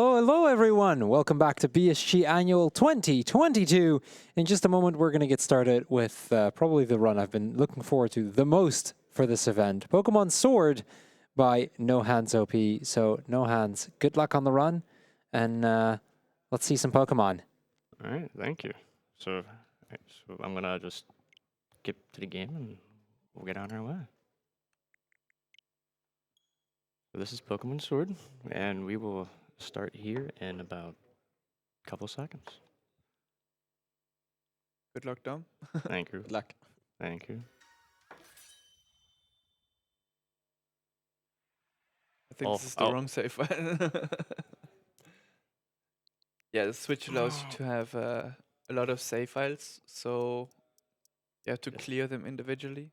Oh, hello everyone. Welcome back to BSG Annual 2022. In just a moment, we're going to get started with probably the run I've been looking forward to the most for this event. Pokemon Sword by No Hands OP. So, No Hands, good luck on the run, and let's see some Pokemon. All right, thank you. So I'm gonna just skip to the game and we'll get on our way. So this is Pokemon Sword, and we will start here in about a couple seconds. Good luck, Dom. Thank you. Good luck. Thank you. I think this is the wrong save file. Yeah, the Switch allows you to have a lot of save files, so you have to clear them individually.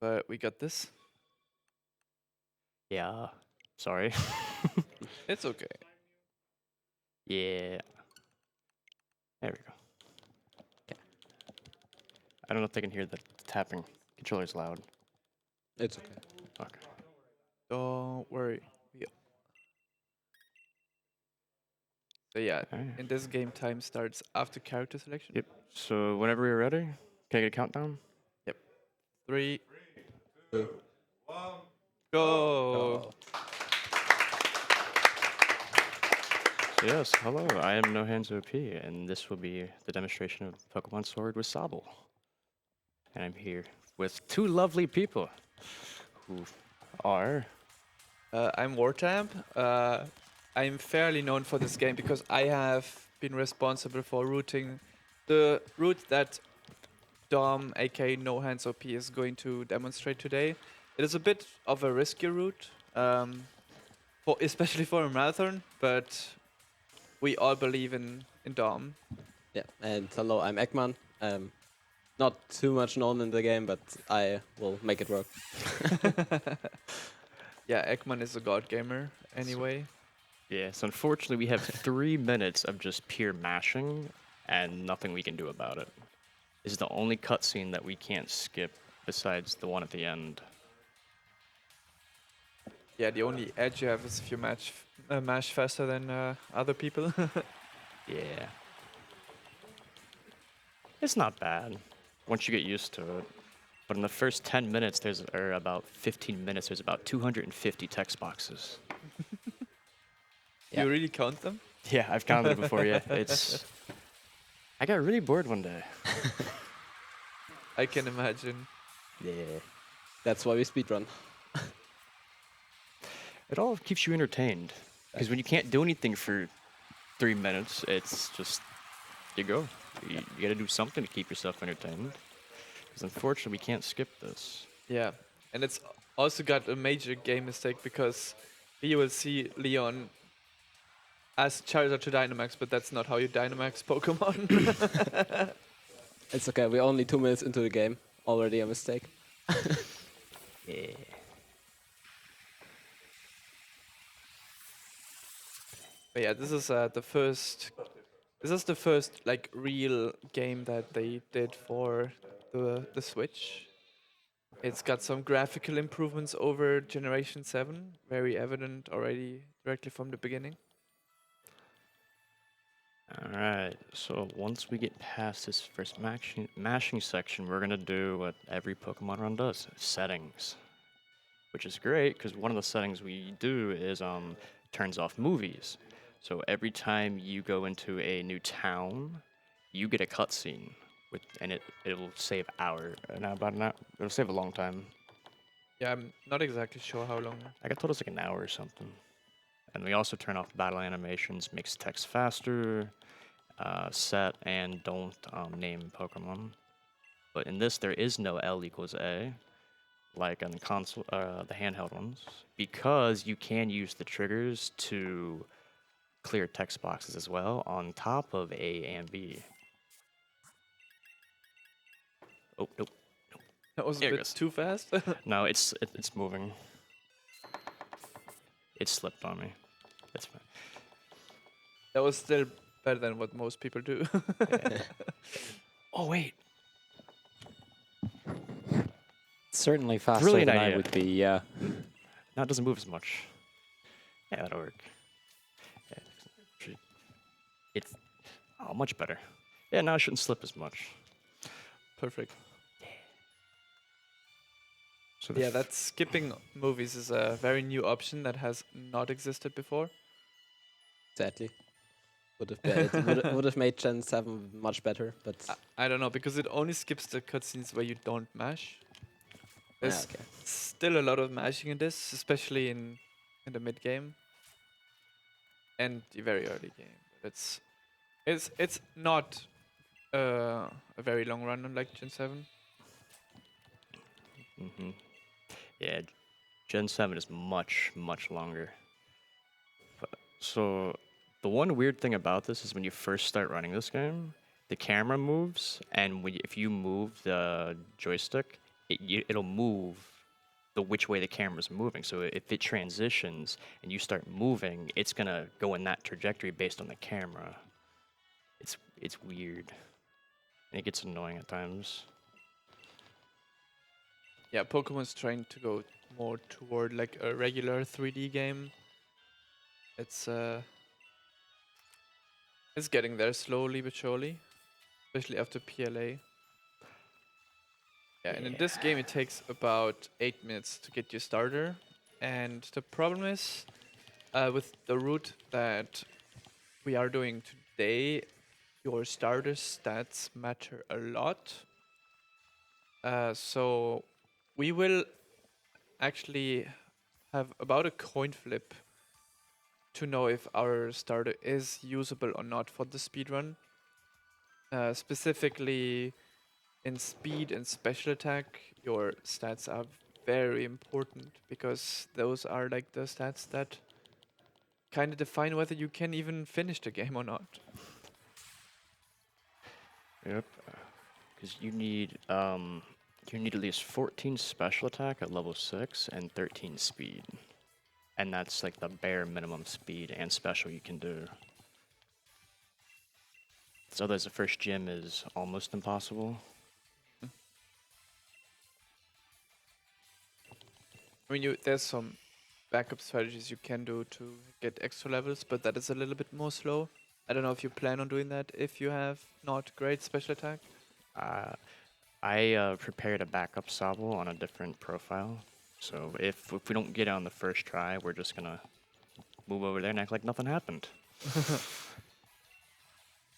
But we got this. Yeah. Sorry. It's okay. Yeah. There we go. Okay. I don't know if they can hear the tapping. Controller's loud. It's okay. Okay. Don't worry. So yeah, in this game, time starts after character selection. Yep. So whenever you're ready, can I get a countdown? Yep. 3, 2, 1, go! Yes, hello, I am No Hands OP, and this will be the demonstration of Pokemon Sword with Sobble. And I'm here with two lovely people who are... I'm Wartamp. I'm fairly known for this game because I have been responsible for routing the route that Dom, aka No Hands OP, is going to demonstrate today. It is a bit of a risky route, especially for a marathon, but we all believe in Dom. Yeah, and hello, I'm Ekman. Not too much known in the game, but I will make it work. Yeah, Ekman is a god gamer anyway. Yes, unfortunately we have 3 minutes of just pure mashing and nothing we can do about it. This is the only cutscene that we can't skip besides the one at the end. Yeah, the only edge you have is if you mash faster than other people. Yeah. It's not bad once you get used to it. But in the first 10 minutes, or about 15 minutes, there's about 250 text boxes. You really count them? Yeah, I've counted it before, yeah. I got really bored one day. I can imagine. Yeah. That's why we speedrun. It all keeps you entertained. Because when you can't do anything for 3 minutes, it's just, you go. You gotta do something to keep yourself entertained. Because unfortunately, we can't skip this. Yeah, and it's also got a major game mistake because you will see Leon as Charizard to Dynamax, but that's not how you Dynamax Pokemon. It's okay, we're only 2 minutes into the game. Already a mistake. Yeah. But yeah, this is the first. This is the first like real game that they did for the Switch. It's got some graphical improvements over Generation 7, very evident already directly from the beginning. Alright, so once we get past this first mashing section, we're gonna do what every Pokemon run does, settings. Which is great, because one of the settings we do is turns off movies. So every time you go into a new town, you get a cutscene, and it'll save it'll save a long time. Yeah, I'm not exactly sure how long. I got told it's like an hour or something. And we also turn off battle animations, makes text faster, set and don't name Pokemon. But in this, there is no L equals A, like on the console, the handheld ones, because you can use the triggers to clear text boxes as well on top of A and B. Oh, nope. That was There a it bit goes. too fast. No, it's moving. It slipped on me. That's fine. That was still better than what most people do. Yeah. Oh, wait. Certainly faster Brilliant than I idea. would be, yeah. Now it doesn't move as much. Yeah, that'll work. much better. Yeah, now I shouldn't slip as much. Perfect. So Yeah, that skipping movies is a very new option that has not existed before. Sadly, would have made Gen 7 much better, but I don't know, because it only skips the cutscenes where you don't mash. There's okay. still a lot of mashing in this, especially in the mid game and the very early game. But it's not a very long run unlike Gen 7. hmm Yeah, Gen 7 is much, much longer. So the one weird thing about this is when you first start running this game, the camera moves, and if you move the joystick, it'll move the which way the camera's moving. So if it transitions and you start moving, it's gonna go in that trajectory based on the camera. It's weird. And it gets annoying at times. Yeah, Pokemon's trying to go more toward like a regular 3D game. It's getting there slowly but surely, especially after PLA. Yeah, and in this game it takes about 8 minutes to get your starter. And the problem is, with the route that we are doing today, your starter stats matter a lot. So we will actually have about a coin flip to know if our starter is usable or not for the speedrun. Specifically in speed and special attack, your stats are very important because those are like the stats that kind of define whether you can even finish the game or not. Yep. Because you need at least 14 special attack at level 6 and 13 speed. And that's like the bare minimum speed and special you can do. So otherwise the first gym is almost impossible. I mean, there's some backup strategies you can do to get extra levels, but that is a little bit more slow. I don't know if you plan on doing that if you have not great special attack. I prepared a backup Sobble on a different profile. So if we don't get it on the first try, we're just gonna move over there and act like nothing happened.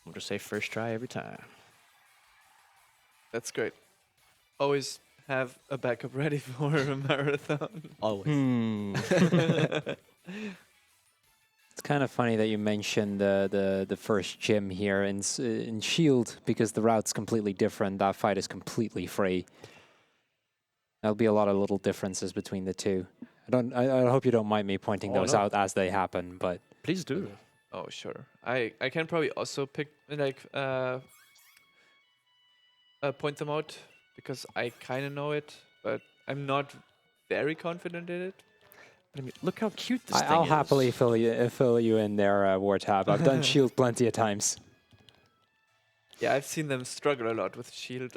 We'll just say first try every time. That's great. Always have a backup ready for a marathon. Always. It's kind of funny that you mentioned the first gym here in Shield, because the route's completely different. That fight is completely free. There'll be a lot of little differences between the two. I hope you don't mind me pointing those out as they happen, but Please do. Oh, sure. I can probably also pick point them out because I kind of know it, but I'm not very confident in it. I mean, look how cute this thing I'll is. happily fill you in there, Wartab. I've done Shield plenty of times. Yeah, I've seen them struggle a lot with Shield.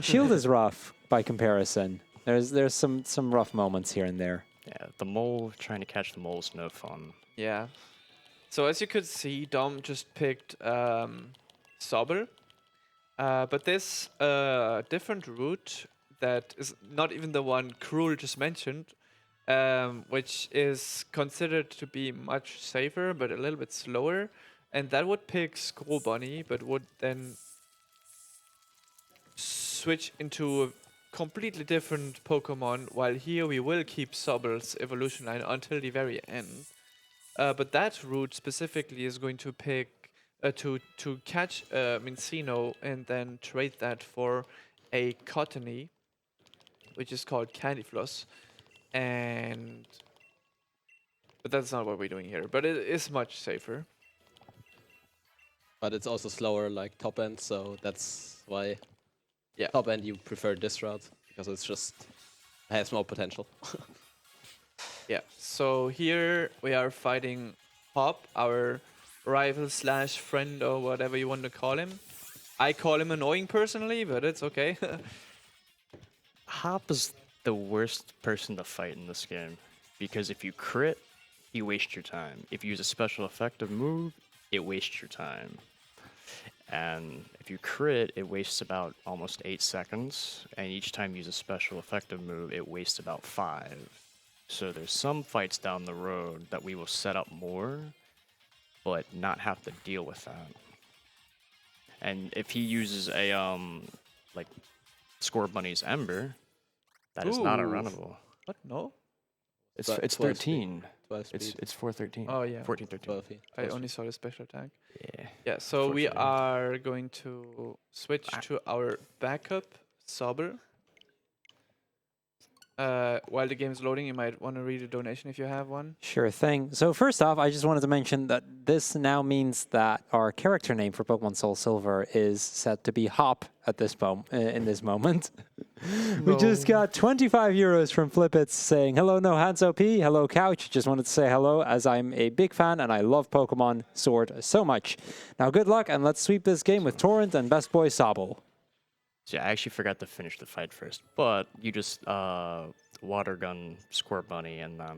Shield is rough by comparison. There's some rough moments here and there. Yeah, the mole, trying to catch the mole is no fun. Yeah. So as you could see, Dom just picked Sobble. But there's a different route that is not even the one Cruel just mentioned, which is considered to be much safer but a little bit slower. And that would pick Skull Bunny, but would then switch into a completely different Pokemon, while here we will keep Sobble's evolution line until the very end. But that route specifically is going to pick to catch Mincino and then trade that for a Cottony, which is called Candy Floss, but that's not what we're doing here. But it is much safer. But it's also slower, like top end, so that's why Yeah. top end you prefer this route, because it's just has more potential. Yeah. So here we are fighting Hop, our rival slash friend or whatever you want to call him. I call him annoying personally, but it's okay. Hop is the worst person to fight in this game, because if you crit, you waste your time. If you use a special effective move, it wastes your time. And if you crit, it wastes about almost 8 seconds, and each time you use a special effective move, it wastes about 5. So there's some fights down the road that we will set up more, but not have to deal with that. And if he uses a like Score Bunny's Ember, that is not a Ooh. runnable. What? No? It's Twe- it's 12 speed. 13. 12 speed. It's 413. Oh, yeah. 14, 13. 12 feet. I 12 only speed. saw the special attack. Yeah. Yeah, so we Unfortunately. are going to switch to our backup, Sobble. While the game's loading, you might want to read a donation if you have one. Sure thing. So first off, I just wanted to mention that this now means that our character name for Pokemon Soul Silver is set to be Hop at this in this moment. We just got 25 euros from Flippets saying, hello, no hands OP, hello, Couch. Just wanted to say hello as I'm a big fan and I love Pokemon Sword so much. Now, good luck and let's sweep this game with Torrent and Best Boy Sobble. So yeah, I actually forgot to finish the fight first, but you just water gun Squirt Bunny and then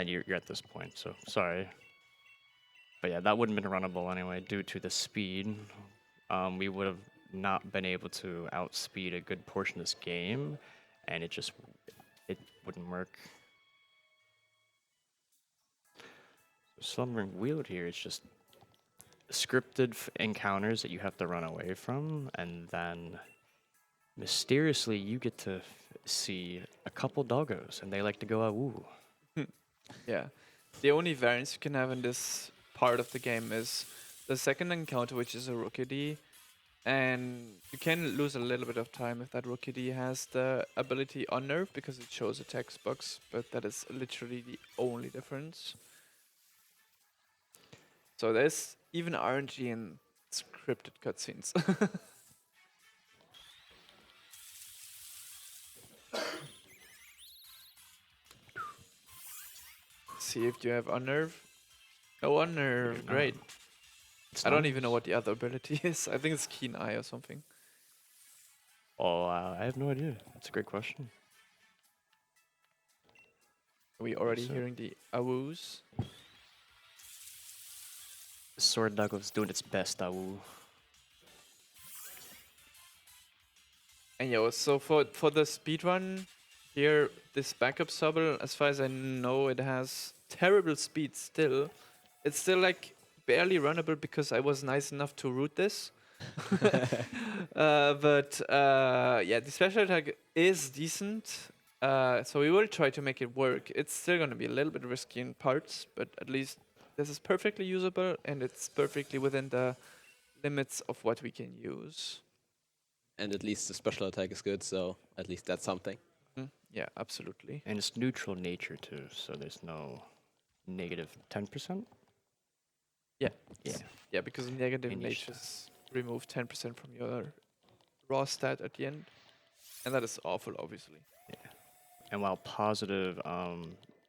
you're at this point. So sorry, but yeah, that wouldn't have been runnable anyway due to the speed. We would have not been able to outspeed a good portion of this game, and it wouldn't work. So Slumbering Wield here is just scripted encounters that you have to run away from, and then mysteriously you get to see a couple doggos, and they like to go awoo. Yeah. The only variance you can have in this part of the game is the second encounter, which is a Rookidee. And you can lose a little bit of time if that Rookidee has the ability Unnerve, because it shows a text box, but that is literally the only difference. So there's even RNG in scripted cutscenes. See if you have Unnerve. No Unnerve, No. great. It's I don't nice. even know what the other ability is. I think it's Keen Eye or something. Oh, I have no idea. That's a great question. Are we already So- hearing the awoos? Sword Doggo's doing its best, awoo. And yo, so for the speedrun here, this backup Sobble, as far as I know, it has terrible speed still. It's still like barely runnable because I was nice enough to root this. But yeah, the special attack is decent. So we will try to make it work. It's still going to be a little bit risky in parts, but at least this is perfectly usable and it's perfectly within the limits of what we can use. And at least the special attack is good, so at least that's something. Yeah, absolutely. And it's neutral nature too, so there's no negative 10%. Yeah. Yeah. Yeah, because negative In each natures remove 10% from your raw stat at the end. And that is awful, obviously. And while positive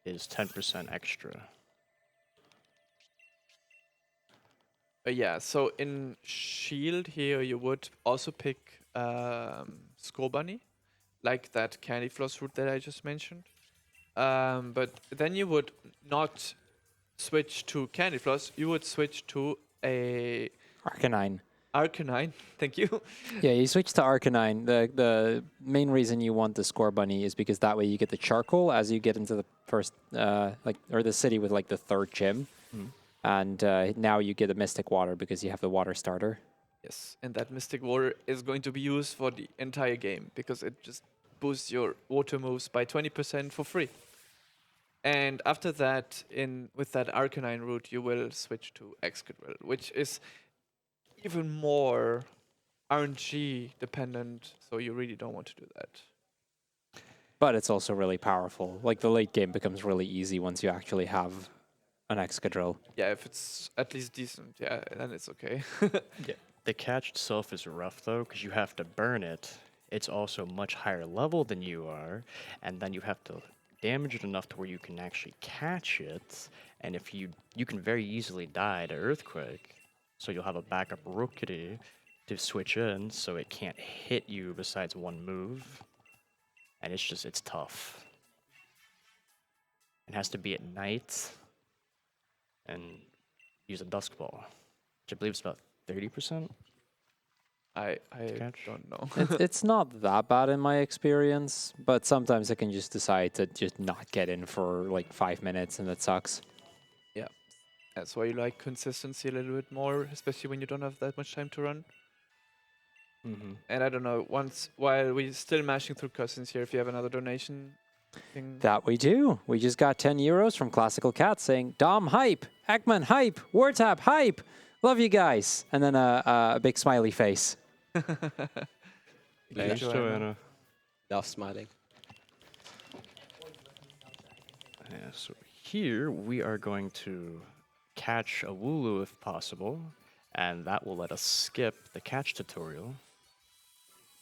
is 10% extra. Yeah, so in Shield here, you would also pick Skull Bunny, like that Candy Floss route that I just mentioned. But then you would not switch to Candy Floss, you would switch to a Arcanine. Arcanine. Thank you. Yeah, you switch to Arcanine. The main reason you want the Score Bunny is because that way you get the charcoal as you get into the first, or the city with like the third gym. And now you get a Mystic Water because you have the water starter. Yes, and that Mystic Water is going to be used for the entire game because it just boosts your water moves by 20% for free. And after that, with that Arcanine route, you will switch to Excadrill, which is even more RNG dependent, so you really don't want to do that. But it's also really powerful. Like the late game becomes really easy once you actually have an Excadrill. Yeah, if it's at least decent, yeah, then it's okay. Yeah. The catch itself is rough though, because you have to burn it. It's also much higher level than you are, and then you have to damage it enough to where you can actually catch it. And if you can very easily die to Earthquake, so you'll have a backup Rookidee to switch in, so it can't hit you besides one move. And it's tough. It has to be at night, and use a Dusk Ball. which I believe is about 30%. I Catch. don't know. It's not that bad in my experience, but sometimes I can just decide to just not get in for like 5 minutes, and that sucks. Yeah, that's why you like consistency a little bit more, especially when you don't have that much time to run. Mm-hmm. And I don't know, while we're still mashing through cousins here, if you have another donation thing. That we do. We just got 10 euros from Classical Cat saying, Dom hype, Ekman hype, Wartap hype, love you guys. And then a big smiley face. Thanks, Joanna. Love smiling. Yeah, so here we are going to catch a Wooloo if possible, and that will let us skip the catch tutorial.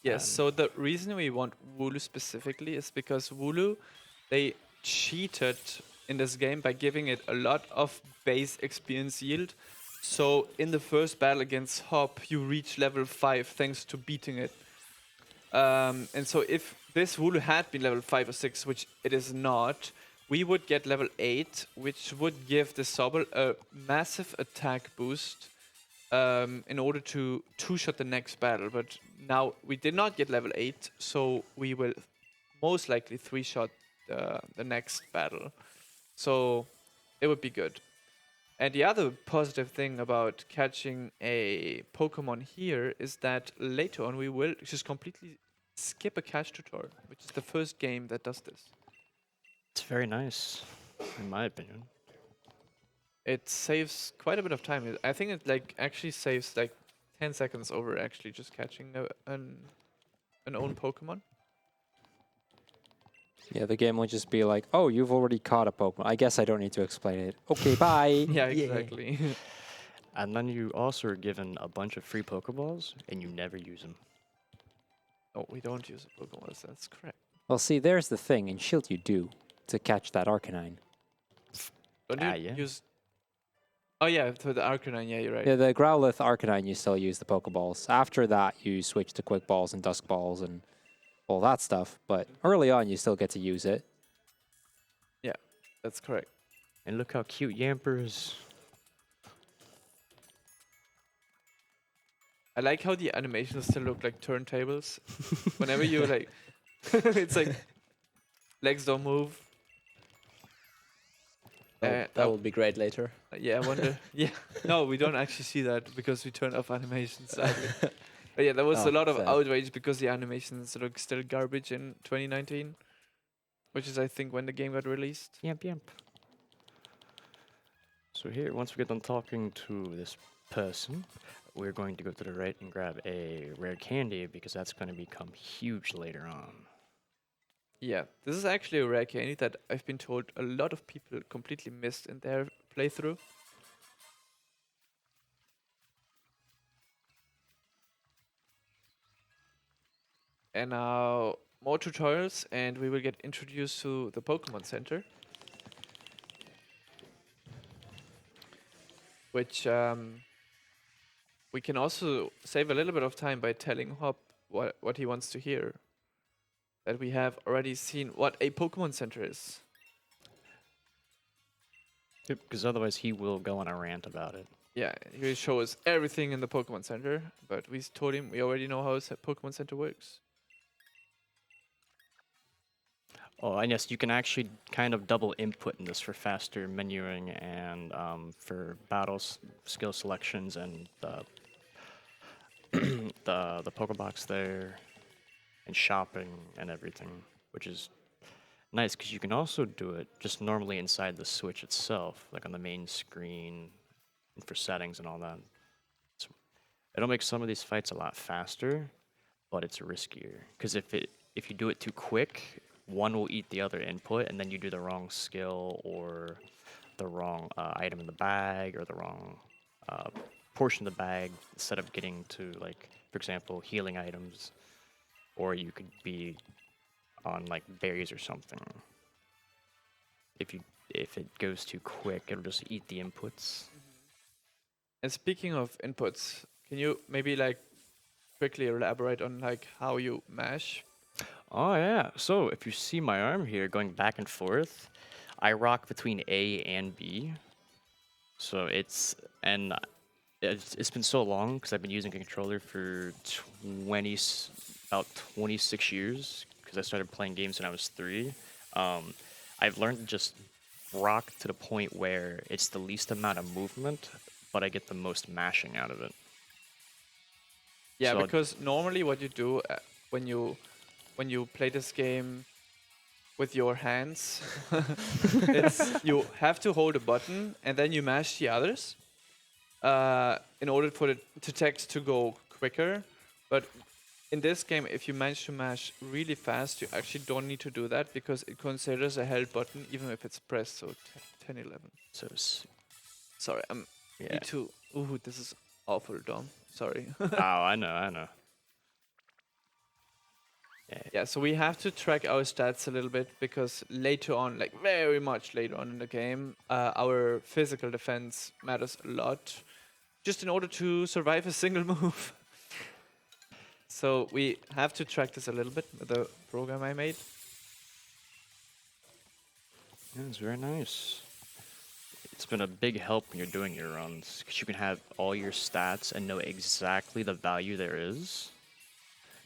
Yes, so the reason we want Wooloo specifically is because Wooloo, they cheated in this game by giving it a lot of base experience yield. So in the first battle against Hop, you reach level 5 thanks to beating it. And so if this Wooloo had been level 5 or 6, which it is not, we would get level 8, which would give the Sobble a massive attack boost in order to two-shot the next battle. But now we did not get level 8, so we will most likely three-shot the next battle. So it would be good. And the other positive thing about catching a Pokemon here is that later on we will just completely skip a catch tutorial, which is the first game that does this. It's very nice, in my opinion. It saves quite a bit of time. I think it like actually saves like 10 seconds over actually just catching an own Pokemon. Yeah, the game will just be like, oh, you've already caught a Pokemon. I guess I don't need to explain it. Okay, bye. Yeah, exactly. And then you also are given a bunch of free Pokeballs, and you never use them. Oh, we don't use a Pokemon. That's correct. Well, see, there's the thing. In Shield, you do to catch that Arcanine. Don't you Yeah. use? Oh yeah, for the Arcanine. Yeah, you're right. Yeah, the Growlithe Arcanine, you still use the Pokeballs. After that, you switch to Quick Balls and Dusk Balls and all that stuff. But early on, you still get to use it. Yeah, that's correct. And look how cute Yamper is. I like how the animations still look like turntables. Whenever you like, it's like legs don't move. That will be great later. Yeah, I wonder. Yeah, no, we don't actually see that because we turned off animations. Sadly. But yeah, there was a Oh, lot of sad. outrage because the animations look still garbage in 2019, which is I think when the game got released. Yamp. So here, once we get done talking to this person, we're going to go to the right and grab a rare candy because that's going to become huge later on. Yeah, this is actually a rare candy that I've been told a lot of people completely missed in their playthrough. And now more tutorials, and we will get introduced to the Pokemon Center, which we can also save a little bit of time by telling Hop what he wants to hear. That we have already seen what a Pokemon Center is. Yep, because otherwise he will go on a rant about it. Yeah, he will show us everything in the Pokemon Center, but we told him we already know how a Pokemon Center works. Oh, and yes, you can actually kind of double input in this for faster menuing and for battles, skill selections, and the Pokebox there, and shopping and everything, which is nice because you can also do it just normally inside the Switch itself, like on the main screen, and for settings and all that. So it'll make some of these fights a lot faster, but it's riskier because if you do it too quick, one will eat the other input, and then you do the wrong skill or the wrong item in the bag or the wrong portion of the bag instead of getting to, like, for example, healing items, or you could be on like berries or something. If it goes too quick, it'll just eat the inputs. And speaking of inputs, can you maybe like quickly elaborate on like how you mash? Oh yeah. So if you see my arm here going back and forth, I rock between A and B. So It's been so long because I've been using a controller for about 26 years because I started playing games when I was 3. I've learned to just rock to the point where it's the least amount of movement, but I get the most mashing out of it. Yeah, So because normally what you do when you play this game with your hands, it's you have to hold a button and then you mash the others in order for the text to go quicker. But in this game, if you manage to mash really fast, you actually don't need to do that because it considers a held button even if it's pressed. So 10, 11. So Sorry, yeah. need to. Ooh, this is awful dumb. Sorry. Oh, I know. Yeah, so we have to track our stats a little bit because later on, like very much later on in the game, our physical defense matters a lot just in order to survive a single move. So we have to track this a little bit with the program I made. Yeah, it's very nice. It's been a big help when you're doing your runs because you can have all your stats and know exactly the value there is.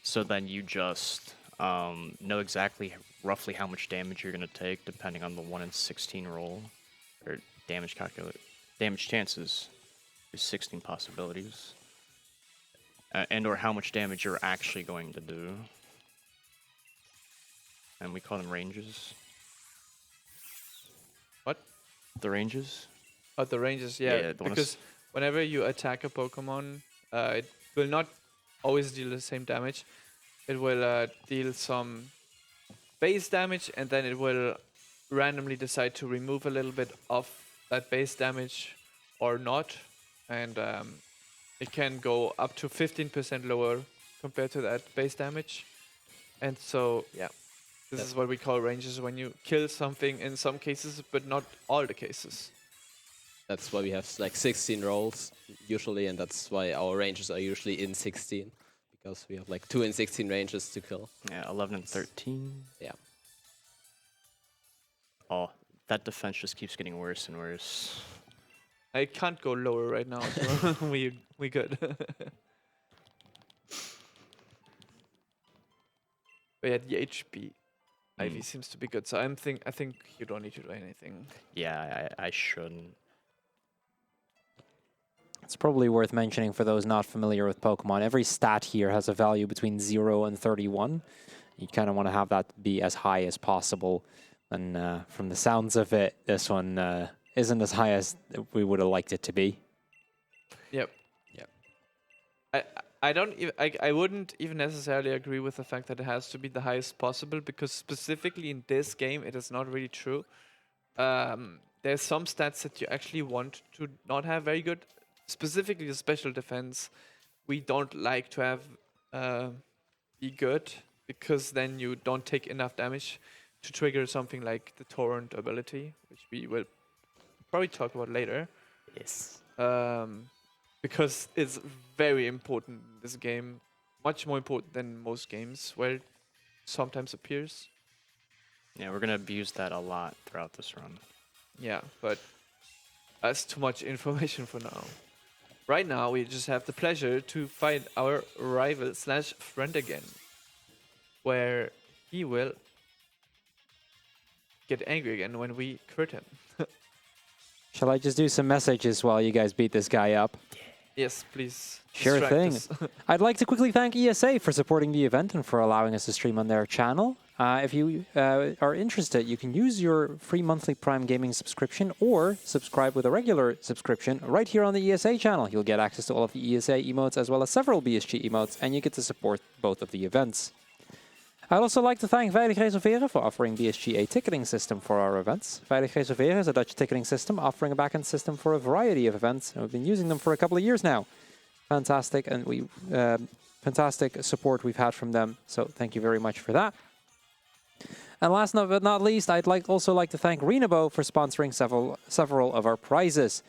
So then you just know exactly roughly how much damage you're going to take depending on the 1 in 16 roll or damage chances. There's 16 possibilities. And or how much damage you're actually going to do. And we call them ranges. What? The ranges? Oh, the ranges, Yeah, yeah. the one Because whenever you attack a Pokemon, it will not always deal the same damage. It will deal some base damage, and then it will randomly decide to remove a little bit of that base damage or not. And it can go up to 15% lower compared to that base damage. And so, yeah, this is what we call ranges when you kill something in some cases, but not all the cases. That's why we have like 16 rolls usually, and that's why our ranges are usually in 16, because we have like 2 in 16 ranges to kill. Yeah, 11 and 13. Yeah. Oh, that defense just keeps getting worse and worse. I can't go lower right now, so we good. But yeah, the HP IV seems to be good, so I think you don't need to do anything. Yeah, I shouldn't. It's probably worth mentioning for those not familiar with Pokemon, every stat here has a value between 0 and 31. You kind of want to have that be as high as possible. And from the sounds of it, this one isn't as high as we would have liked it to be. Yep. Yep. I wouldn't even necessarily agree with the fact that it has to be the highest possible, because specifically in this game it is not really true. There's some stats that you actually want to not have very good. Specifically the special defense, we don't like to have be good, because then you don't take enough damage to trigger something like the torrent ability, which we will probably talk about later. Yes. Because it's very important in this game, much more important than most games, where it sometimes appears. Yeah, we're gonna abuse that a lot throughout this run. Yeah, but that's too much information for now. Right now, we just have the pleasure to find our rival / friend again, where he will get angry again when we crit him. Shall I just do some messages while you guys beat this guy up? Yes, please. Sure distract thing. us. I'd like to quickly thank ESA for supporting the event and for allowing us to stream on their channel. If you are interested, you can use your free monthly Prime Gaming subscription or subscribe with a regular subscription right here on the ESA channel. You'll get access to all of the ESA emotes as well as several BSG emotes, and you get to support both of the events. I'd also like to thank Veilig Reserveren for offering BSG a ticketing system for our events. Veilig Reserveren is a Dutch ticketing system offering a backend system for a variety of events, and we've been using them for a couple of years now. Fantastic, and fantastic support we've had from them, so thank you very much for that. And last but not least, I'd also like to thank Renabo for sponsoring several of our prizes.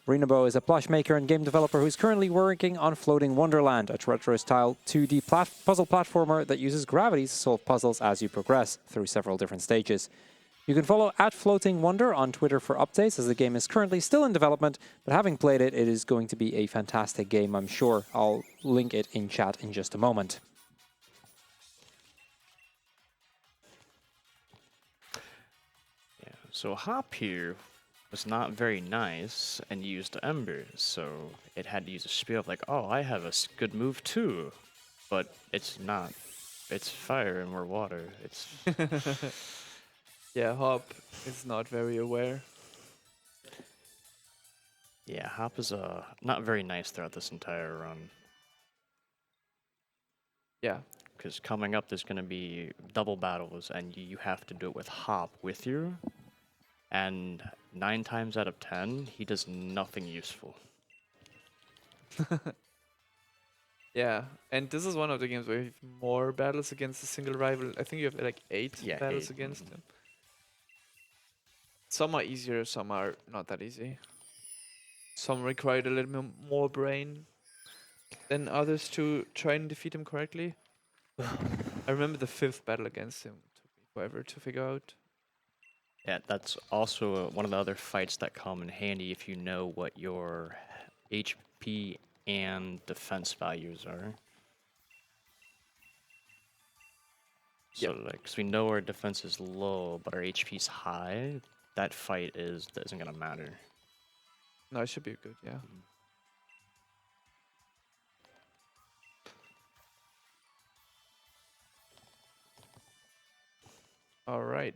Renabo is a plush maker and game developer who's currently working on Floating Wonderland, a retro-style 2D puzzle platformer that uses gravity to solve puzzles as you progress through several different stages. You can follow @FloatingWonder on Twitter for updates, as the game is currently still in development, but having played it, it is going to be a fantastic game, I'm sure. I'll link it in chat in just a moment. Yeah. So Hop here was not very nice and used embers, so it had to use a spiel of like, oh, I have a good move too, but it's not. It's fire and we're water. It's Yeah, Hop is not very aware. yeah, Hop is not very nice throughout this entire run. Yeah. Because coming up, there's going to be double battles, and you have to do it with Hop with you. And 9 times out of 10, he does nothing useful. Yeah, and this is one of the games where you have more battles against a single rival. I think you have like 8 Yeah, battles 8, against mhm. him. Some are easier, some are not that easy. Some required a little bit more brain than others to try and defeat him correctly. I remember the 5th battle against him. Took me forever to figure out. Yeah, that's also one of the other fights that come in handy if you know what your HP and defense values are. So, like, 'cause we know our defense is low, but our HP is high, that fight isn't gonna matter. No, it should be good, yeah. All right.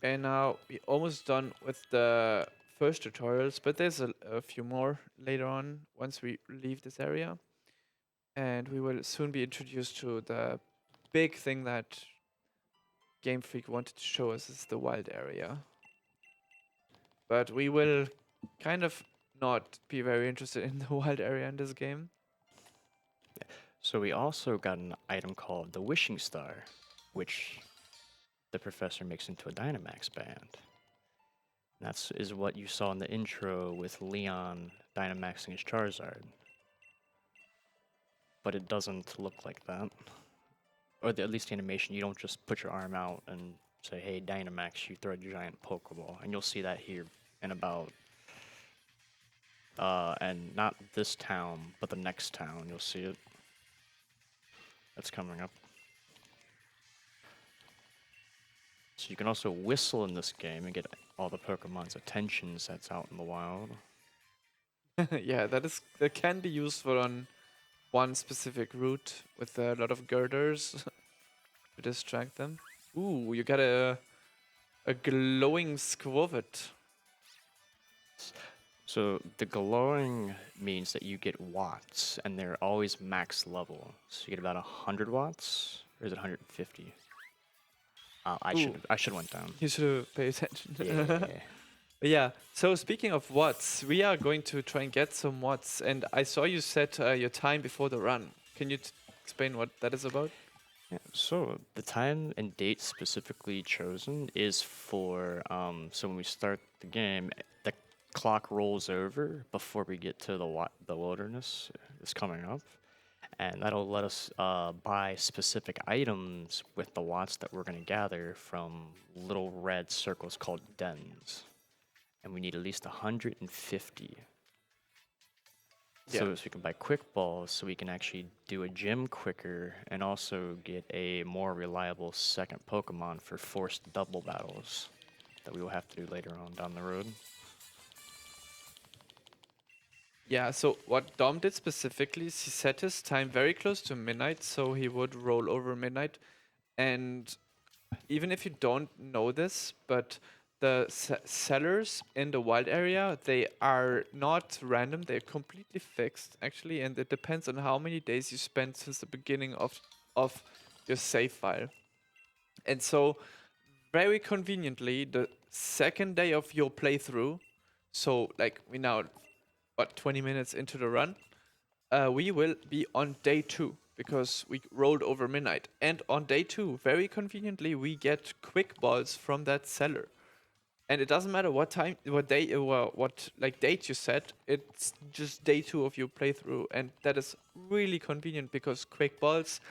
And now we're almost done with the first tutorials, but there's a few more later on once we leave this area. And we will soon be introduced to the big thing that Game Freak wanted to show us is the wild area. But we will kind of not be very interested in the wild area in this game. So we also got an item called the Wishing Star, which the professor makes into a Dynamax band. And is what you saw in the intro with Leon Dynamaxing his Charizard. But it doesn't look like that. Or at least the animation, you don't just put your arm out and say, hey, Dynamax, you throw a giant Pokeball. And you'll see that here in about, and not this town, but the next town, you'll see it. That's coming up. So you can also whistle in this game and get all the Pokemon's attentions that's out in the wild. Yeah, that can be useful on one specific route with a lot of girders to distract them. Ooh, you got a glowing Squirvet. So the glowing means that you get watts, and they're always max level. So you get about 100 watts, or is it 150? I should went down. You should pay attention. Yeah. Yeah, so speaking of watts, we are going to try and get some watts. And I saw you set your time before the run. Can you explain what that is about? Yeah, so the time and date specifically chosen is for so when we start the game, the clock rolls over before we get to the wilderness is coming up, and that'll let us buy specific items with the watts that we're going to gather from little red circles called dens, and we need at least 150. So we can buy quick balls so we can actually do a gym quicker and also get a more reliable second Pokemon for forced double battles that we will have to do later on down the road. Yeah, so what Dom did specifically is he set his time very close to midnight, so he would roll over midnight. And even if you don't know this, but the sellers in the wild area, they are not random, they're completely fixed actually, and it depends on how many days you spent since the beginning of your save file. And so very conveniently, the second day of your playthrough, so like we now, what, 20 minutes into the run, we will be on day 2 because we rolled over midnight. And on day 2, very conveniently, we get quick balls from that seller. And it doesn't matter what time, what day, what like date you set. It's just day 2 of your playthrough, and that is really convenient because quick balls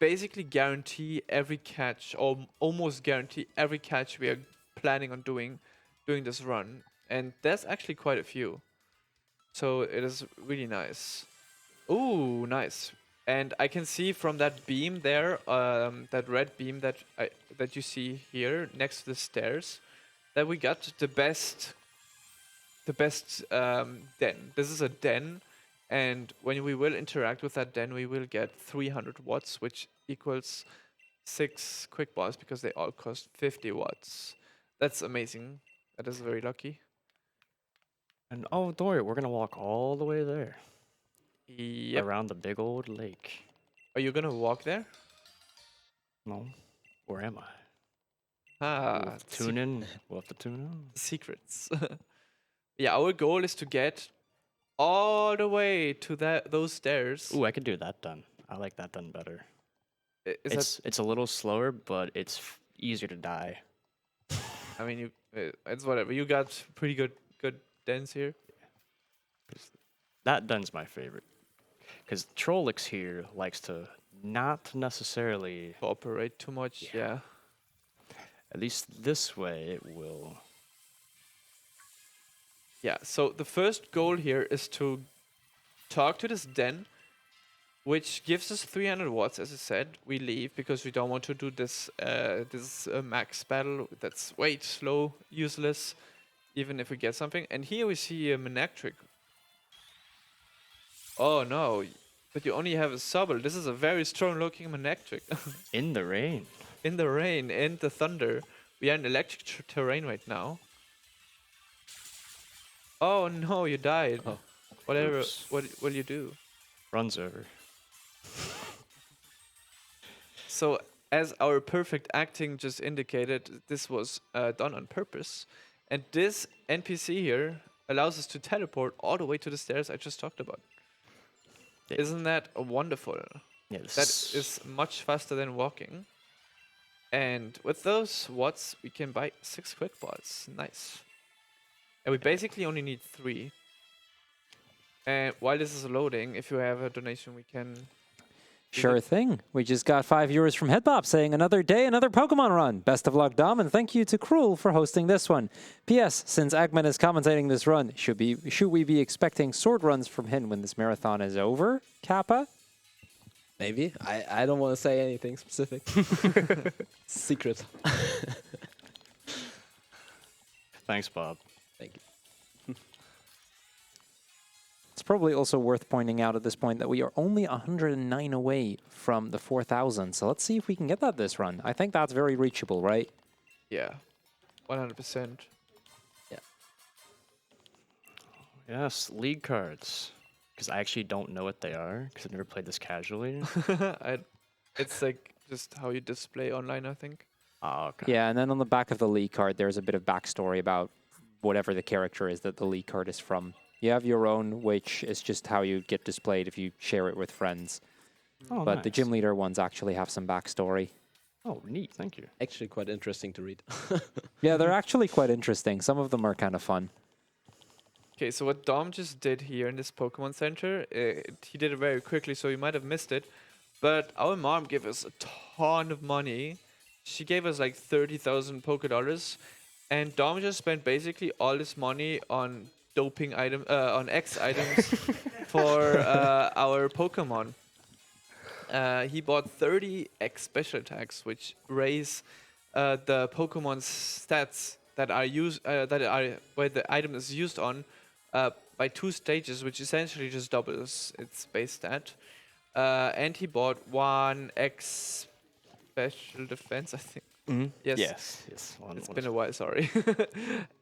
basically guarantee every catch, or almost guarantee every catch we are planning on doing this run, and there's actually quite a few. So it is really nice. Ooh, nice. And I can see from that beam there, that red beam that you see here next to the stairs, that we got the best den. This is a den, and when we will interact with that den, we will get 300 watts, which equals 6 quick bars because they all cost 50 watts. That's amazing. That is very lucky. And oh, don't worry, we're gonna walk all the way there Yep. around the big old lake. Are you gonna walk there? No, where am I? Ah, Tune in. We'll have to tune in. secrets. Yeah, our goal is to get all the way to those stairs. Ooh, I could do that done. I like that done better. Is It's a little slower, but it's easier to die. I mean, it's whatever. You got pretty good dens here. That done's my favorite. Because Trolix here likes to not necessarily, Cooperate too much. Yeah. at least this way, it will. Yeah. So the first goal here is to talk to this den, which gives us 300 watts. As I said, we leave because we don't want to do this max battle. That's way too slow, useless. Even if we get something. And here we see a Manectric. Oh no, but you only have a Sobble. This is a very strong looking Manectric. In the rain. In the rain and the thunder. We are in electric terrain right now. Oh no, you died. Oh. Whatever, Oops. what will you do? Runs over. So, as our perfect acting just indicated, this was done on purpose. And this NPC here allows us to teleport all the way to the stairs I just talked about. Yeah. Isn't that wonderful? Yeah, this That is much faster than walking. And with those watts, we can buy 6 quick bars. Nice. And we basically only need 3. And while this is loading, if you have a donation, we can... Sure thing. We just got €5 from Headbop saying another day, another Pokemon run. Best of luck, Dom, and thank you to Cruel for hosting this one. P.S. Since Eggman is commentating this run, should we be expecting sword runs from him when this marathon is over, Kappa? Maybe. I don't want to say anything specific. Secret. Thanks, Bob. Thank you. It's probably also worth pointing out at this point that we are only 109 away from the 4,000. So let's see if we can get that this run. I think that's very reachable, right? Yeah, 100%. Yes, league cards. Because I actually don't know what they are, because I've never played this casually. It's like just how you display online, I think. Oh, okay. Yeah, and then on the back of the league card, there's a bit of backstory about whatever the character is that the league card is from. You have your own, which is just how you get displayed if you share it with friends. Oh, But the nice. gym leader ones actually have some backstory. Oh, neat. Thank you. Actually quite interesting to read. Yeah, they're actually quite interesting. Some of them are kind of fun. Okay, so what Dom just did here in this Pokemon Center, he did it very quickly, so you might have missed it. But our mom gave us a ton of money. She gave us like 30,000 Poké Dollars, and Dom just spent basically all this money on doping on X items for our Pokemon. He bought 30 X special attacks, which raise the Pokemon's stats that are where the item is used on by 2 stages, which essentially just doubles its base stat. And he bought 1 X special defense, I think. Yes. Yes. It's been a while, sorry.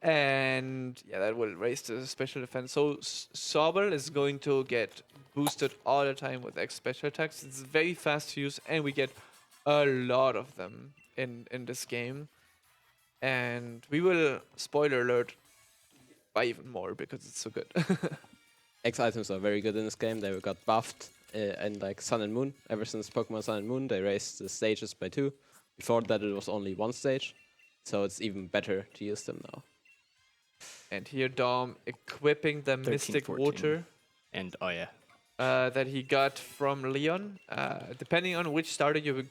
And yeah, that will raise the special defense. So Sobble is going to get boosted all the time with X special attacks. It's very fast to use, and we get a lot of them in this game. And we will, spoiler alert, buy even more because it's so good. X items are very good in this game. They got buffed in like Sun and Moon. Ever since Pokemon Sun and Moon, they raised the stages by 2. Before that, it was only 1 stage. So it's even better to use them now. And here Dom equipping the 13, Mystic 14. Water And, oh yeah. that he got from Leon. Depending on which starter you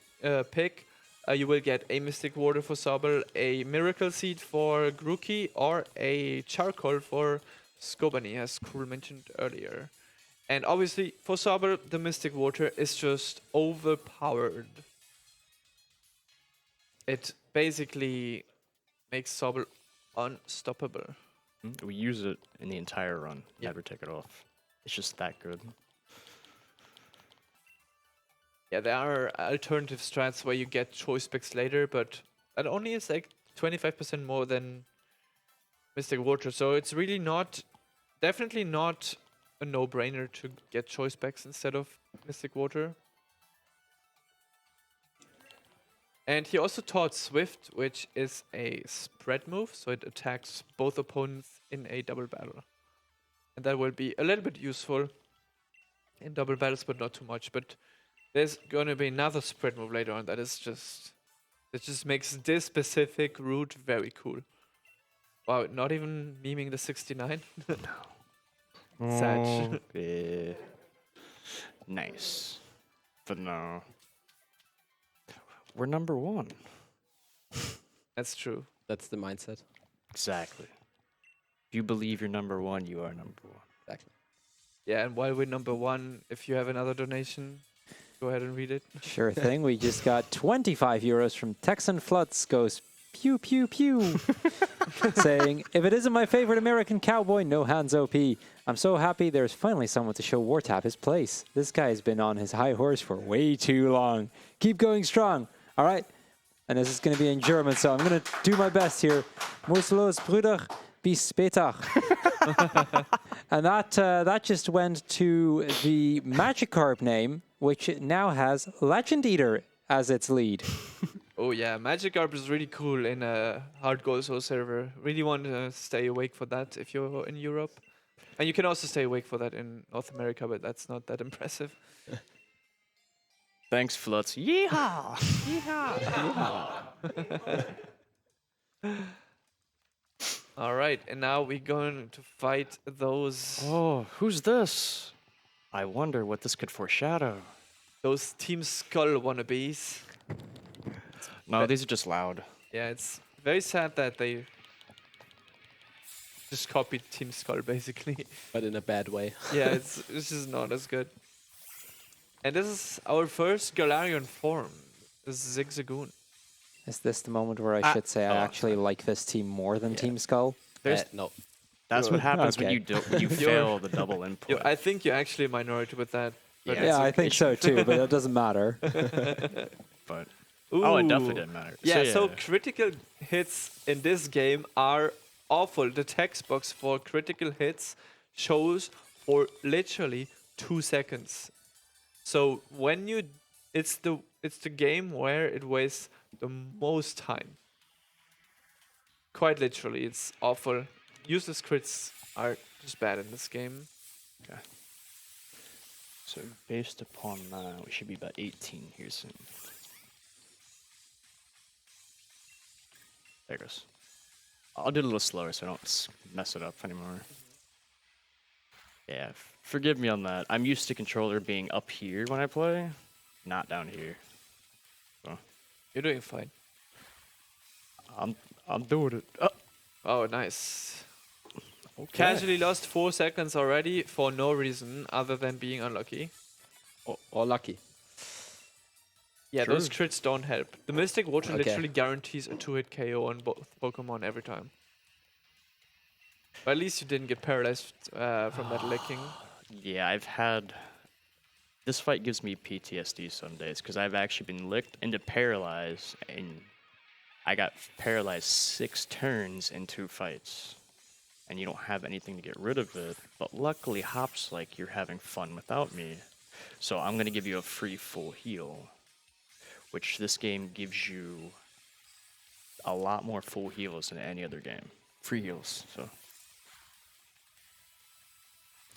pick, you will get a Mystic Water for Sobble, a Miracle Seed for Grookey, or a Charcoal for Skobani, as Krul mentioned earlier. And obviously, for Sobble, the Mystic Water is just overpowered. It basically makes Sobble unstoppable. We use it in the entire run. Yep. Never take it off. It's just that good. Yeah, there are alternative strats where you get choice picks later, but that only is like 25% more than Mystic Water. So it's really not, definitely not a no-brainer to get choice packs instead of Mystic Water. And he also taught Swift, which is a spread move, so it attacks both opponents in a double battle. And that will be a little bit useful in double battles, but not too much. But there's gonna be another spread move later on that just makes this specific route very cool. Wow, not even memeing the 69. Sad. Yeah. Nice. But no. We're number one. That's true. That's the mindset. Exactly. If you believe you're number one, you are number one. Exactly. Yeah, and while we're number one, if you have another donation, go ahead and read it. Sure thing. We just got 25 euros from Texan Floods. Goes pew pew pew, saying, "If it isn't my favorite American cowboy, no hands OP. I'm so happy there's finally someone to show Wartap his place. This guy has been on his high horse for way too long. Keep going strong. All right." And this is going to be in German, so I'm going to do my best here. Muss los, Brüder, bis später. And that just went to the Magikarp name, which now has Legend Eater as its lead. Oh yeah, Magikarp is really cool in a hard goal solo server. Really want to stay awake for that if you're in Europe. And you can also stay awake for that in North America, but that's not that impressive. Thanks, Flutz. Yeehaw! All right, and now we're going to fight those Oh, who's this? I wonder what this could foreshadow. Team Skull wannabes. No, these are just loud. Yeah, it's very sad that they just copied Team Skull basically. But in a bad way. Yeah, it's just not as good. And this is our first Galarian form, the Zigzagoon. Is this the moment where I should say I actually like this team more than Team Skull? No. That's what happens when Okay. you fail the double input. I think you're actually a minority with that. But Yeah, it's Yeah, I okay. think so too, but it doesn't matter. But oh, it definitely Ooh. didn't matter. Yeah, so critical hits in this game are awful. The text box for critical hits shows for literally 2 seconds. So when it's the game where it wastes the most time. Quite literally, it's awful. Useless crits are just bad in this game. Okay. So based upon that, we should be about 18 here soon. There it goes. I'll do it a little slower so I don't mess it up anymore. Yeah, forgive me on that. I'm used to controller being up here when I play, not down here. So You're doing fine. I'm doing it. Oh, Oh, nice. okay. Casually lost 4 seconds already for no reason other than being unlucky. Or lucky. Yeah, True. those crits don't help. The Mystic Water Okay. literally guarantees a 2-hit KO on both Pokemon every time. But at least you didn't get paralyzed from that licking. Yeah, I've had. This fight gives me PTSD some days because I've actually been licked into paralyzed, and I got paralyzed 6 turns in 2 fights. And you don't have anything to get rid of it. But luckily, Hop's like, you're having fun without me. So I'm going to give you a free full heal. Which this game gives you a lot more full heals than any other game. Free heals, so.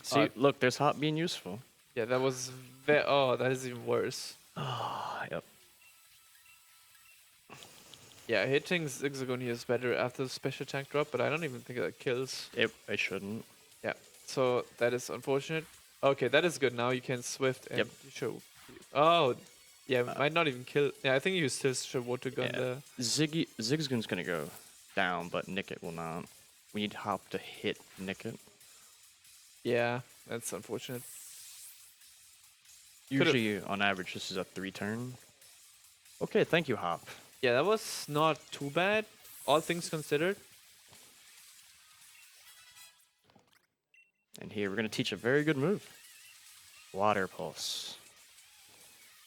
See, look, there's Hop being useful. Yeah, that was that is even worse. Yep. Yeah, hitting Zigzagoon here is better after the special attack drop, but I don't even think that kills. I shouldn't. Yeah, so that is unfortunate. Okay, that is good. Now you can Swift and Yep. you show. Oh, Yeah, might not even kill. Yeah, I think you still should water gun Yeah. the. Zigzagoon's gonna go down, but Nickit will not. We need Hop to hit Nickit. Yeah, that's unfortunate. Usually, on average, this is a 3-turn. Okay, thank you, Hop. Yeah, that was not too bad, all things considered. And here we're gonna teach a very good move. Water Pulse.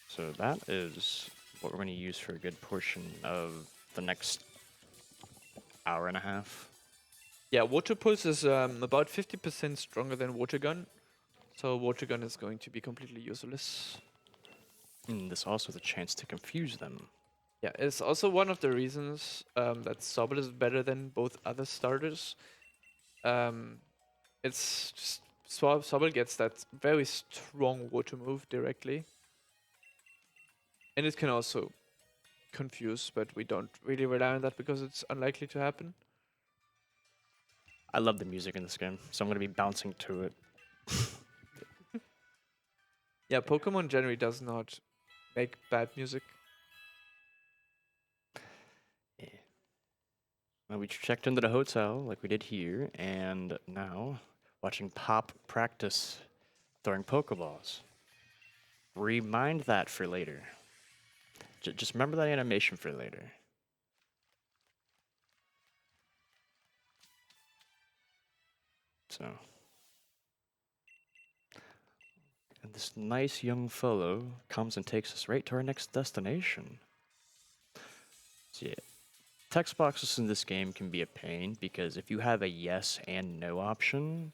So that is what we're gonna use for a good portion of the next hour and a half. Yeah, water pulse is about 50% stronger than water gun, so water gun is going to be completely useless. And this also has a chance to confuse them. Yeah, it's also one of the reasons that Sobble is better than both other starters. It's just Sobble gets that very strong water move directly. And it can also confuse, but we don't really rely on that because it's unlikely to happen. I love the music in this game, so I'm gonna be bouncing to it. Yeah, Pokemon generally does not make bad music. Now we checked into the hotel like we did here, and now watching Pop practice throwing Pokeballs. Remind that for later. Just remember that animation for later. So. And this nice young fellow comes and takes us right to our next destination. So yeah, text boxes in this game can be a pain because if you have a yes and no option,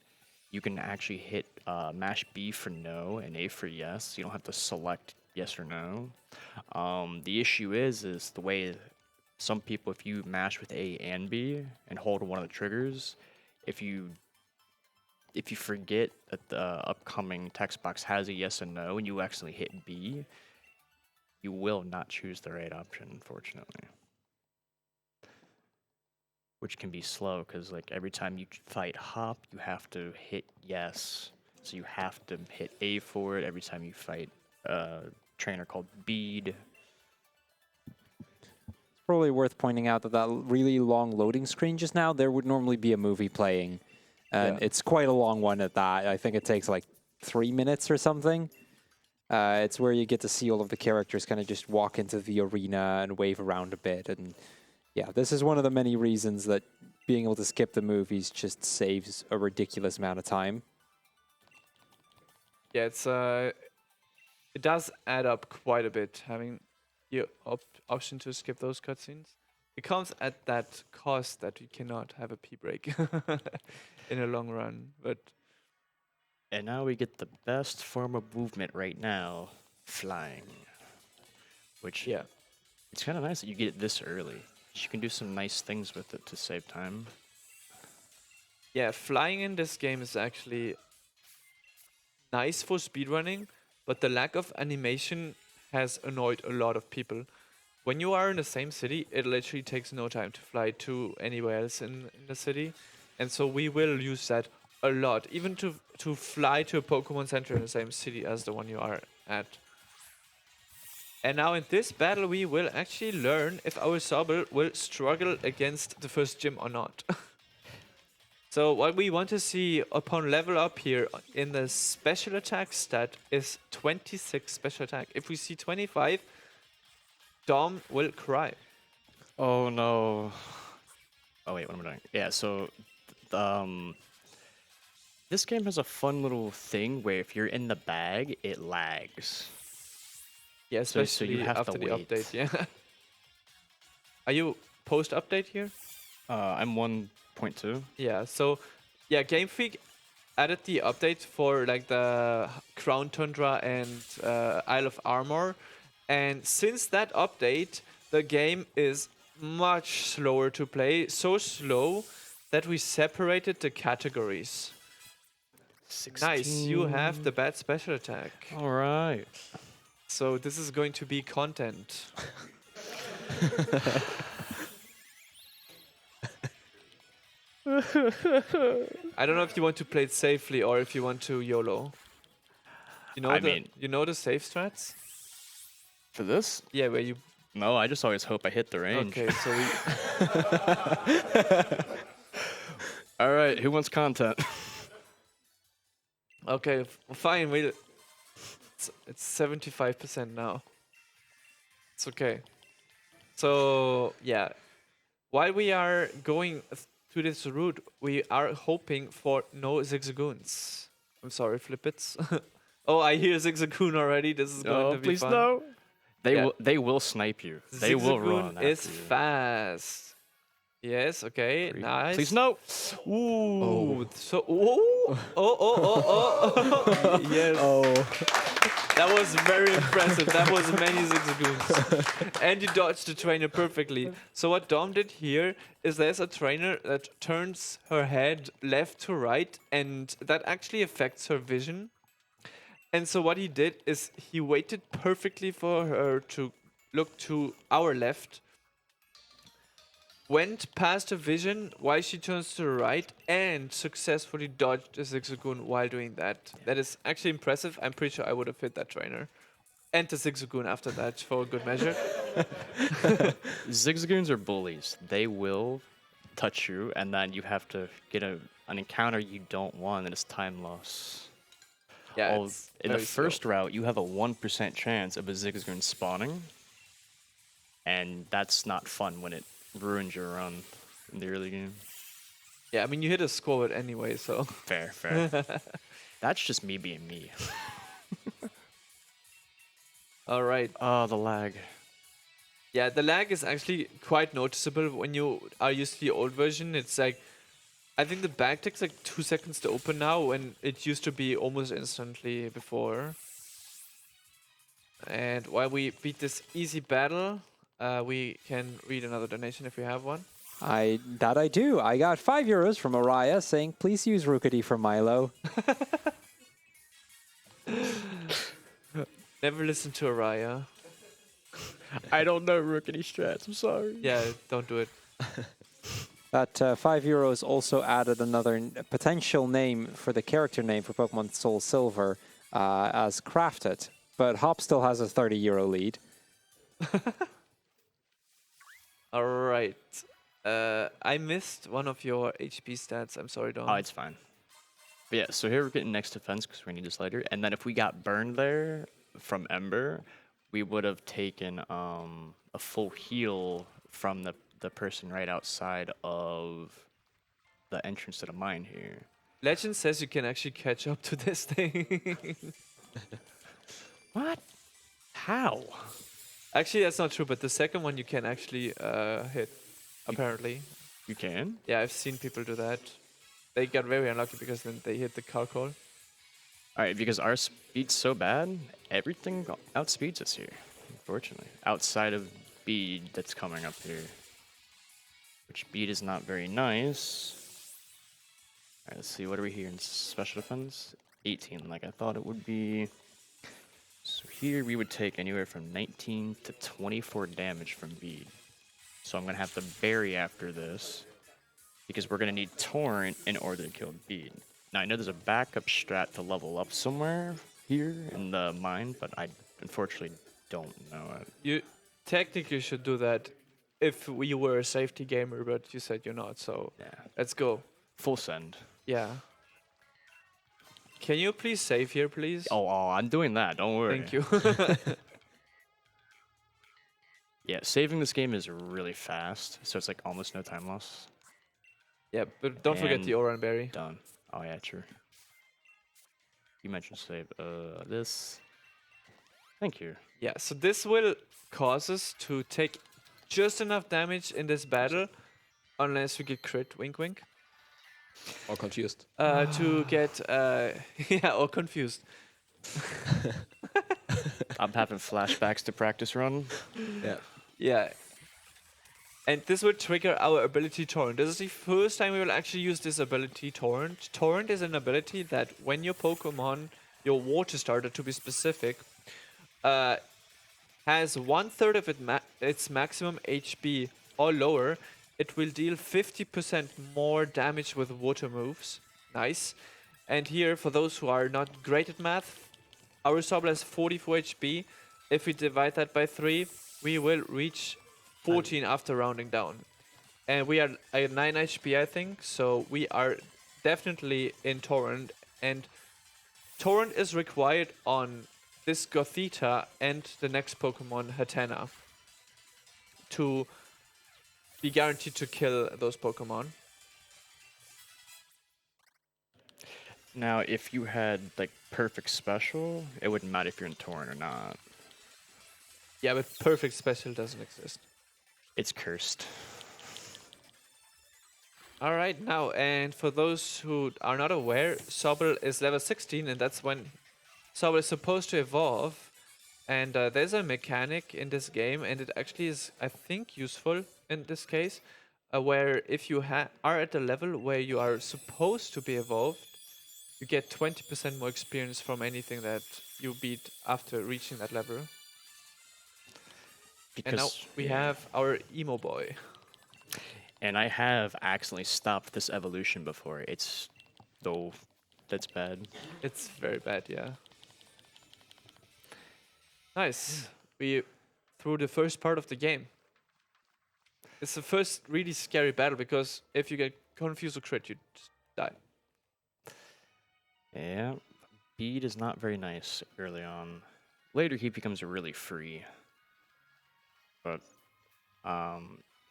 you can actually hit mash B for no and A for yes. You don't have to select yes or no. The issue is the way some people, if you mash with A and B and hold one of the triggers, if you forget that the upcoming text box has a yes and no and you accidentally hit B, you will not choose the right option, unfortunately. Which can be slow, because like every time you fight Hop, you have to hit yes. So you have to hit A for it every time you fight a trainer called Bead. It's probably worth pointing out that really long loading screen just now, there would normally be a movie playing. And Yeah. it's quite a long one at that. I think it takes like 3 minutes or something. It's where you get to see all of the characters kind of just walk into the arena and wave around a bit. And yeah, this is one of the many reasons that being able to skip the movies just saves a ridiculous amount of time. Yeah, it's it does add up quite a bit having the option to skip those cutscenes. It comes at that cost that you cannot have a pee break in a long run. But And now we get the best form of movement right now, flying. Which, yeah, it's kind of nice that you get it this early. You can do some nice things with it to save time. yeah, flying in this game is actually nice for speedrunning, but the lack of animation has annoyed a lot of people. When you are in the same city, it literally takes no time to fly to anywhere else in the city. And so we will use that a lot, even to fly to a Pokemon Center in the same city as the one you are at. And now in this battle, we will actually learn if our Sobble will struggle against the first gym or not. So what we want to see upon level up here in the special attack stat is 26 special attack. If we see 25, Dom will cry. Oh no. Oh wait, what am I doing? Yeah, so this game has a fun little thing where if you're in the bag, it lags. Yeah, So- so especially you have to after the wait. update. Yeah. Are you post update here? I'm 1.2. Yeah. So, yeah, Game Freak added the update for like the Crown Tundra and Isle of Armor, and since that update, the game is much slower to play. So slow that we separated the categories. Nice, you have the bad special attack. All right. So this is going to be content. I don't know if you want to play it safely or if you want to YOLO. You know I mean- you know the safe strats? For this? Yeah, where you... No, I just always hope I hit the range. Okay, so we... All right, who wants content? Okay, fine. It's 75% now. It's okay. So yeah, while we are going to this route, we are hoping for no zigzagoons. I'm sorry, Flippets. Oh, I hear zigzagoon already. This is going No, to be please fun. no. Yeah. They will snipe you. They will run. Zigzagoon is after you. fast. Yes. Okay. Nice. Please no. Ooh. So. Oh. Yes. Oh. That was very impressive. That was many zigzagoons. And you dodged the trainer perfectly. So what Dom did here is there's a trainer that turns her head left to right, and that actually affects her vision. And so what he did is he waited perfectly for her to look to our left, went past her vision while she turns to the right, and successfully dodged the zigzagoon while doing that. That is actually impressive. I'm pretty sure I would have hit that trainer. And the zigzagoon after that for good measure. Zigzagoons are bullies. They will touch you, and then you have to get an encounter you don't want, and it's time loss. Yeah, Oh, it's in the very slow. first route, you have a 1% chance of a zigzagoon spawning, and that's not fun when it ruins your run in the early game. Yeah, I mean, you hit a score with anyway, so. Fair. That's just me being me. All right. Oh, the lag. Yeah, the lag is actually quite noticeable when you are used to the old version. It's like, I think the bag takes like 2 seconds to open now, when it used to be almost instantly before. And while we beat this easy battle, we can read another donation if we have one. I do. I got €5 from Araya saying, please use Rookity for Milo. Never listen to Araya. I don't know Rookity strats, I'm sorry. Yeah, don't do it. That €5 also added another potential name for the character name for Pokemon Soul Silver as Crafted. But Hop still has a €30 lead. All right. I missed one of your HP stats. I'm sorry, Don. Oh, it's fine. But yeah, so here we're getting next defense because we need this later. And then if we got burned there from Ember, we would have taken a full heal from the person right outside of the entrance to the mine here. Legend says you can actually catch up to this thing. What? How? Actually, that's not true, but the second one you can actually hit, apparently. You can? Yeah, I've seen people do that. They got very unlucky because then they hit the Carcol. Alright, because our speed's so bad, everything outspeeds us here, unfortunately. Outside of Bead that's coming up here. Which Bead is not very nice. Alright, let's see, what are we here in special defense? 18, like I thought it would be. So here we would take anywhere from 19 to 24 damage from Bead. So I'm going to have to bury after this, because we're going to need Torrent in order to kill Bead. Now I know there's a backup strat to level up somewhere here in the mine, but I unfortunately don't know it. You technically should do that if you were a safety gamer, but you said you're not, so Yeah. let's go. Full send. Yeah. Can you please save here, please? Oh, I'm doing that, don't worry. Thank you. Yeah, saving this game is really fast, so it's like almost no time loss. Yeah, but don't forget the And Oran Berry. Done. Oh yeah, true. You mentioned save. This. Thank you. Yeah, so this will cause us to take just enough damage in this battle, unless we get crit, wink wink, Or confused. to get, yeah, or confused. I'm having flashbacks to practice run. Yeah. Yeah. And this will trigger our ability Torrent. This is the first time we will actually use this ability Torrent. Torrent is an ability that when your Pokemon, your water starter to be specific, has 1/3 of its maximum HP or lower, it will deal 50% more damage with water moves. Nice. And here, for those who are not great at math, our Sobble has 44 HP. if we divide that by 3, we will reach 14 after rounding down. And we are at 9 HP, I think, so we are definitely in Torrent. And Torrent is required on this Gothita and the next Pokemon, Hatena, to be guaranteed to kill those Pokemon. Now, if you had like perfect special, it wouldn't matter if you're in Torrent or not. Yeah, but perfect special doesn't exist. It's cursed. All right, now, and for those who are not aware, Sobble is level 16, and that's when Sobble is supposed to evolve. And there's a mechanic in this game, and it actually is, I think, useful in this case, where if you are at the level where you are supposed to be evolved, you get 20% more experience from anything that you beat after reaching that level. And now we have our emo boy. And I have accidentally stopped this evolution before. That's bad. It's very bad, yeah. Nice. We through the first part of the game. It's the first really scary battle because if you get confused or crit, you just die. Yeah, Bead is not very nice early on. Later he becomes really free. But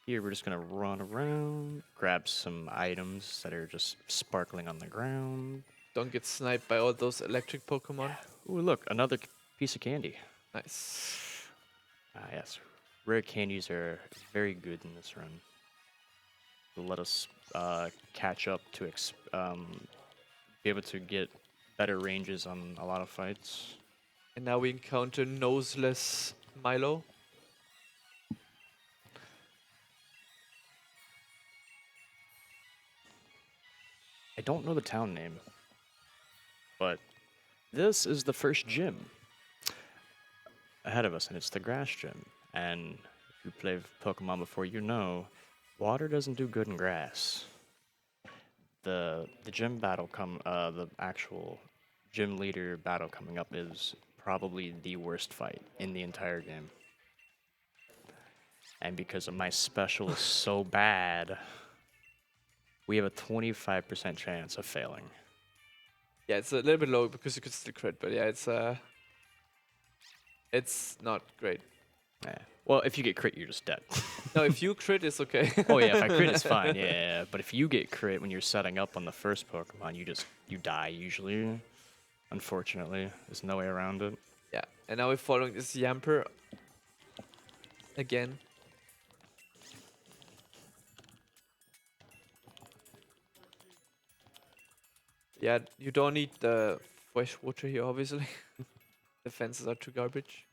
here we're just gonna run around, grab some items that are just sparkling on the ground. Don't get sniped by all those electric Pokemon. Ooh, look, another piece of candy. Nice. Yes, rare candies are very good in this run. They'll let us catch up to be able to get better ranges on a lot of fights. And now we encounter noseless Milo. I don't know the town name, but this is the first gym ahead of us, and it's the grass gym. And if you play Pokemon before, you know water doesn't do good in grass. The gym battle the actual gym leader battle coming up is probably the worst fight in the entire game. And because of my special is so bad, we have a 25% chance of failing. Yeah, it's a little bit low because you could still crit, but yeah, it's not great. Yeah. Well, if you get crit, you're just dead. No, if you crit, it's okay. Oh yeah, if I crit, it's fine. Yeah, but if you get crit when you're setting up on the first Pokemon, you die usually. Unfortunately, there's no way around it. Yeah, and now we're following this Yamper again. Yeah, you don't need the fresh water here, obviously. The fences are too garbage.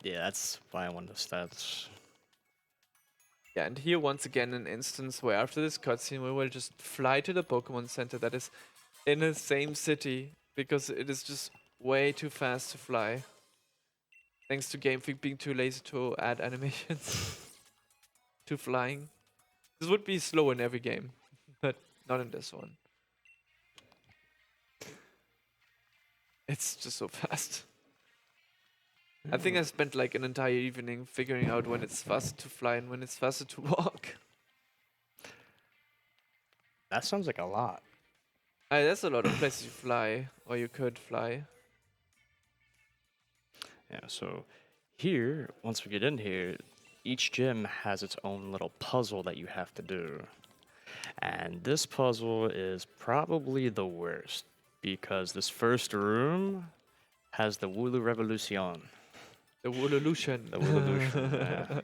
Yeah, that's why I wanted the stats. Yeah, and here once again an instance where after this cutscene we will just fly to the Pokemon Center that is in the same city because it is just way too fast to fly. Thanks to Game Freak being too lazy to add animations to flying. This would be slow in every game, but not in this one. It's just so fast. I think I spent like an entire evening figuring out when it's faster to fly and when it's faster to walk. That sounds like a lot. There's a lot of places you fly, or you could fly. Yeah, so here, once we get in here, each gym has its own little puzzle that you have to do. And this puzzle is probably the worst, because this first room has the Wooloo Revolution. The Woololution. The Woololution, yeah.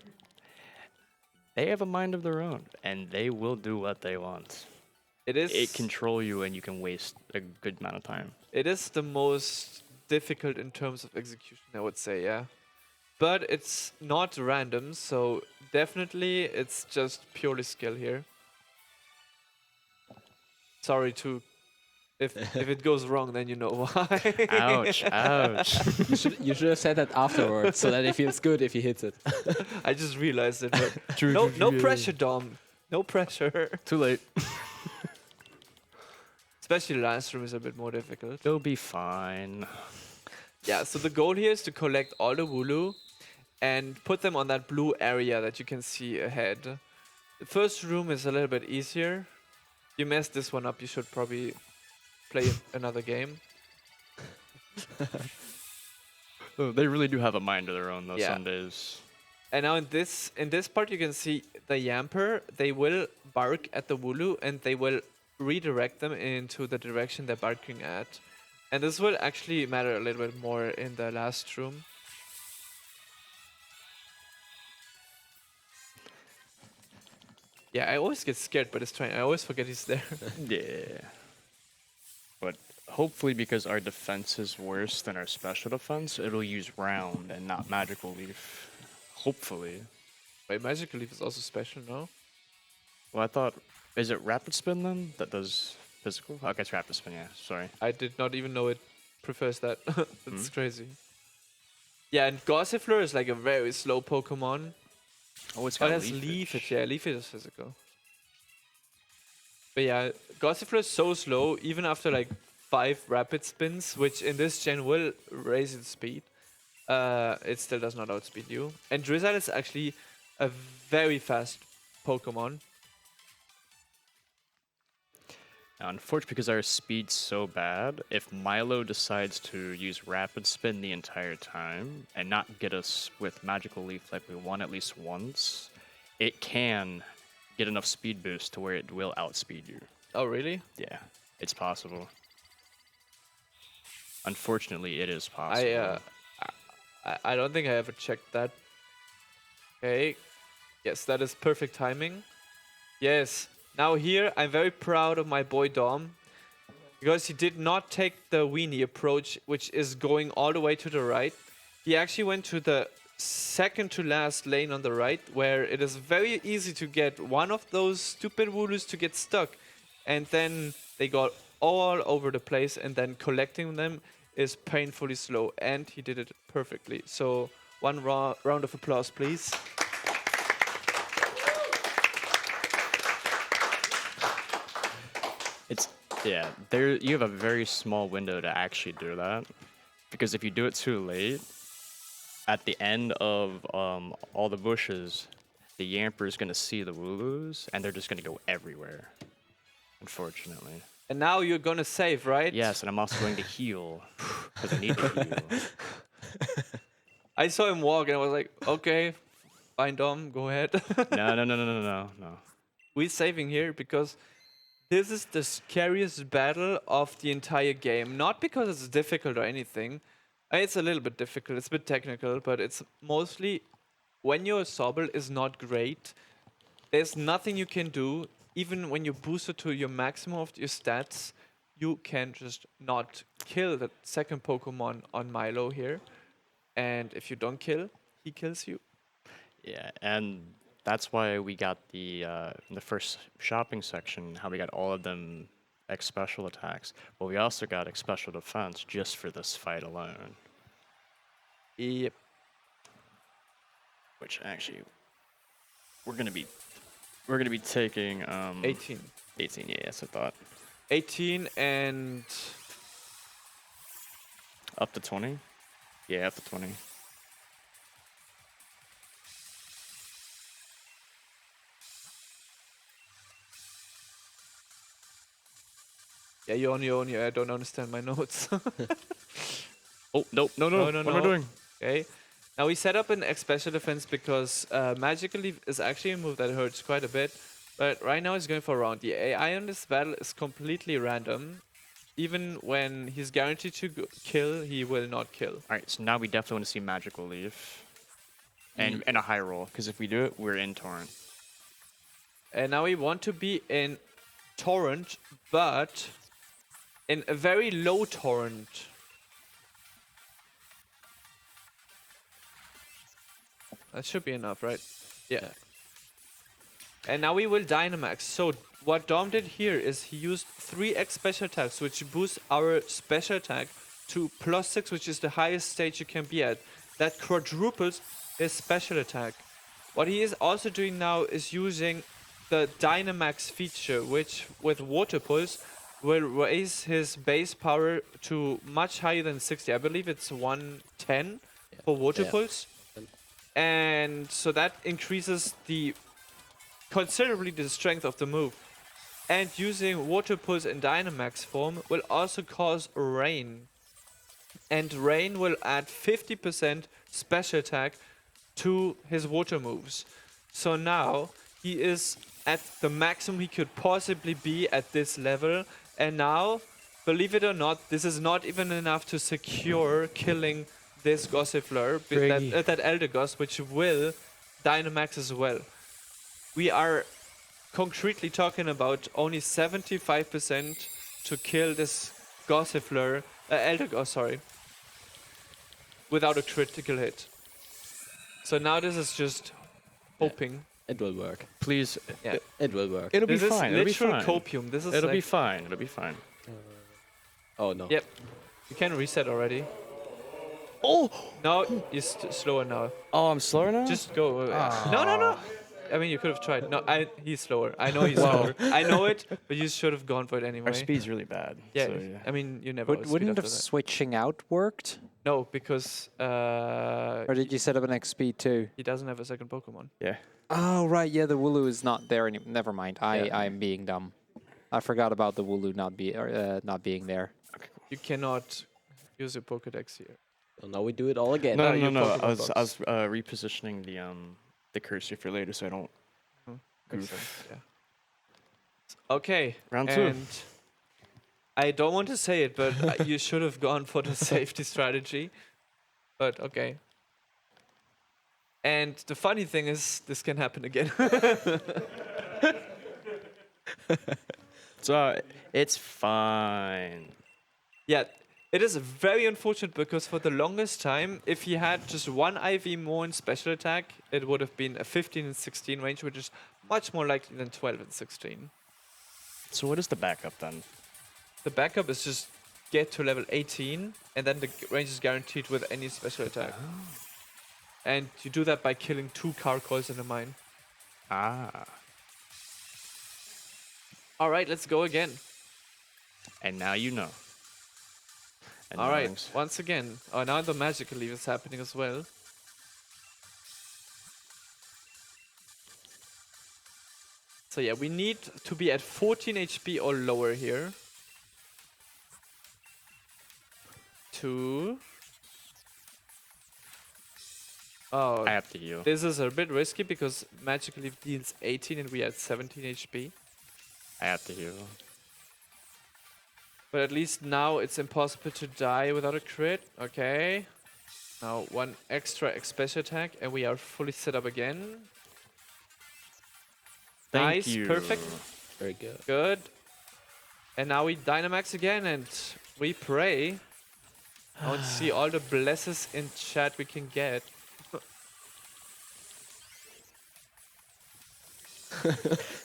They have a mind of their own, and they will do what they want. It control you, and you can waste a good amount of time. It is the most difficult in terms of execution, I would say, yeah. But it's not random, so definitely it's just purely skill here. Sorry to... If it goes wrong, then you know why. Ouch, ouch. You should have said that afterwards, so that it feels good if he hits it. I just realized it, but no pressure, Dom. No pressure. Too late. Especially last room is a bit more difficult. They'll be fine. Yeah, so the goal here is to collect all the Wooloo and put them on that blue area that you can see ahead. The first room is a little bit easier. You messed this one up, you should probably play another game. Oh, they really do have a mind of their own, though, Yeah. some days. And now in this part you can see the Yamper, they will bark at the Wooloo and they will redirect them into the direction they're barking at. And this will actually matter a little bit more in the last room. Yeah, I always get scared by this train. I always forget he's there. Yeah. But hopefully, because our defense is worse than our special defense, it'll use round and not magical leaf. Hopefully. Wait, Magical Leaf is also special, no? Well, I thought, is it rapid spin then that does physical? Okay, it's rapid spin. Yeah, sorry. I did not even know it prefers that. That's crazy. Yeah, and Gossifleur is like a very slow Pokemon. Oh, it's Oh, got it has Leafage. Yeah, Leafage is physical. But yeah, Gossifleur is so slow, even after like 5 rapid spins, which in this gen will raise its speed. It still does not outspeed you. And Drizzile is actually a very fast Pokemon. Now, unfortunately, because our speed's so bad, if Milo decides to use rapid spin the entire time and not get us with magical leaf like we want at least once, it can get enough speed boost to where it will outspeed you. Oh, really? Yeah, it's possible. Unfortunately, it is possible. I don't think I ever checked that. Okay. Yes, that is perfect timing. Yes. Now here, I'm very proud of my boy Dom. Because he did not take the weenie approach, which is going all the way to the right. He actually went to the second to last lane on the right, where it is very easy to get one of those stupid Wooloos to get stuck. And then they got all over the place, and then collecting them is painfully slow. And he did it perfectly. So one round of applause, please. Yeah, there you have a very small window to actually do that, because if you do it too late, at the end of all the bushes, the Yamper is going to see the Wooloos, and they're just going to go everywhere, unfortunately. And now you're gonna save, right? Yes, and I'm also going to heal, because I need to heal. I saw him walk and I was like, okay, fine, Dom, go ahead. No. We're saving here because this is the scariest battle of the entire game. Not because it's difficult or anything. It's a little bit difficult, it's a bit technical, but it's mostly when your Sobble is not great, there's nothing you can do. Even when you boost it to your maximum of your stats, you can just not kill the second Pokemon on Milo here. And if you don't kill, he kills you. Yeah, and that's why we got the in the first shopping section, how we got all of them X special attacks. But we also got X special defense just for this fight alone. Yep. Which actually we're gonna be taking 18. 18, yeah, yes, I thought. 18 and Up to 20? Yeah, up to 20. yeah, you're on your own here. I don't understand my notes. Oh, nope, no. What am I doing? Okay. Now we set up an X special defense because Magical Leaf is actually a move that hurts quite a bit. But right now he's going for a round. The AI on this battle is completely random. Even when he's guaranteed to kill, he will not kill. Alright, so now we definitely want to see Magical Leaf. And a high roll, because if we do it, we're in Torrent. And now we want to be in Torrent, but in a very low Torrent. That should be enough, right? Yeah. And now we will Dynamax. So what Dom did here is he used 3x special attacks, which boosts our special attack to +6, which is the highest stage you can be at. That quadruples his special attack. What he is also doing now is using the Dynamax feature, which with Water Pulse will raise his base power to much higher than 60. I believe it's 110 for Water Yeah. Pulse. And so that increases considerably the strength of the move. And using Water Pulse in Dynamax form will also cause Rain. And Rain will add 50% special attack to his water moves. So now he is at the maximum he could possibly be at this level. And now, believe it or not, this is not even enough to secure killing this Gossifleur, that Eldegoss, which will Dynamax as well. We are concretely talking about only 75% to kill this Gossifleur, Eldegoss, sorry, without a critical hit. So now this is just hoping. It will work. Please. Yeah. It will work. It'll be This fine. is It'll be literal fine. copium. This is It'll be like, fine. It'll be fine. Oh no. Yep. You can reset already. Oh! No, you're slower now. Oh, I'm slower now? Just go. No. I mean, you could have tried. No, he's slower. I know he's slower. I know it, but you should have gone for it anyway. Our speed's really bad. Yeah, so, yeah. I mean, you never. speed Wouldn't after have that. switching out worked? No, because Or did you set up an X speed too? he doesn't have a second Pokemon. Yeah. Oh, right. Yeah, the Wooloo is not there anymore. Never mind. Yeah. I'm being dumb. I forgot about the Wooloo not being there. You cannot use your Pokedex here. So now we do it all again. No, your no. Pokemon I was box. repositioning the cursor for later, so I don't. Makes Goof. sense, yeah. Okay. Round two. And I don't want to say it, but you should have gone for the safety strategy. But okay. And the funny thing is, this can happen again. So it's fine. Yeah, it is very unfortunate because for the longest time, if he had just one IV more in special attack, it would have been a 15 and 16 range, which is much more likely than 12 and 16. So what is the backup then? The backup is just get to level 18, and then the range is guaranteed with any special attack. And you do that by killing 2 Carcoils in a mine. Ah. Alright, let's go again. And now you know. And Alright, now- once again. Oh, now the magical leave is happening as well. So yeah, we need to be at 14 HP or lower here. Oh, I have to heal. this is a bit risky because magical leaf deals 18 and we are at 17 HP. I have to heal. But at least now it's impossible to die without a crit. Okay. Now one extra special attack and we are fully set up again. Thank Nice, you. perfect. Very good. Good. And now we Dynamax again and we pray. I want to see all the blesses in chat we can get.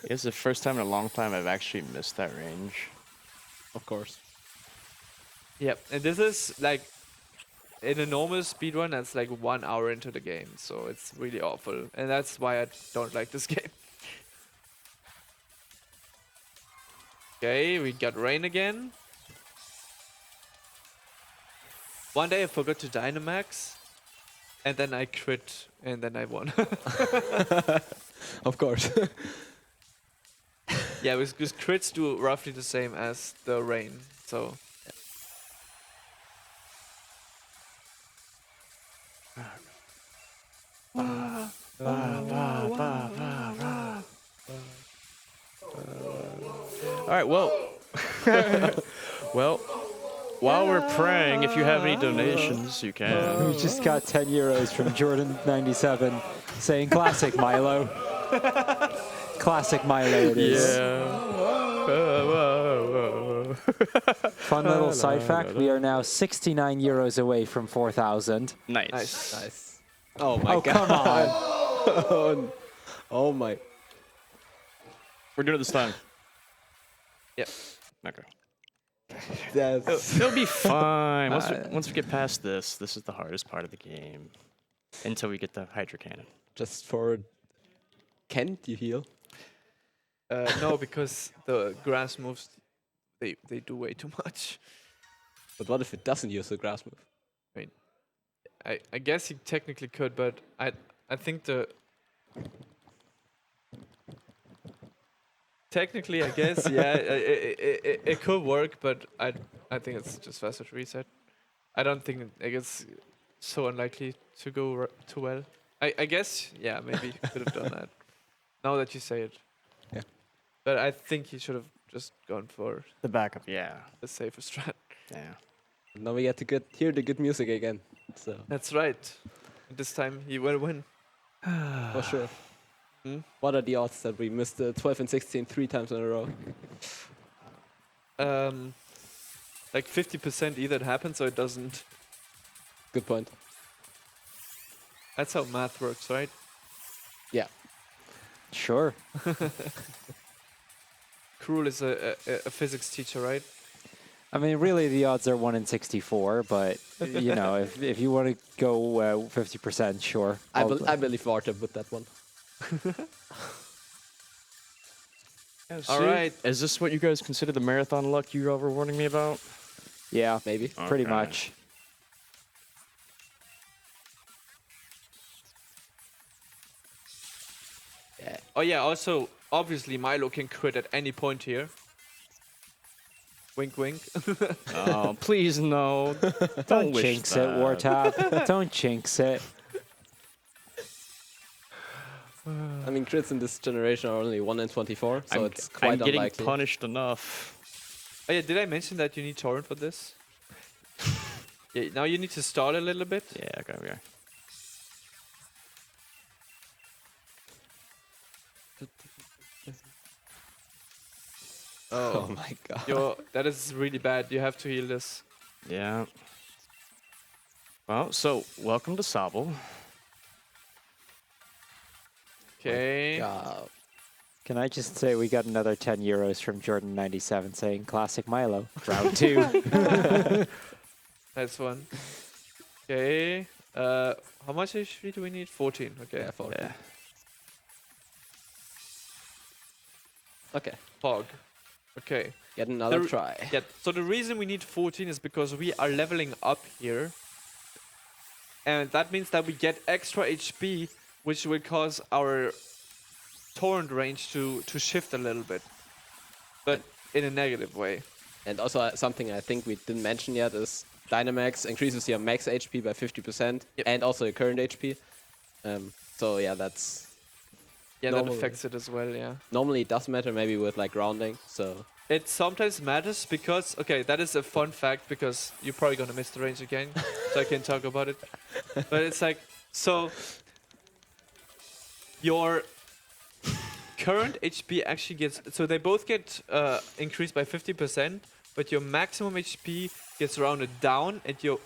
It's the first time in a long time I've actually missed that range. Of course. Yep, and this is like in a normal speedrun that's like 1 hour into the game, so it's really awful. And that's why I don't like this game. Okay, we got rain again. One day I forgot to Dynamax, and then I crit, and then I won. Of course. Yeah, because crits do roughly the same as the rain, so... All right, well, well, while we're praying, if you have any donations, you can. We just got 10 euros from Jordan97 saying classic Milo. Classic Milo it is. Fun little side fact, we are now 69 euros away from 4,000. Nice. Nice. Oh my Oh, god. come on. Oh my. We're doing it this time. Yep. Okay. That's It'll be fine. Once we get past this is the hardest part of the game. Until we get the Hydro Cannon. just for. Can't you heal? No, because the grass moves they do way too much. But what if it doesn't use the grass move? I guess he technically could, but I think the technically I guess yeah it could work, but I think it's just faster to reset. I don't think it's so unlikely to go too well. I guess yeah maybe could have done that. Now that you say it. Yeah. But I think he should have just gone for The backup, yeah. the safer strat. Yeah. Now we get to hear the good music again. So That's right. This time he will win. for sure. Hmm? What are the odds that we missed the 12 and 16 3 times in a row? Like 50% either it happens or it doesn't. Good point. That's how math works, right? Yeah. Sure. Cruel is a physics teacher, right? I mean, really, the odds are 1 in 64, but, you know, if you want to go 50%, sure. I believe Artem with that one. All right. Is this what you guys consider the marathon luck you all were warning me about? Yeah, Maybe. pretty Okay. much. Yeah. Oh yeah, also, obviously Milo can crit at any point here. Wink, wink. Oh, please no. Don't wish jinx it, that. Wartop. Don't jinx it. I mean, crits in this generation are only 1 in 24, so it's quite I'm getting unlikely. punished enough. Oh yeah, did I mention that you need torrent for this? Yeah, now you need to stall a little bit. Yeah, okay. Oh my god. That is really bad. You have to heal this. Yeah. Well, so welcome to Sobble. Okay. God. Can I just say we got another 10 euros from Jordan97 saying classic Milo. Round 2. Nice one. Okay. How much HP do we need? 14. Okay. Yeah, 14. Yeah. Okay. Hog. Okay. Get another The- try. Yeah. So the reason we need 14 is because we are leveling up here. And that means that we get extra HP, which will cause our torrent range to shift a little bit. But in a negative way. And also something I think we didn't mention yet is Dynamax increases your max HP by 50% Yep. and also your current HP. So yeah, that's Yeah, Normally. that affects it as well, yeah. normally it does matter maybe with like grounding. So It sometimes matters because, okay, that is a fun fact because you're probably going to miss the range again, so I can talk about it. But it's like, so your current HP actually gets, so they both get increased by 50%, but your maximum HP gets rounded down and your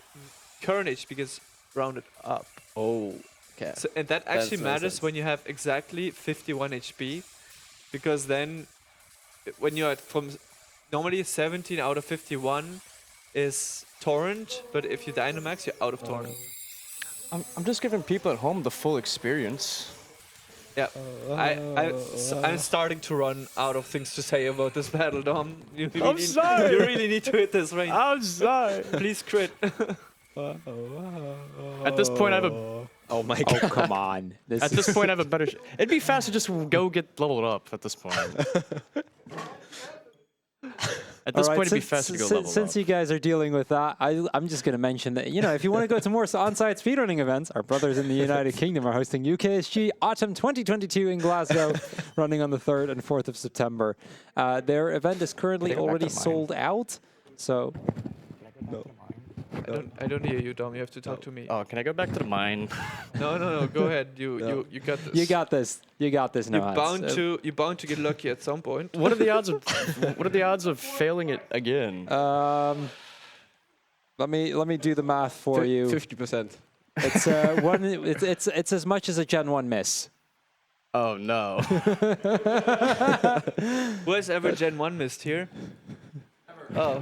current HP gets rounded up. okay. So, and that actually makes matters sense. when you have exactly 51 HP, because then when you're at normally 17 out of 51 is torrent, but if you Dynamax, you're out of torrent. I'm just giving people at home the full experience. Yeah, I'm starting to run out of things to say about this battle, Dom. You really I'm need, sorry. You really need to hit this range. I'm sorry. Please crit. At this point, I have a. Oh my Oh, god. come on. This At this point, I have a better. It'd be faster just to go get leveled up. At this point. At this point, it'd be faster to go level Since up. you guys are dealing with that, I'm just going to mention that, you know, if you want to go to more on-site speedrunning events, our brothers in the United Kingdom are hosting UKSG Autumn 2022 in Glasgow, running on the 3rd and 4th of September. Their event is currently Can I go back already to mine? sold out, so I don't hear you, Dom. You have to talk to me. Oh, can I go back to the mine? No. Go ahead. You got this. you got this. You got this, You're Nohats. you're bound to get lucky at some point. What are the odds of? What are the odds of failing it again? Let me do the math for you. 50%. It's it's as much as a Gen 1 miss. Oh no. Who has ever Gen 1 missed here? Oh.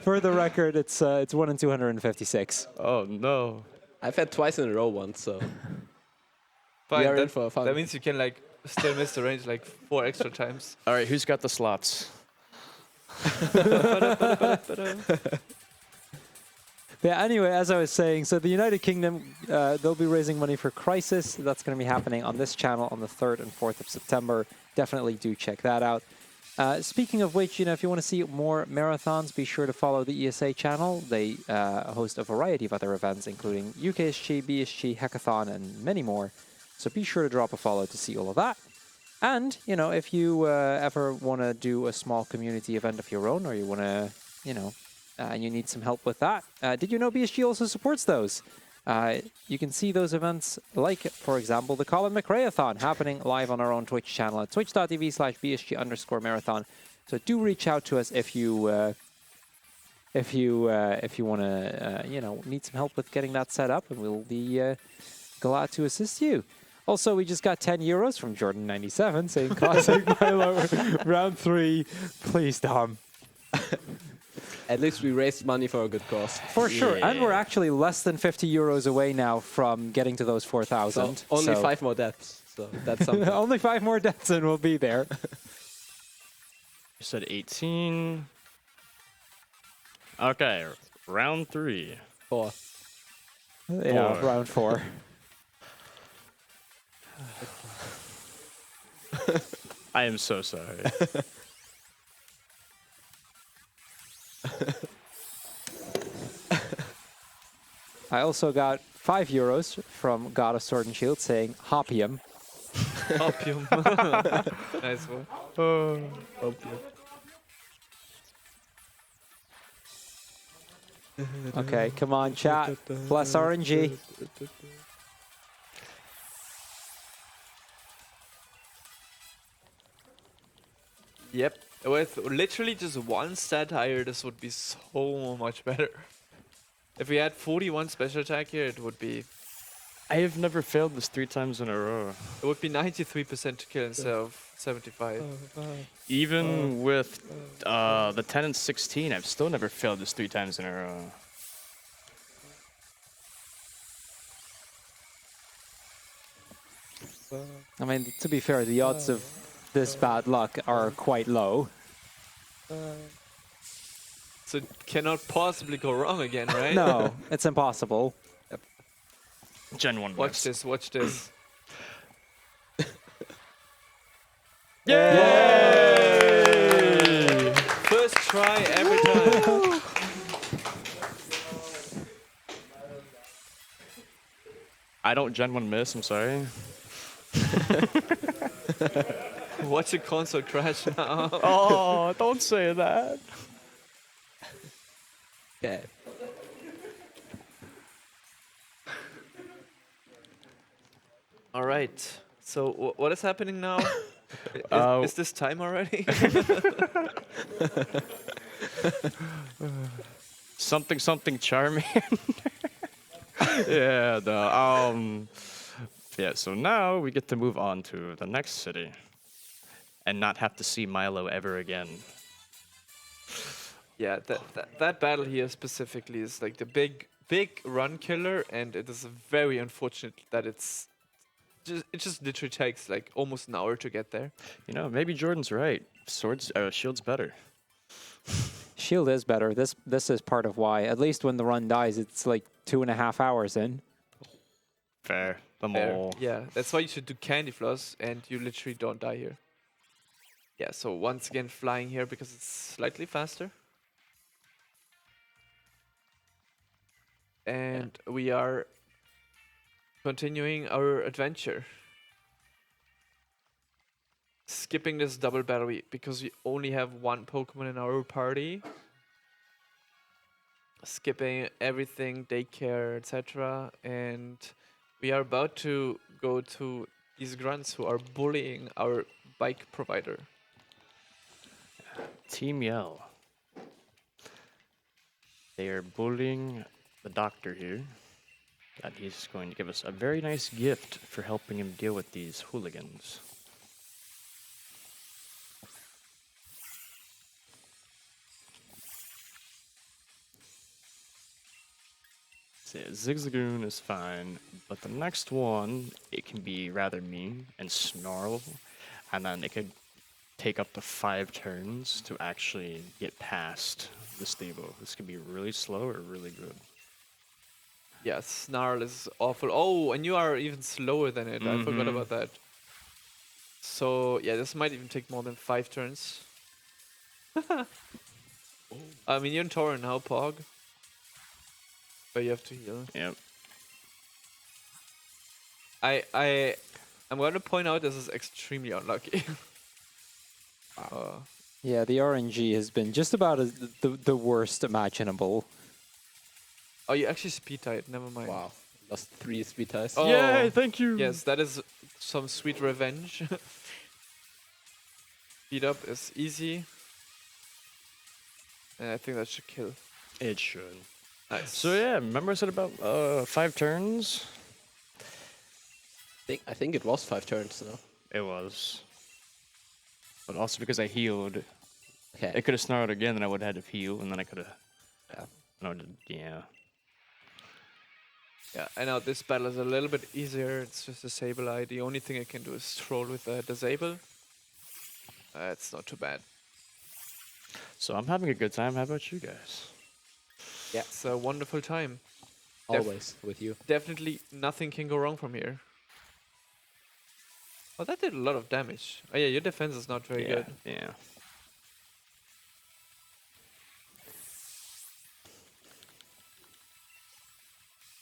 For the record, it's 1 in 256. Oh no. I've had twice in a row once, so Fine. are in That, for fun. that means you can like Still missed the range like 4 extra times. All right, who's got the slots? Yeah, anyway, as I was saying, so the United Kingdom, they'll be raising money for Crisis. That's going to be happening on this channel on the 3rd and 4th of September. Definitely do check that out. Speaking of which, if you want to see more marathons, be sure to follow the ESA channel. They host a variety of other events, including UKSG, BSG, Hackathon, and many more. So be sure to drop a follow to see all of that. And, if you ever want to do a small community event of your own, or you want to, and you need some help with that, did you know BSG also supports those? You can see those events like, for example, the Colin McRae-a-thon happening live on our own Twitch channel at twitch.tv/BSG_marathon. So do reach out to us if you want to, need some help with getting that set up, and we'll be glad to assist you. Also, we just got 10 euros from Jordan97 saying classic Milo round 3. Please, Tom. At least we raised money for a good cause. For sure. And we're actually less than 50 euros away now from getting to those 4,000. So only 5 more deaths. So that's something. Only 5 more deaths and we'll be there. You said 18. Okay, round 3. 4. Yeah, round 4. I am so sorry. I also got 5 euros from God of Sword and Shield saying hopium. Opium. Nice one. Opium. Okay, come on, chat. Bless RNG. Yep. With literally just one stat higher, this would be so much better. If we had 41 special attack here, it would be I have never failed this 3 times in a row. 93% to kill instead of 75. Even with the 10 and 16, I've still never failed this 3 times in a row. I mean, to be fair, the odds of this bad luck are quite low. So it cannot possibly go wrong again, right? No, it's impossible. Gen 1 Watch missed. this, watch this. Yay! First try every time. I don't Gen 1 miss, I'm sorry. Watch the console crash now. Oh, don't say that. Okay. All right. So what is happening now? Is this time already? Something charming. Yeah, yeah, so now we get to move on to the next city and not have to see Milo ever again. Yeah, that battle here specifically is like the big run killer, and it is very unfortunate that it just literally takes like almost an hour to get there. You know, maybe Jordan's right. Shield's better. Shield is better. This is part of why. At least when the run dies, it's like 2.5 hours in. Fair. The Fair. mole. Yeah, that's why you should do candy floss, and you literally don't die here. Yeah, so once again flying here because it's slightly faster. And we are continuing our adventure. Skipping this double battle because we only have one Pokemon in our party. Skipping everything, daycare, etc. And we are about to go to these grunts who are bullying our bike provider. Team Yell. They are bullying the doctor here. That he's going to give us a very nice gift for helping him deal with these hooligans. So yeah, Zigzagoon is fine, but the next one, it can be rather mean and snarl, and then it could take up to 5 turns to actually get past the stable. This could be really slow or really good. Yeah, Snarl is awful. Oh, and you are even slower than it. I forgot Mhm. about that. So, yeah, this might even take more than 5 turns. I mean, you're in Tauren now, Pog. But you have to heal. Yep. I'm going to point out this is extremely unlucky. Yeah, the RNG has been just about the worst imaginable. Oh, you actually speed tied. Never mind. Wow. Lost 3 speed ties. Oh, Yay, thank you! Yes, that is some sweet revenge. Speed up is easy. And I think that should kill. It should. Nice. So yeah, remember I said about 5 turns? I think it was 5 turns now. It was. But also because I healed, Okay. it could have snarled again, then I would have had to heal, and then I could have... Yeah. No, yeah. Yeah, I know this battle is a little bit easier. It's just a Sableye. The only thing I can do is troll with the Disable. It's not too bad. So I'm having a good time. How about you guys? Yeah, it's a wonderful time. Always with you. Definitely nothing can go wrong from here. Oh, that did a lot of damage. Oh yeah, your defense is not very good. Yeah.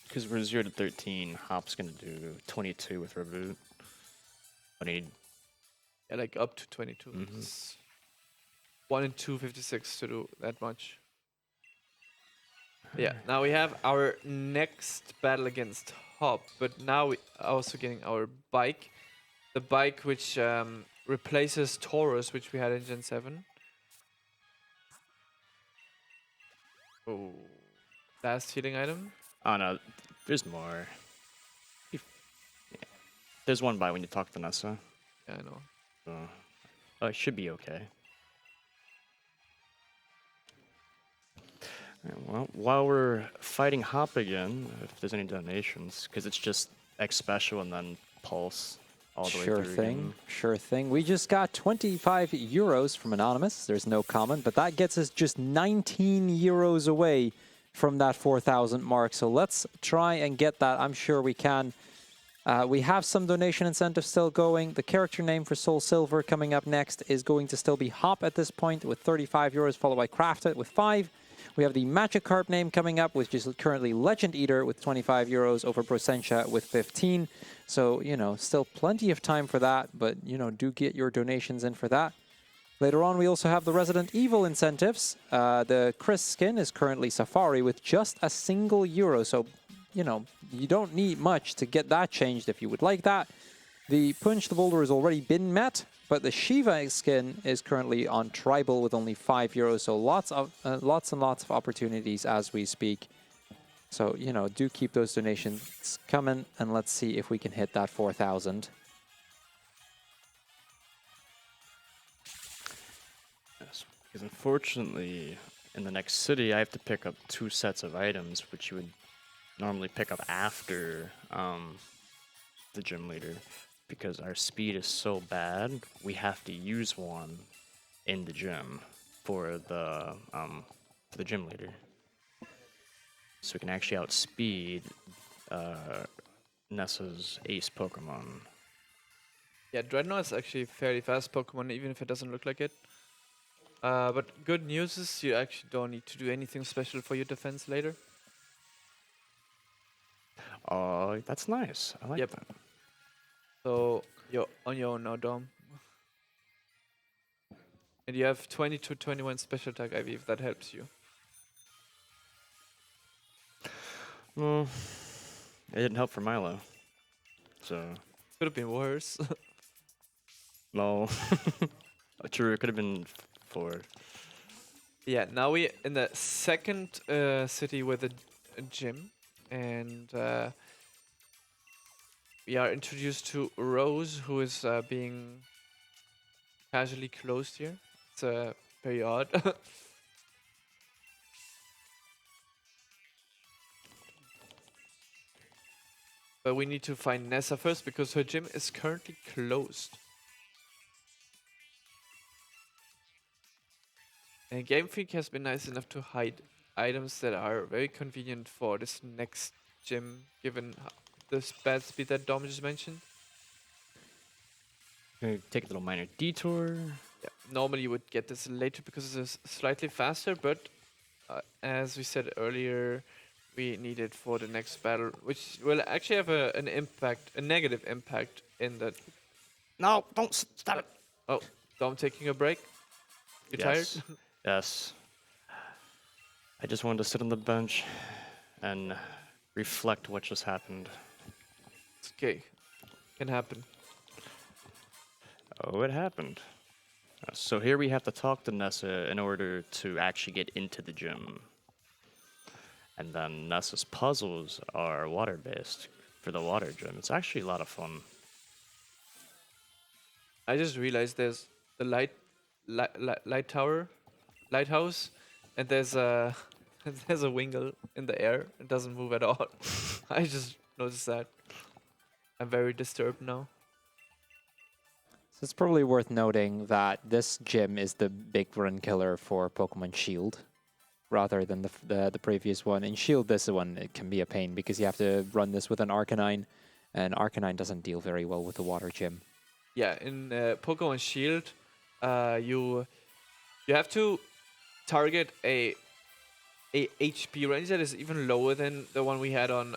Because we're 0 to 13, Hop's gonna do 22 with Reboot. But he... Yeah, like up to 22. Mhm. It's 1 and 256 to do that much. Yeah, now we have our next battle against Hop, but now we are also getting our bike. The bike which replaces Taurus, which we had in Gen 7. Oh. Last healing item. Oh no, there's more. Yeah. There's one by when you talk to Nessa. Yeah, I know. So, oh, it should be okay. Alright, well, while we're fighting Hop again, if there's any donations, because it's just X special and then Pulse all the way Sure through thing, again. sure thing. We just got 25 euros from Anonymous. There's no comment, but that gets us just 19 euros away from that 4,000 mark. So let's try and get that. I'm sure we can. We have some donation incentives still going. The character name for Soul Silver coming up next is going to still be Hop at this point with 35 euros, followed by Crafted with 5. We have the Magikarp name coming up, which is currently Legend Eater with 25 euros over Brossentia with 15. So, you know, still plenty of time for that, but, you know, do get your donations in for that. Later on, we also have the Resident Evil incentives. The Chris skin is currently Safari with just a single euro. So, you know, you don't need much to get that changed if you would like that. The Punch the Boulder has already been met, but the Shiva skin is currently on Tribal with only 5 euros. So lots and lots of opportunities as we speak. So, you know, do keep those donations coming, and let's see if we can hit that 4,000. Yes, because unfortunately, in the next city, I have to pick up 2 sets of items, which you would normally pick up after the gym leader. Because our speed is so bad, we have to use one in the gym for the gym leader, so we can actually outspeed Nessa's ace Pokemon. Yeah, Dreadnought is actually a fairly fast Pokemon, even if it doesn't look like it. But good news is you actually don't need to do anything special for your defense later. Oh, that's nice. I like Yep. that. So you're on your own now, Dom. And you have 20 to 21 special attack IV if that helps you. Well, it didn't help for Milo. So, Could have been worse. no. True, it could have been 4. Yeah, now we in the second city with a gym, and we are introduced to Rose, who is being casually closed here. It's very odd. but we need to find Nessa first because her gym is currently closed. And Game Freak has been nice enough to hide items that are very convenient for this next gym, given the bad speed that Dom just mentioned. Gonna take a little minor detour. Yeah, normally you would get this later because it's slightly faster, but as we said earlier, we need it for the next battle, which will actually have an impact, a negative impact in the... No, don't stop it. Oh, Dom taking a break? You tired? Yes. I just wanted to sit on the bench and reflect what just happened. It's okay. Can happen. Oh, it happened. So here we have to talk to Nessa in order to actually get into the gym. And then Nessa's puzzles are water-based for the water gym. It's actually a lot of fun. I just realized there's the lighthouse, and there's a there's a wingle in the air. It doesn't move at all. I just noticed that. I'm very disturbed now. So it's probably worth noting that this gym is the big run killer for Pokemon Shield, rather than the previous one. In Shield, this one, it can be a pain because you have to run this with an Arcanine, and Arcanine doesn't deal very well with the water gym. Yeah, in Pokemon Shield, you have to target a HP range that is even lower than the one we had on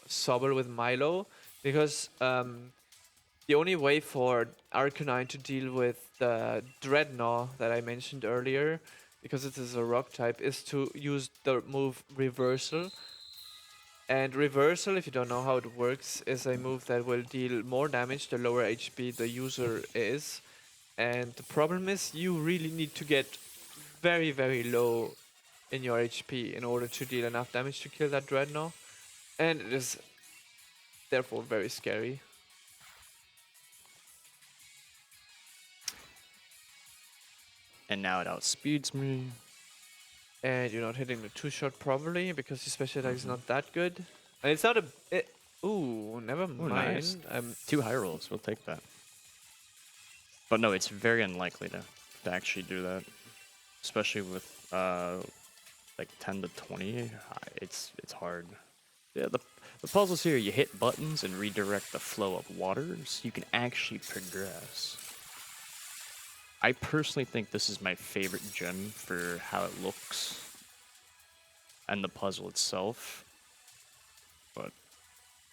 Sobble with Milo, because the only way for Arcanine to deal with the Dreadnought that I mentioned earlier, because it is a rock type, is to use the move Reversal. And Reversal, if you don't know how it works, is a move that will deal more damage the lower HP the user is. And the problem is you really need to get very, very low in your HP in order to deal enough damage to kill that Dreadnought. And it is therefore very scary. And now it outspeeds me. And you're not hitting the two-shot properly because your special attack is not that good. And it's not a... ooh, never mind. Nice. 2 high rolls, we'll take that. But no, it's very unlikely to actually do that. Especially with like 10 to 20. It's hard. Yeah, the puzzles here, you hit buttons and redirect the flow of water so you can actually progress. I personally think this is my favorite gym for how it looks and the puzzle itself. But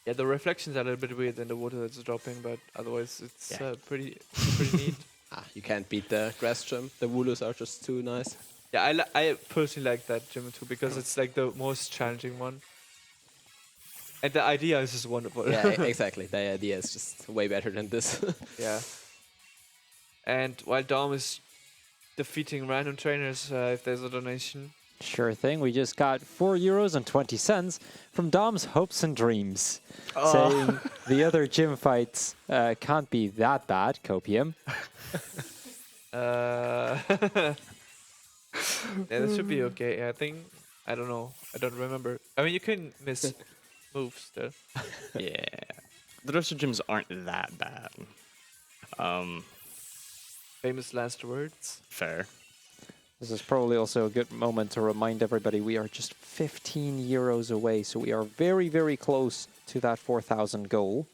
yeah, the reflections are a little bit weird in the water that's dropping, but otherwise it's pretty neat. You can't beat the grass gym. The Wooloos are just too nice. Yeah, I personally like that gym too because it's like the most challenging one. And the idea is just wonderful. Yeah, exactly. The idea is just way better than this. Yeah. And while Dom is defeating random trainers, if there's a donation. Sure thing. We just got €4.20 from Dom's Hopes and Dreams, saying the other gym fights can't be that bad, Copium. Yeah, that should be okay. I think, I don't know. I don't remember. I mean, you can miss moves there. yeah, the rest of gyms aren't that bad. Famous last words. Fair. This is probably also a good moment to remind everybody we are just €15 away, so we are very, very close to that 4,000 goal.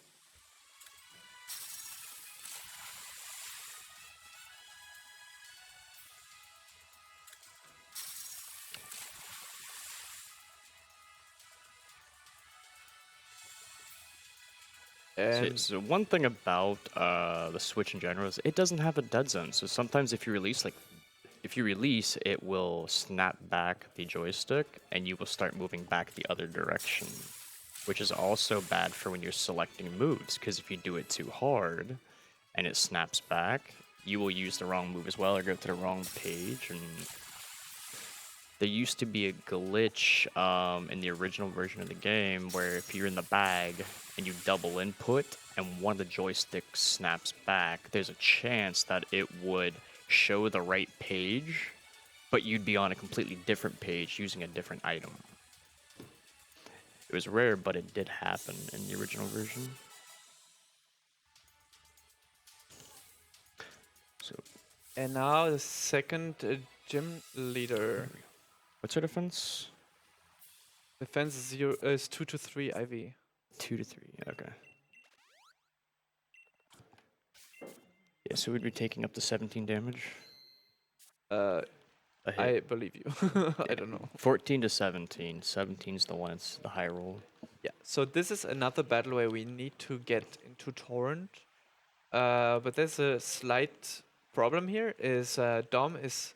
So one thing about the Switch in general is it doesn't have a dead zone. So sometimes if you release, it will snap back the joystick and you will start moving back the other direction, which is also bad for when you're selecting moves, because if you do it too hard and it snaps back, you will use the wrong move as well or go to the wrong page. And there used to be a glitch in the original version of the game where if you're in the bag and you double input and one of the joysticks snaps back, there's a chance that it would show the right page, but you'd be on a completely different page using a different item. It was rare, but it did happen in the original version. So, And now the second gym leader. what's our defense? Defense is 2 to 3 IV. 2 to 3. Okay. Yeah, so we'd be taking up to 17 damage. Uh, A hit. I believe you. I don't know. 14 to 17. 17's the one. It's the high roll. Yeah. So this is another battle where we need to get into Torrent. But there's a slight problem here. Is Dom is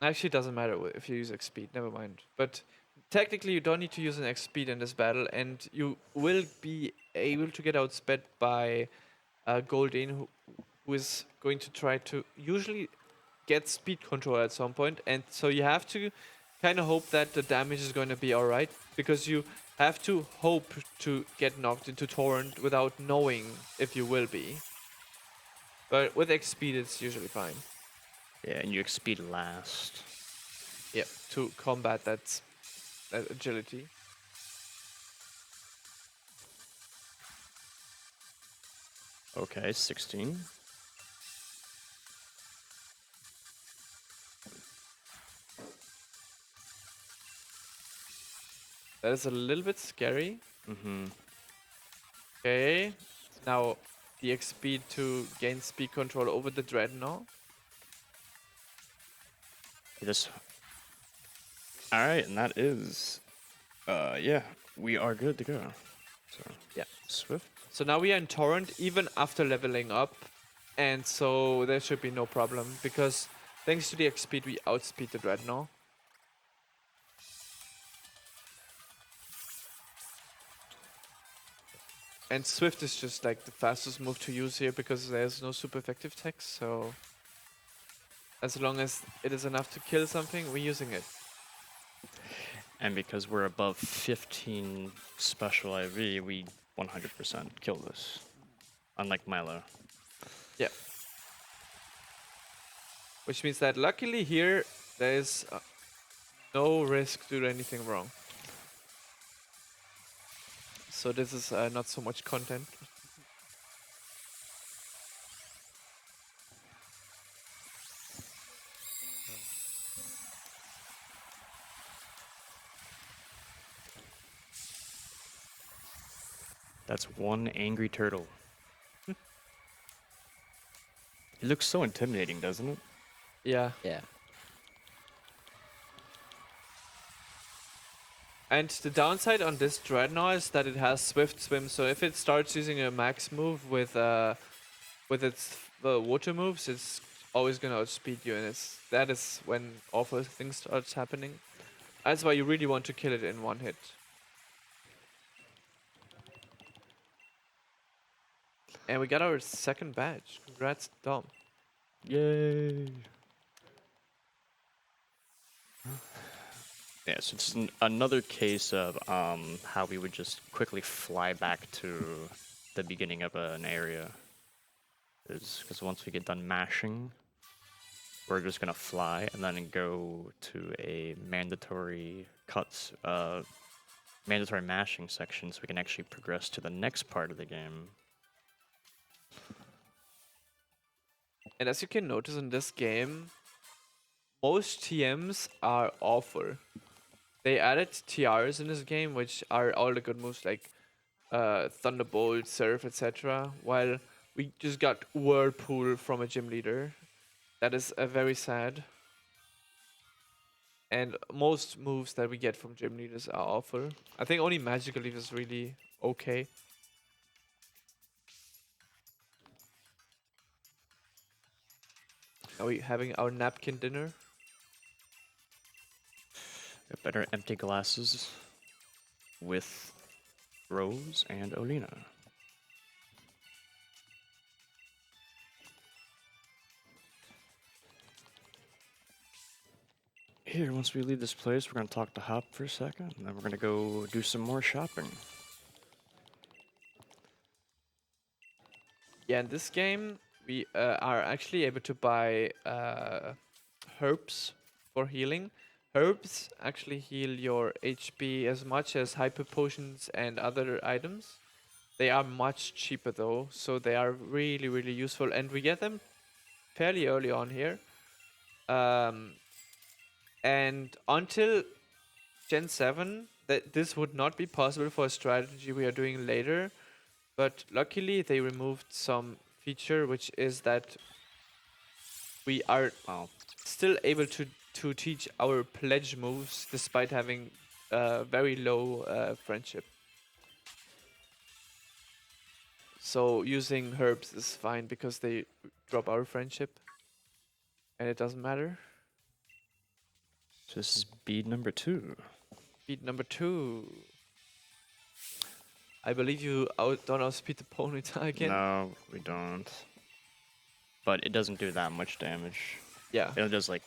actually it doesn't matter if you use X speed. Never mind. But technically you don't need to use an X speed in this battle, and you will be able to get outsped by Goldin, who is going to try to usually get speed control at some point, and so you have to kind of hope that the damage is going to be alright, because you have to hope to get knocked into Torrent without knowing if you will be. But with X speed it's usually fine. Yeah, and you speed last. Yeah, to combat that agility. Okay, 16. That is a little bit scary. Mm-hmm. Okay, now the X speed to gain speed control over the Dreadnought. This. All right, and that is, yeah, we are good to go. So Yeah. Swift. So now we are in Torrent even after leveling up, and so there should be no problem, because thanks to the X speed we outspeed the Dreadnought. And Swift is just like the fastest move to use here, because there's no super effective text, so as long as it is enough to kill something, we're using it. And because we're above 15 special IV, we 100% kill this. Unlike Milo. Yeah. Which means that luckily here, there is no risk to do anything wrong. So this is not so much content. That's one angry turtle. It looks so intimidating, doesn't it? Yeah. Yeah. And the downside on this Dreadnought is that it has Swift Swim, so if it starts using a max move with its water moves, it's always gonna outspeed you, and that is when awful things starts happening. That's why you really want to kill it in one hit. And we got our second badge. Congrats, Dom. Yay! Yeah, so it's another case of how we would just quickly fly back to the beginning of an area. Is because once we get done mashing, we're just gonna fly and then go to a mandatory mandatory mashing section, so we can actually progress to the next part of the game. And as you can notice in this game, most TMs are awful. They added TRs in this game, which are all the good moves like Thunderbolt, Surf, etc. While we just got Whirlpool from a gym leader. That is very sad. And most moves that we get from gym leaders are awful. I think only Magical Leaf is really okay. Are we having our napkin dinner? Got better empty glasses with Rose and Olina. Here, once we leave this place, we're going to talk to Hop for a second, and then we're going to go do some more shopping. Yeah, in this game, we are actually able to buy herbs for healing, herbs actually heal your HP as much as hyper potions and other items. They are much cheaper though, so they are really, really useful, and we get them fairly early on here. And until Gen 7, this would not be possible for a strategy we are doing later. But luckily, they removed some feature, which is that we are still able to teach our pledge moves despite having very low friendship. So using herbs is fine because they drop our friendship, and it doesn't matter. So this is bead number 2. Beat number 2. I believe you don't outspeed the Ponyta again. No, we don't. But it doesn't do that much damage. Yeah. It does like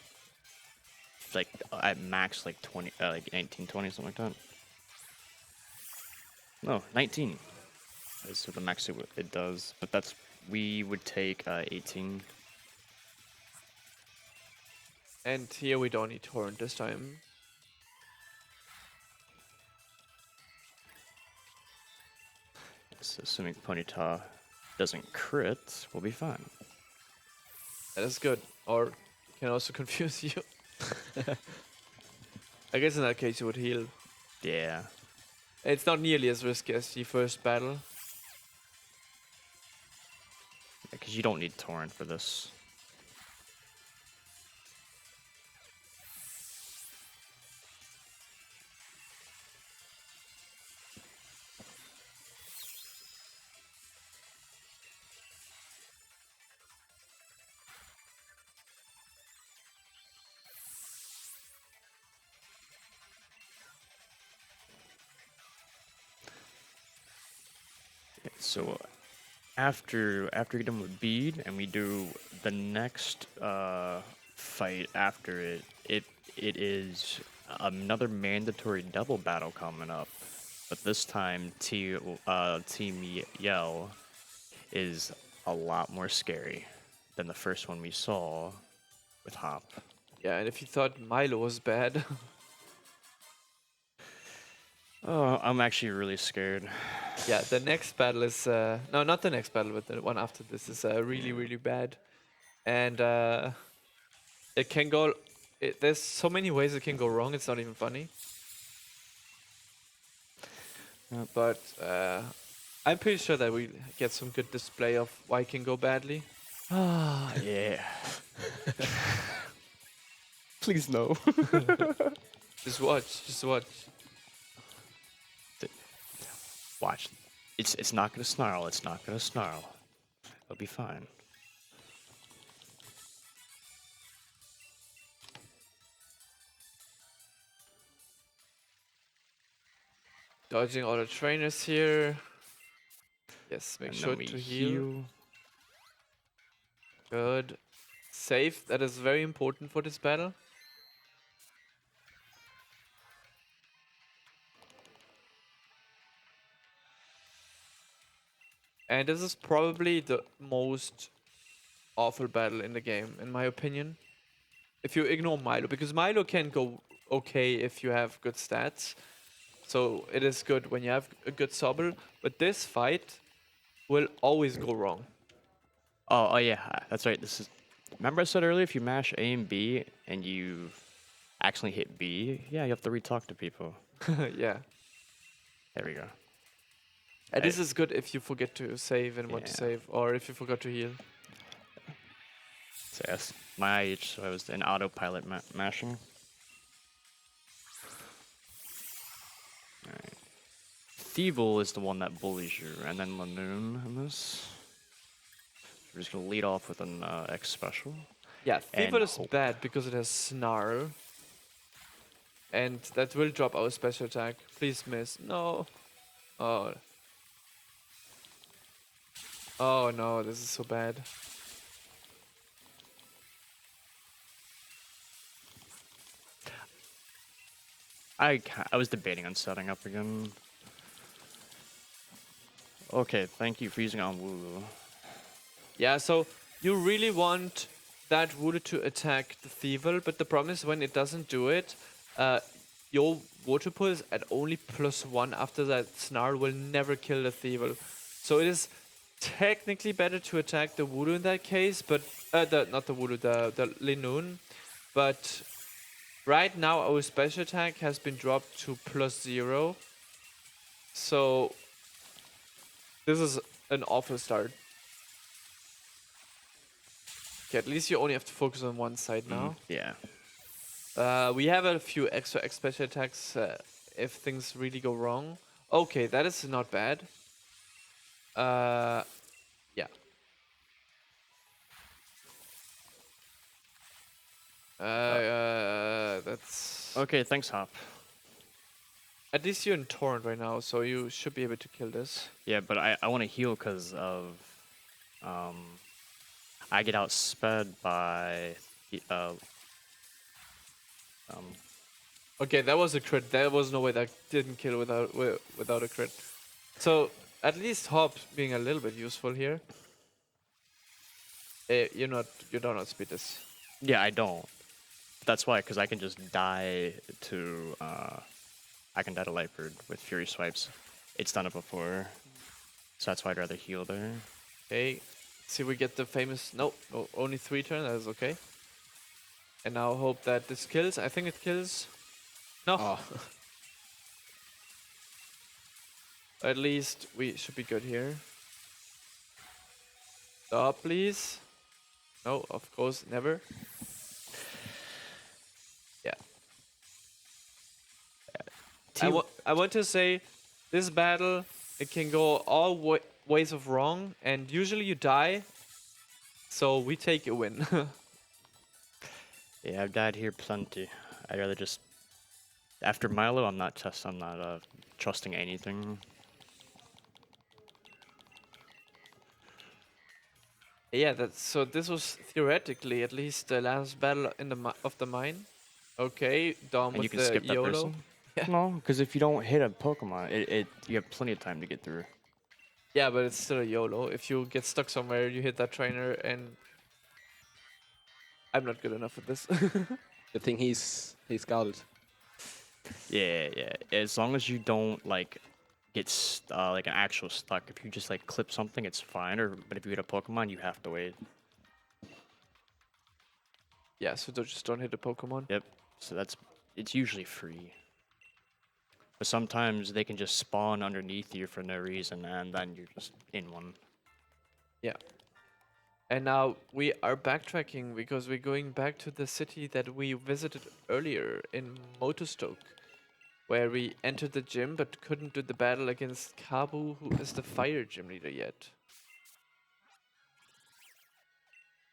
at max like 20, like 19, 20, something like that. No, 19. That's what the max it does. But that's we would take 18. And here we don't need Torrent this time. So assuming Ponyta doesn't crit, we'll be fine. That is good. Or can also confuse you. I guess in that case you would heal. Yeah. It's not nearly as risky as the first battle. Because you don't need Torrent for this. So after you're done with bead and we do the next fight after it is another mandatory double battle coming up, but this time Team Yell is a lot more scary than the first one we saw with Hop. Yeah, and if you thought Milo was bad, Oh, I'm actually really scared. yeah, the next battle is no, not the next battle, but the one after this is really, really bad, and it can go. There's so many ways it can go wrong. It's not even funny. But I'm pretty sure that we get some good display of why it can go badly. Ah, yeah. Please no. Just watch. Just watch. Watch. It's not gonna snarl. It's not gonna snarl. It'll be fine. Dodging all the trainers here. Yes, make And sure then we to heal. Good. Safe. That is very important for this battle. And this is probably the most awful battle in the game, in my opinion. If you ignore Milo, because Milo can go okay if you have good stats. So it is good when you have a good Sobble. But this fight will always go wrong. Oh yeah, that's right. This is. Remember I said earlier, if you mash A and B and you accidentally hit B, yeah, you have to re-talk to people. Yeah. There we go. And this is good if you forget to save and want to Yeah. save, or if you forgot to heal. So yes, my age, so I was in autopilot mashing. Alright. Thievul is the one that bullies you, and then Lanoon in this. We're just gonna lead off with an X special. Yeah, And Thievul is hope. bad because it has Snarl. And that will drop our special attack. Please miss. No. Oh. Oh no, this is so bad. I was debating on setting up again. Okay, thank you for using on Woo. Yeah, so you really want that Voodoo to attack the Thievel, but the problem is when it doesn't do it, your water pulse at only +1 after that Snarl will never kill the Thievel. So it is technically better to attack the Voodoo in that case, but not the Voodoo, the Linoon. But right now our special attack has been dropped to +0. So this is an awful start. Okay, at least you only have to focus on one side now. Yeah. We have a few extra special attacks if things really go wrong. Okay, that is not bad. Yeah. That's... Okay, thanks, Hop. At least you're in Torrent right now, so you should be able to kill this. Yeah, but I want to heal because of I get outsped by Okay, that was a crit. There was no way that didn't kill without a crit. So at least Hop being a little bit useful here. You don't outspeed this. yeah, I don't. That's why, because I can just die to I can die to Lightbird with Fury Swipes. It's done it before, so that's why I'd rather heal there. Okay, see we get the famous no, only 3 turns. That is okay. And now hope that this kills. I think it kills. No. Oh. At least we should be good here. Stop, please. No, of course, never. Yeah. I want to say, this battle, it can go all ways of wrong, and usually you die, so we take a win. Yeah, I've died here plenty. I'd rather just after Milo, I'm not trusting anything. Yeah, so this was theoretically at least the last battle in of the mine. Okay, Dom And with you can the skip that YOLO. person. Yeah. No, because if you don't hit a Pokemon, you have plenty of time to get through. Yeah, but it's still a YOLO. If you get stuck somewhere, you hit that trainer, and I'm not good enough at this. Good thing he's scouted. Yeah, yeah. As long as you don't like get like an actual stuck. If you just like clip something, it's fine. But if you hit a Pokemon, you have to wait. Yeah, so just don't hit a Pokemon. Yep. So it's usually free. But sometimes they can just spawn underneath you for no reason, and then you're just in one. Yeah. And now we are backtracking because we're going back to the city that we visited earlier in Motostoke, where we entered the gym but couldn't do the battle against Kabu, who is the fire gym leader yet.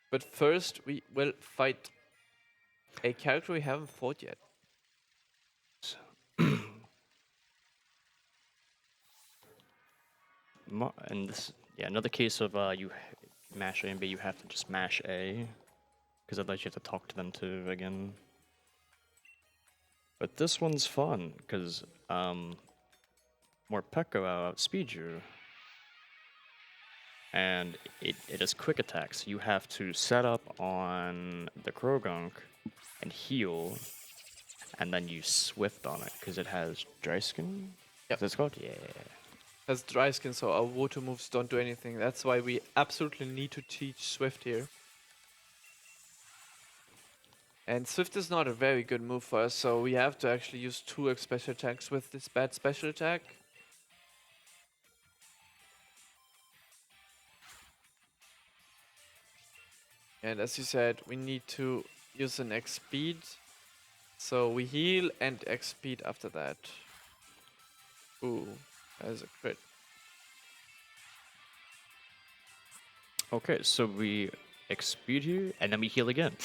But first, we will fight a character we haven't fought yet. And this, yeah, another case of you mash A and B, you have to just mash A, because otherwise you have to talk to them too again. But this one's fun, because Morpeko outspeed you. And it has quick attacks. You have to set up on the Krogunk and heal, and then you Swift on it, because it has Dry Skin? Yep. That's called? Yeah. Has dry skin, so our water moves don't do anything. That's why we absolutely need to teach Swift here. And Swift is not a very good move for us, so we have to actually use 2 special attacks with this bad special attack. And as you said, we need to use an X speed. So we heal and X speed after that. Ooh, that is a crit. Okay, so we X-speed here, and then we heal again.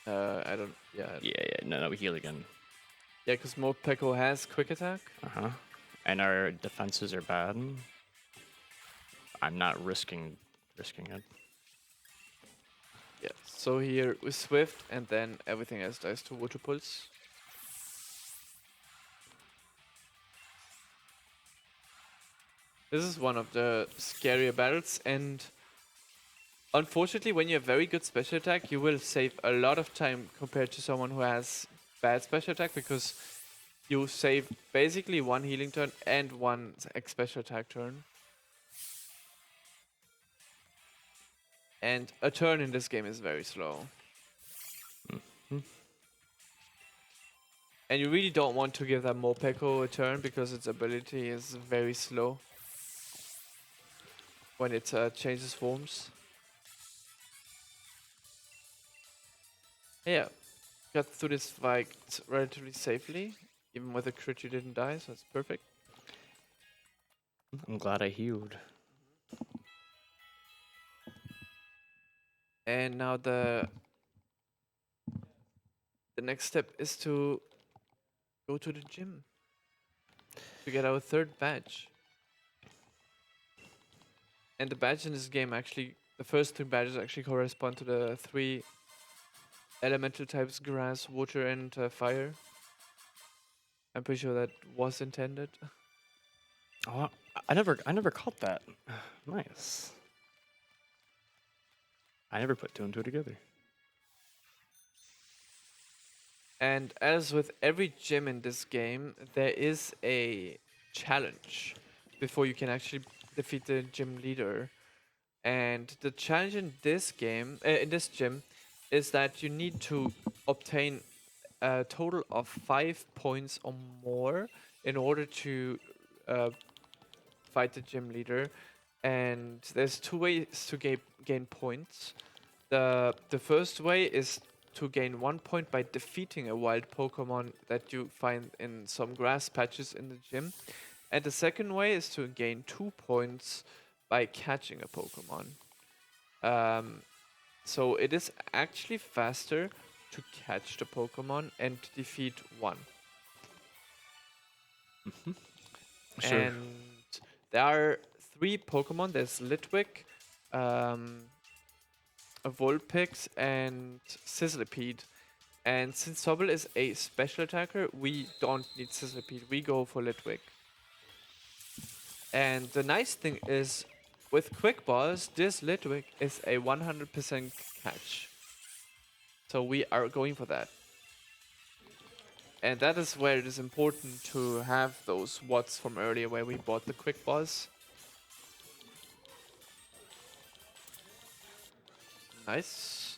I don't, yeah. Yeah, no, we heal again. Yeah, because Morpeko has quick attack. Uh-huh. And our defenses are bad. I'm not risking it. Yeah, so here with Swift, and then everything else dies to Water Pulse. This is one of the scarier battles, and unfortunately, when you have very good special attack, you will save a lot of time compared to someone who has bad special attack, because you save basically one healing turn and one special attack turn. And a turn in this game is very slow. And you really don't want to give that Morpeko a turn, because its ability is very slow when it changes forms. Yeah, got through this fight relatively safely. Even with a crit, you didn't die, so it's perfect. I'm glad I healed. And now the next step is to go to the gym to get our third badge. And the badge in this game actually, the first three badges actually correspond to the three elemental types: grass, water, and fire. I'm pretty sure that was intended. Oh, I never caught that. Nice. I never put two and two together. And as with every gym in this game, there is a challenge before you can actually defeat the gym leader. And the challenge in this game, in this gym, is that you need to obtain a total of 5 points or more in order to fight the gym leader. And there's two ways to gain points. The first way is to gain 1 point by defeating a wild Pokemon that you find in some grass patches in the gym. And the second way is to gain 2 points by catching a Pokemon. So it is actually faster to catch the Pokemon and defeat one. Sure. And there are 3 Pokemon. There's Litwick, a Vulpix, and Sizzlipede. And since Sobble is a special attacker, we don't need Sizzlipede. We go for Litwick. And the nice thing is, with Quick Balls, this Litwick is a 100% catch. So we are going for that. And that is where it is important to have those watts from earlier where we bought the Quick Balls. Nice.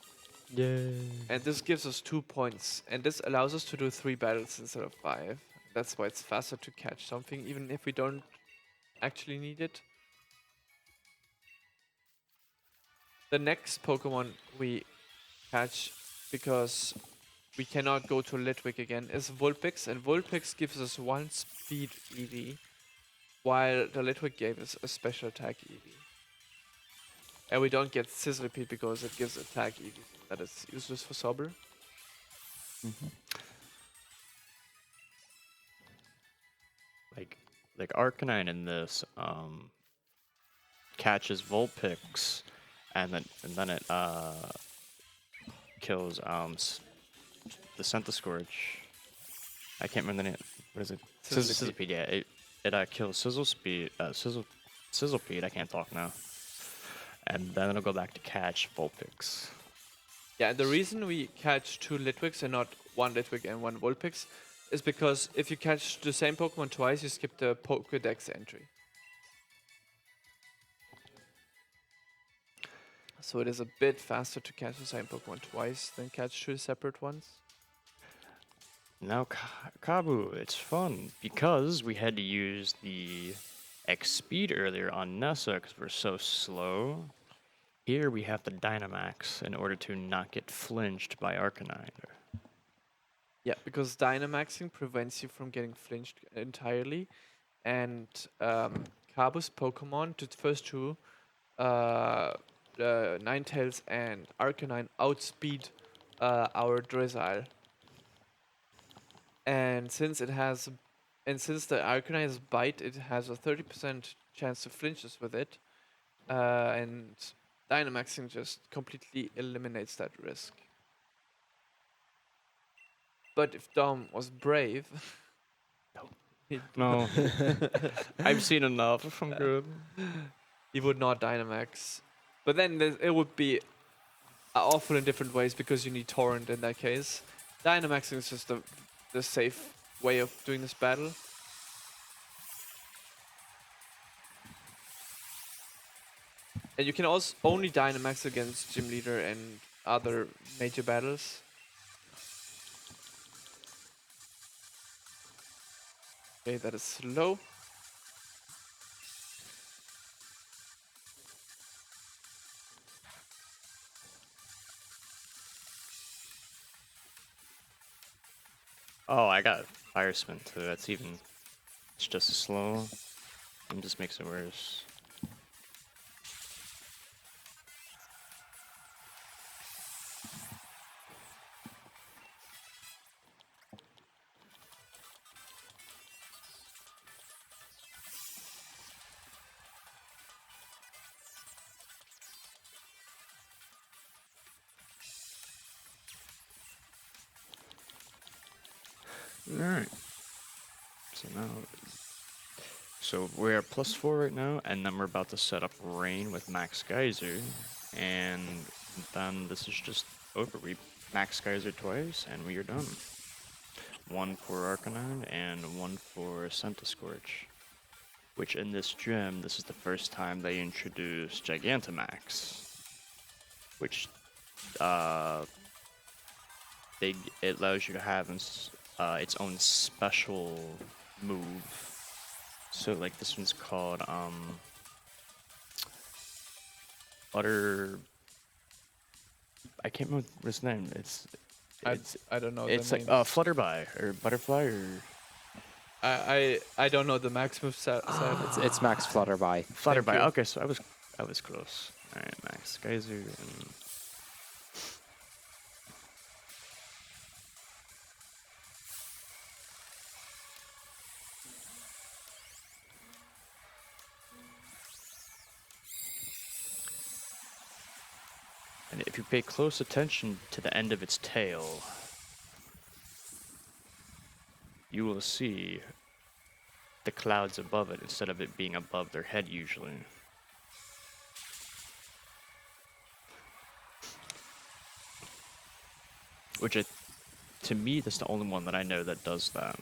Yay. And this gives us 2 points. And this allows us to do 3 battles instead of 5. That's why it's faster to catch something, even if we don't actually need it. The next Pokemon we catch, because we cannot go to Litwick again, is Vulpix. And Vulpix gives us 1 speed EV, while the Litwick gave us a special attack EV. And we don't get Sizzlipede because it gives attack EV. That is useless for Sobble. Like Arcanine in this catches Vulpix, and then it kills the Centiskorch. I can't remember the name. What is it? Sizzlipede. Sizzlipede. Yeah, it kills Sizzlipede. I can't talk now. And then it'll go back to catch Vulpix. Yeah, and the reason we catch 2 Litwicks and not 1 Litwick and 1 Vulpix is because if you catch the same Pokemon twice, you skip the Pokédex entry. So it is a bit faster to catch the same Pokemon twice than catch 2 separate ones. Now, Kabu, it's fun because we had to use the X speed earlier on Nessa because we're so slow. Here we have the Dynamax in order to not get flinched by Arcanine. Yeah, because Dynamaxing prevents you from getting flinched entirely. And Kabu's Pokemon, the first 2, Ninetales and Arcanine, outspeed our Drizzile. And since the Arcanine's bite, it has a 30% chance to flinch us with it. And Dynamaxing just completely eliminates that risk. But if Dom was brave, No, I've seen enough. I'm good. He would not Dynamax. But then it would be awful in different ways because you need Torrent in that case. Dynamaxing is just the safe way of doing this battle. And you can also only Dynamax against Gym Leader and other major battles. Okay, that is slow. Oh, I got Fire Spin too. That's even. It's just as slow. It just makes it worse. Alright. So we're at +4 right now, and then we're about to set up Rain with Max Geyser, and then this is just over. We Max Geyser twice, and we are done. One for Arcanine, and one for Centiscorch. Which in this gym, this is the first time they introduced Gigantamax. Which, it allows you to have its own special move. So like this one's called I can't remember his name. I don't know. It's the like names. Flutterby or Butterfly or I don't know the max move set. It's Max Flutterby. Flutterby. you. Okay, so I was close. All right, Max Geyser and And if you pay close attention to the end of its tail, you will see the clouds above it instead of it being above their head usually. Which, to me, that's the only one that I know that does that.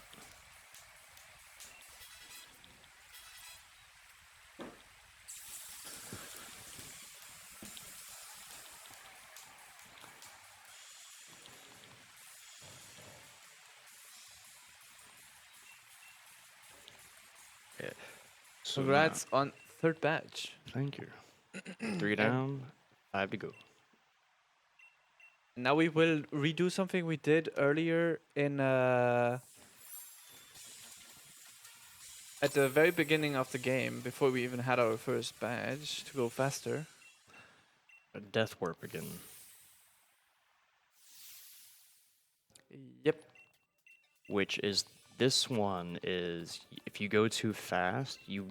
Yeah. So Congrats on third batch. thank you. 3 down, 5 to go. Now we will redo something we did earlier in at the very beginning of the game, before we even had our first badge, to go faster. A death warp again. Yep. Which is, this one is, if you go too fast, you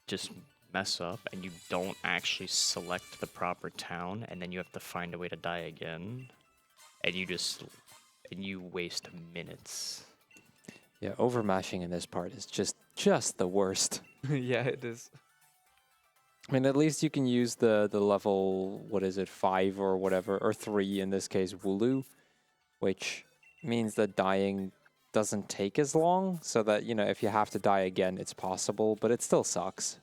just mess up and you don't actually select the proper town, and then you have to find a way to die again. And you waste minutes. Yeah, overmashing in this part is just the worst. Yeah, it is. I mean, at least you can use the level, what is it, 5 or whatever, or 3 in this case, Wooloo, which means that dying doesn't take as long, so that, you know, if you have to die again, it's possible, but it still sucks.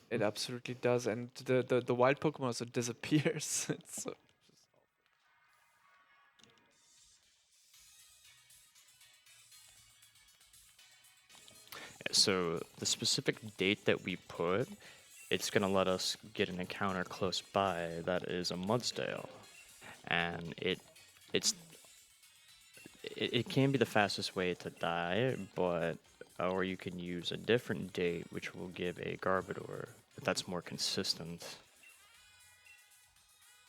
It absolutely does, and the wild Pokemon also disappears. It's so So the specific date that we put, it's going to let us get an encounter close by that is a Mudsdale. And it can be the fastest way to die, but or you can use a different date which will give a Garbodor, but that's more consistent.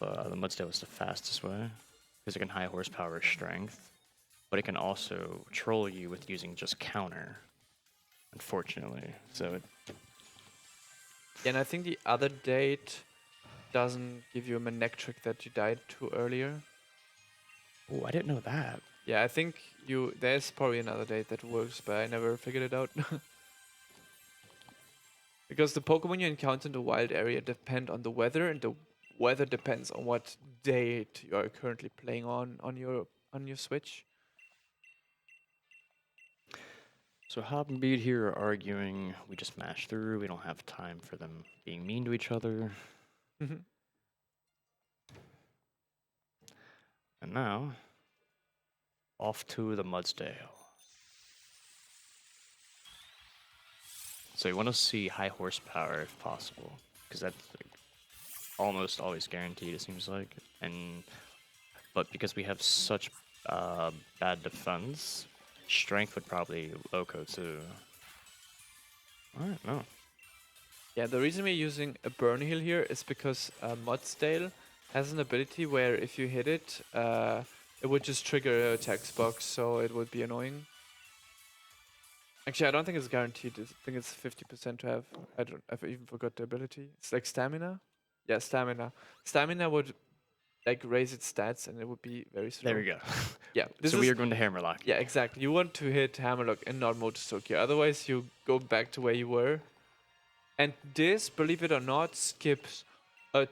But the Mudsdale is the fastest way because it can high horsepower strength, but it can also troll you with using just counter. Unfortunately, so Yeah, and I think the other date doesn't give you a Manectric that you died to earlier. oh, I didn't know that. Yeah, I think there's probably another date that works, but I never figured it out. Because the Pokemon you encounter in the wild area depend on the weather, and the weather depends on what date you are currently playing on your Switch. So Hop and Beat here are arguing we just mash through. We don't have time for them being mean to each other. Mhm. And now, off to the Mudsdale. So you want to see high horsepower if possible, because that's like, almost always guaranteed, it seems like. But because we have such bad defense, strength would probably loco too. Alright, no. Yeah, the reason we're using a burn heal here is because Mudsdale has an ability where if you hit it, it would just trigger a text box, so it would be annoying. Actually, I don't think it's guaranteed. I think it's 50% to have. I've even forgot the ability. It's like stamina. Yeah, stamina. Stamina would like raise its stats, and it would be very slow. There we go. Yeah. So we are going to Hammerlock. Yeah, exactly. You want to hit Hammerlock and not Motostoke here. Otherwise, you go back to where you were. And this, believe it or not, skips a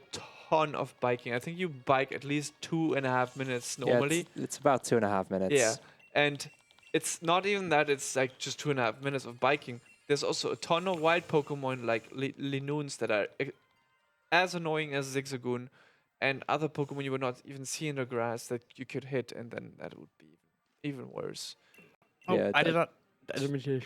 ton of biking. I think you bike at least 2.5 minutes normally. Yeah, it's about 2.5 minutes. Yeah, and it's not even that, it's like just 2.5 minutes of biking. There's also a ton of wild Pokemon like Linoons that are as annoying as Zigzagoon, and other Pokemon you would not even see in the grass that you could hit, and then that would be even worse. Oh, Yeah, I did not. I didn't mean to-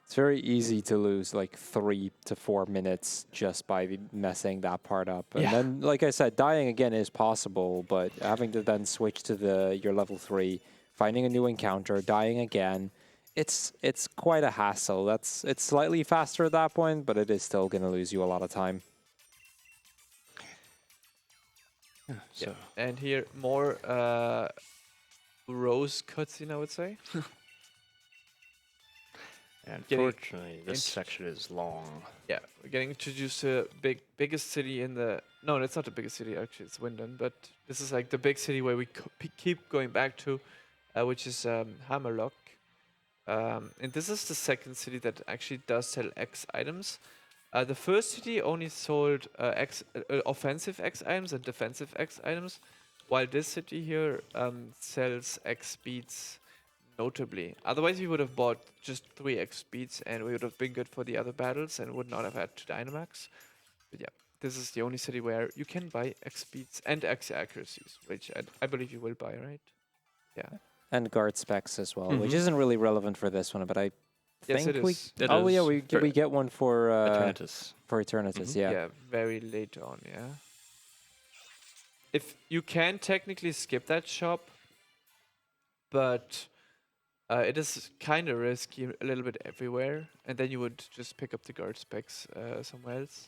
It's very easy to lose like 3 to 4 minutes just by messing that part up. And Yeah. then, like I said, dying again is possible, but having to then switch to your level 3, finding a new encounter, dying again, it's quite a hassle. It's slightly faster at that point, but it is still going to lose you a lot of time. So, And here, more Rose cutscene, I would say. unfortunately, this int- section is long. Yeah, we're getting introduced to biggest city in the... No, that's not the biggest city, actually, it's Wyndon, but this is like the big city where we keep going back to, which is Hammerlock. And this is the second city that actually does sell X items. The first city only sold offensive X items and defensive X items, while this city here sells X speeds notably. Otherwise, we would have bought just 3 X speeds and we would have been good for the other battles and would not have had to Dynamax. But yeah, this is the only city where you can buy X speeds and X accuracies, which I believe you will buy, right? Yeah. And guard specs as well, which Mhm. isn't really relevant for this one, but I Yes, think it we... is. It oh, yeah, is for we get one for... Eternatus. For Eternatus, Mhm. yeah. Yeah, very late on, yeah. If you can technically skip that shop, but it is kind of risky a little bit everywhere, and then you would just pick up the guard specs somewhere else.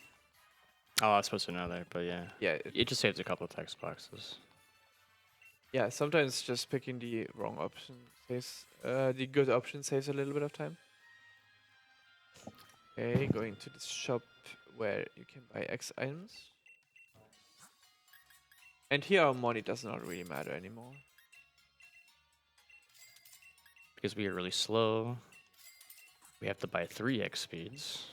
Oh, I was supposed to know that, but yeah. Yeah, It just saves a couple of text boxes. yeah. Sometimes just picking the wrong option saves, the good option saves a little bit of time. Okay, going to this shop where you can buy X items. And here our money does not really matter anymore. Because we are really slow, we have to buy 3 X speeds.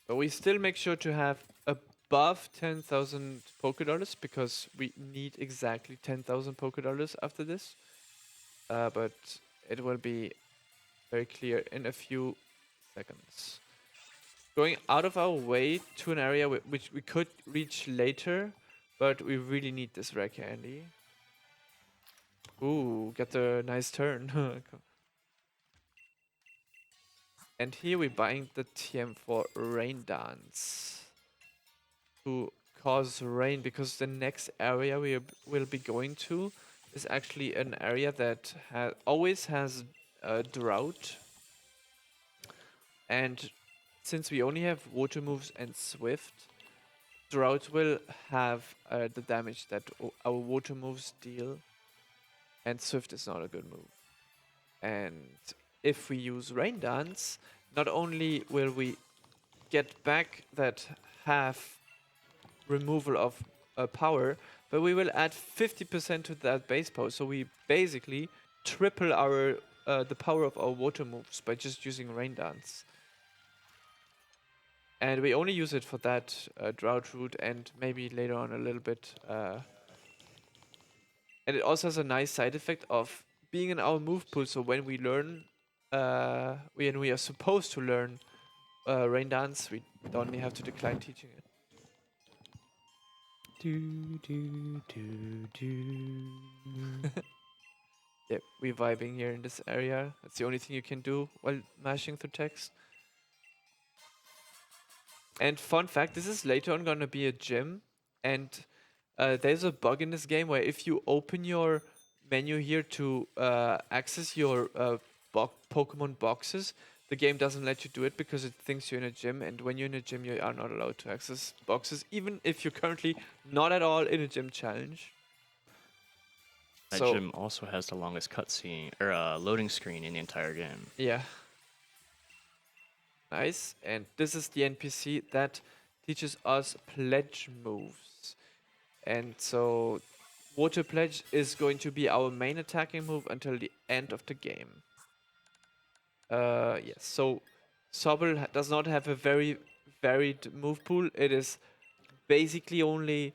But we still make sure to have above 10,000 Poké Dollars because we need exactly 10,000 Poké Dollars after this. But it will be very clear in a few seconds. Going out of our way to an area which we could reach later, but we really need this rare candy. Ooh, got a nice turn. And here we're buying the TM for Rain Dance to cause rain, because the next area we will be going to is actually an area that always has a drought. And since we only have water moves and Swift, drought will have the damage that our water moves deal, and Swift is not a good move. And if we use Rain Dance, not only will we get back that half removal of power, but we will add 50% to that base power. So we basically triple our the power of our water moves by just using Rain Dance. And we only use it for that drought route and maybe later on a little bit. And it also has a nice side effect of being in our move pool. So when we learn, when we are supposed to learn Rain Dance, we don't have to decline teaching it. Yep, we're vibing here in this area. That's the only thing you can do while mashing through text. And fun fact, this is later on gonna be a gym, and there's a bug in this game where if you open your menu here to access your Pokemon boxes, the game doesn't let you do it because it thinks you're in a gym, and when you're in a gym, you are not allowed to access boxes, even if you're currently not at all in a gym challenge. That gym also has the longest cutscene or loading screen in the entire game. Yeah. Nice. And this is the NPC that teaches us pledge moves. And so Water Pledge is going to be our main attacking move until the end of the game. Yes, so Sobble does not have a very varied move pool. It is basically only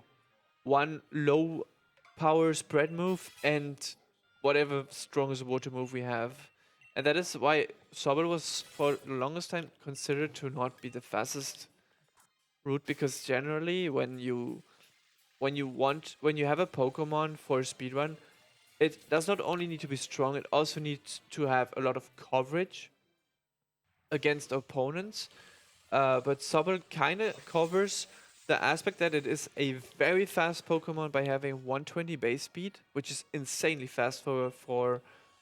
one low power spread move and whatever strongest water move we have. And that is why Sobble was for the longest time considered to not be the fastest route, because generally when you have a Pokemon for speedrun, it does not only need to be strong, it also needs to have a lot of coverage against opponents. But Sobble kind of covers the aspect that it is a very fast Pokemon by having 120 base speed, which is insanely fast for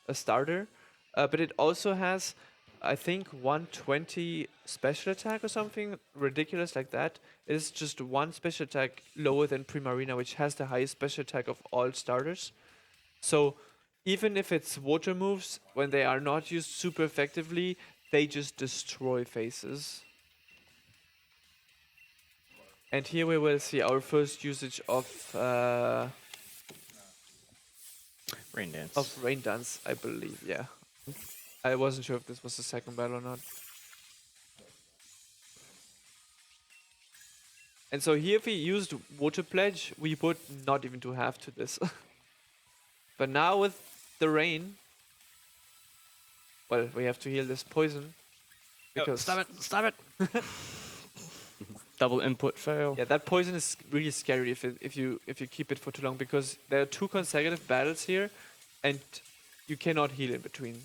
a starter. But it also has, I think, 120 special attack or something ridiculous like that. It is just one special attack lower than Primarina, which has the highest special attack of all starters. So even if it's water moves, when they are not used super effectively, they just destroy faces. And here we will see our first usage of Rain Dance. Rain Dance, I believe. Yeah, I wasn't sure if this was the second battle or not. And so here, if we used Water Pledge, we would not even to have to this. But now with the rain, well, we have to heal this poison. Because Stop it! Stop it! Double input fail. yeah, that poison is really scary if you keep it for too long, because there are 2 consecutive battles here, and you cannot heal in between.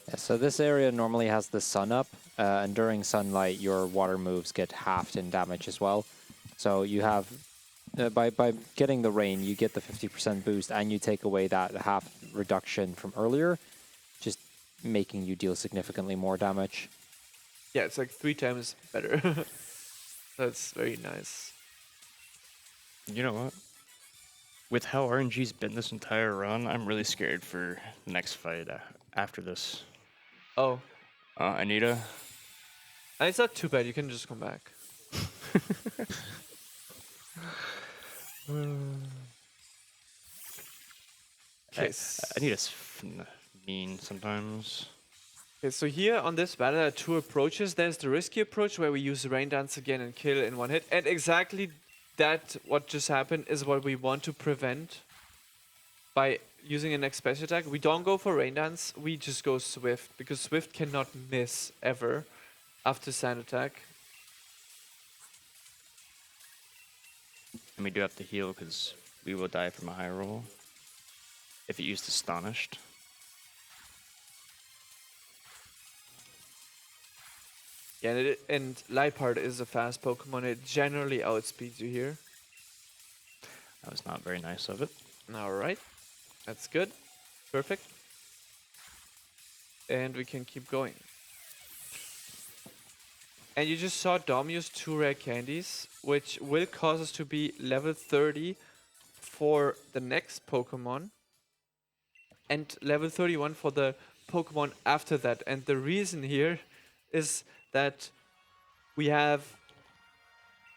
Yeah, so this area normally has the sun up, and during sunlight, your water moves get halved in damage as well. So you have, by getting the rain, you get the 50% boost, and you take away that half reduction from earlier, just making you deal significantly more damage. Yeah, it's like 3 times better. That's very nice. You know what? With how RNG's been this entire run, I'm really scared for the next fight after this. Oh, Anita. and it's not too bad. You can just come back. Okay. Anita's mean sometimes. Okay, so here on this battle there are 2 approaches. There's the risky approach where we use Rain Dance again and kill in 1 hit. And exactly that, what just happened, is what we want to prevent by using an next special attack. We don't go for Rain Dance, we just go Swift, because Swift cannot miss ever after Sand Attack. And we do have to heal because we will die from a high roll if it used Astonished. Yeah, and Liepard is a fast Pokemon. It generally outspeeds you here. That was not very nice of it. Alright, that's good. Perfect. And we can keep going. And you just saw Dom use 2 rare candies, which will cause us to be level 30 for the next Pokemon. And level 31 for the Pokemon after that. And the reason here is that we have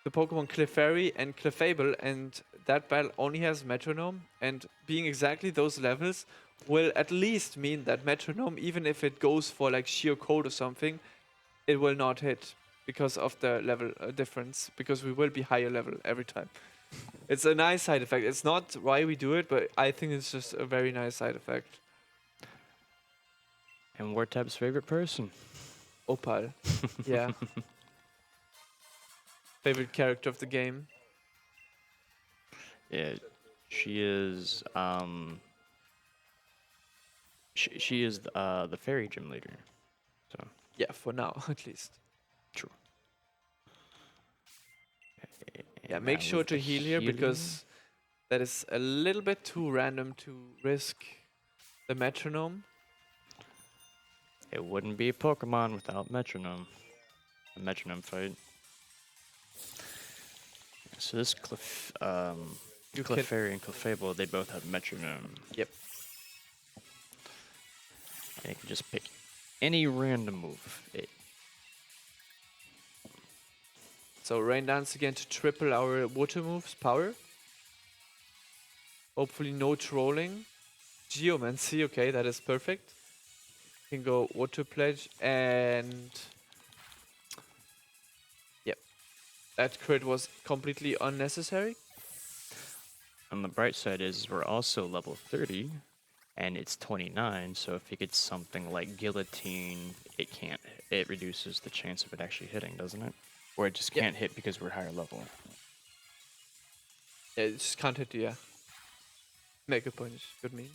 the Pokemon Clefairy and Clefable, and that battle only has Metronome, and being exactly those levels will at least mean that Metronome, even if it goes for like sheer code or something, it will not hit because of the level difference, because we will be higher level every time. It's a nice side effect. It's not why we do it, but I think it's just a very nice side effect. And Wartab's favorite person. Opal. Yeah. Favorite character of the game. Yeah, she is. She is the fairy gym leader. So Yeah, for now, at least. true. Yeah, And make now sure with to the heal here healing. because that is a little bit too random to risk the metronome. It wouldn't be a Pokemon without metronome. A metronome fight. So this You can- Clefairy and Clefable, they both have metronome. Yep. And you can just pick any random move. So Rain Dance again to triple our water moves power. Hopefully no trolling. Geomancy, okay, that is perfect. Can go Water Pledge and... Yep. That crit was completely unnecessary. On the bright side is we're also level 30, and it's 29, so if you get something like Guillotine, it reduces the chance of it actually hitting, doesn't it? Or it just Yep. can't hit because we're higher level. Yeah, it just can't hit you, yeah. Mega Punch, good mean.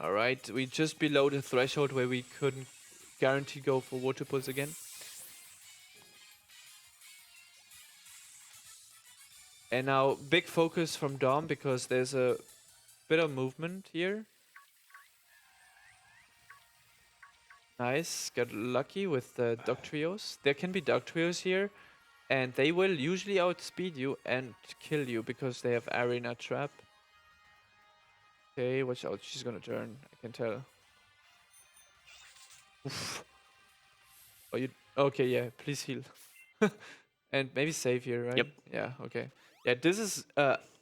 Alright, we just below the threshold where we couldn't guarantee go for Water Pulse again. And now big focus from Dom because there's a bit of movement here. Nice, got lucky with the Dugtrios. There can be Dugtrios here, and they will usually outspeed you and kill you because they have Arena Trap. Okay, watch out, she's gonna turn, I can tell. Oof. Oh, you... Okay, yeah, please heal. And maybe save here, right? Yep. Yeah, okay. Yeah, this is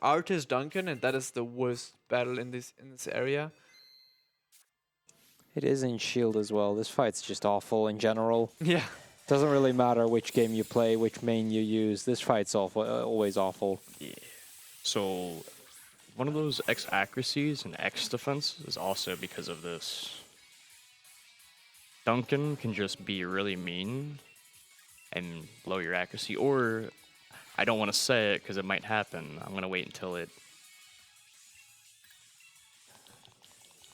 Artis Duncan, and that is the worst battle in this area. It is in Shield as well. This fight's just awful in general. Yeah. Doesn't really matter which game you play, which main you use. This fight's awful, always awful. Yeah. So one of those X accuracies and X defense is also because of this. Duncan can just be really mean and lower your accuracy, or I don't want to say it because it might happen. I'm going to wait until it...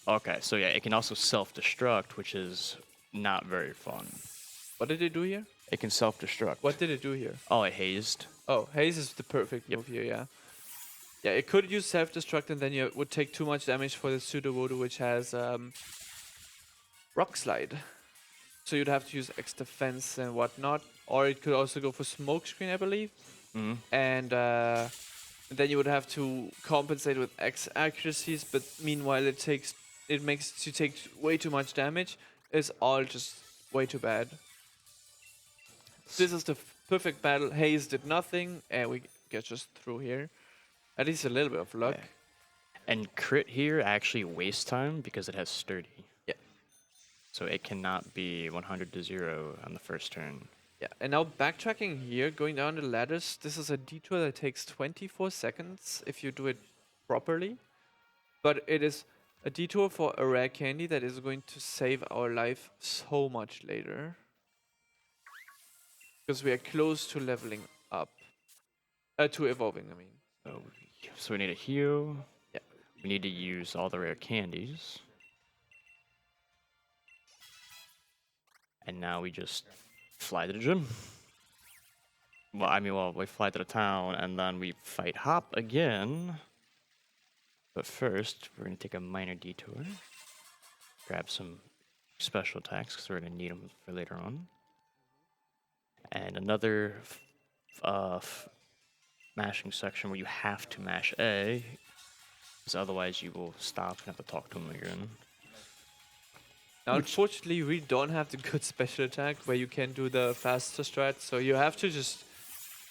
Okay, so yeah, it can also self-destruct, which is not very fun. What did it do here? It can self-destruct. What did it do here? Oh, it hazed. Oh, Haze is the perfect Yep. move here, yeah. Yeah, it could use self-destruct and then you would take too much damage for the Sudowoodo, which has Rock Slide. So you'd have to use X defense and whatnot. Or it could also go for Smoke Screen, I believe. Mm. And then you would have to compensate with X accuracies, but meanwhile it makes you take way too much damage. It's all just way too bad. This is the perfect battle. Haze did nothing, and we get just through here. At least a little bit of luck. Yeah. And crit here actually wastes time because it has sturdy. Yeah. So it cannot be 100 to 0 on the first turn. Yeah, and now backtracking here, going down the ladders, this is a detour that takes 24 seconds if you do it properly. But it is a detour for a rare candy that is going to save our life so much later. Because we are close to leveling up. To evolving, I mean. So we need a heal. Yeah. We need to use all the rare candies. And now we just fly to the gym. Well, we fly to the town and then we fight Hop again. But first, we're going to take a minor detour. Grab some special attacks because we're going to need them for later on. And another mashing section where you have to mash A, because otherwise you will stop and have to talk to him again. Now, unfortunately, we don't have the good special attack where you can do the faster strat, so you have to just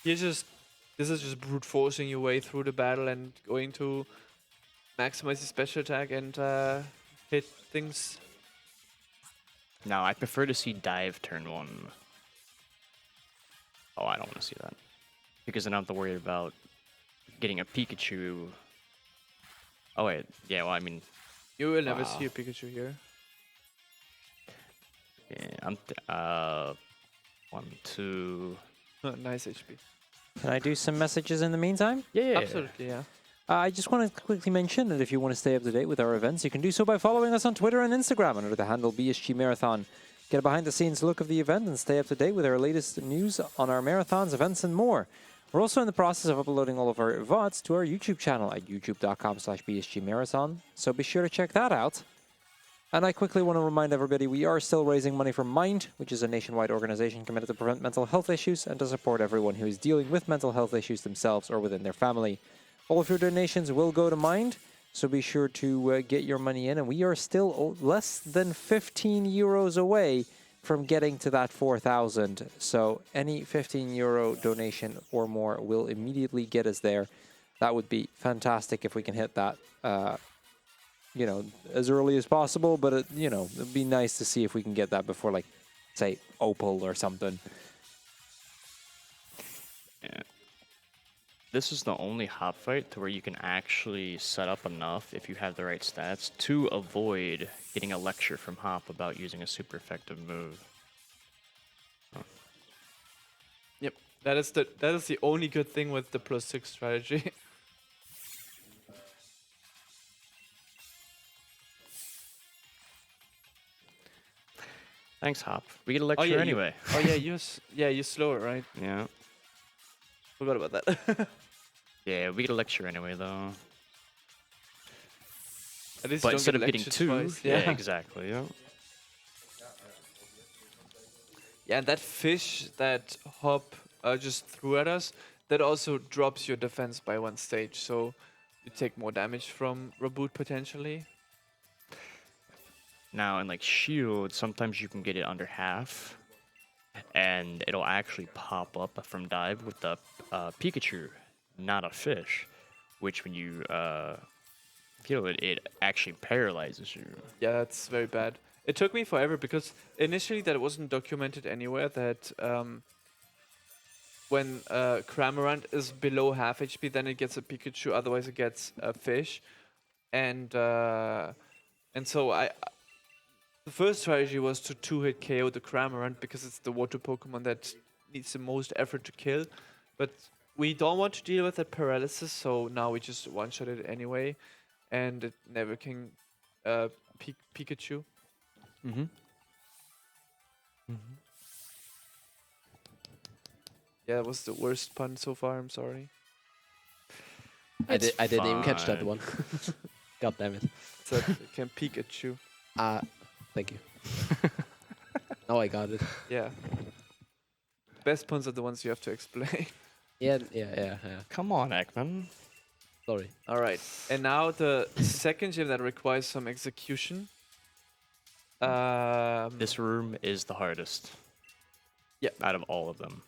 This is just brute forcing your way through the battle and going to maximize your special attack and hit things. Now, I prefer to see dive turn 1. Oh, I don't want to see that. Because then I don't have to worry about getting a Pikachu. Oh, wait. Yeah, well, I mean, You will never Wow. see a Pikachu here. yeah, 1, 2. Nice HP. Can I do some messages in the meantime? Yeah. Absolutely, yeah. I just want to quickly mention that if you want to stay up to date with our events, you can do so by following us on Twitter and Instagram under the handle BSG Marathon. Get a behind-the-scenes look of the event and stay up to date with our latest news on our marathons, events, and more. We're also in the process of uploading all of our VODs to our YouTube channel at youtube.com/BSG Marathon, so be sure to check that out. And I quickly want to remind everybody we are still raising money for Mind, which is a nationwide organization committed to prevent mental health issues and to support everyone who is dealing with mental health issues themselves or within their family. All of your donations will go to Mind, so be sure to get your money in. And we are still less than 15 euros away from getting to that 4,000. So any 15 euro donation or more will immediately get us there. That would be fantastic if we can hit that, as early as possible. But, it'd be nice to see if we can get that before, like, say, Opal or something. Yeah. This is the only hop fight to where you can actually set up enough, if you have the right stats, to avoid getting a lecture from Hop about using a super effective move. Yep. That is the only good thing with the +6 strategy. Thanks, Hop. We get a lecture anyway. You slow it, right? Yeah. Forgot about that. Yeah, we get a lecture anyway, though. At least you But don't instead get of getting lectured 2, twice. yeah, exactly. Yeah. Yeah, and that fish that Hop just threw at us, that also drops your defense by 1 stage, so you take more damage from Reboot potentially. Now, in like Shield, sometimes you can get it under half, and it'll actually pop up from dive with the Pikachu, not a fish, which when you kill it, it actually paralyzes you. Yeah, that's very bad. It took me forever because initially that wasn't documented anywhere that when Cramorant is below half HP, then it gets a Pikachu, otherwise it gets a fish. And so the first strategy was to 2-hit KO the Cramorant because it's the water Pokemon that needs the most effort to kill. But we don't want to deal with that paralysis, so now we just one-shot it anyway, and it never can Pikachu. Mm-hmm. Yeah, that was the worst pun so far, I'm sorry. I didn't even catch that fine. one. God damn it. So it can Pikachu. Thank you. Now I got it. Yeah. Best puns are the ones you have to explain. Yeah. Come on, Ekman. Sorry. All right. And now the second gym that requires some execution. This room is the hardest. Yep. Out of all of them.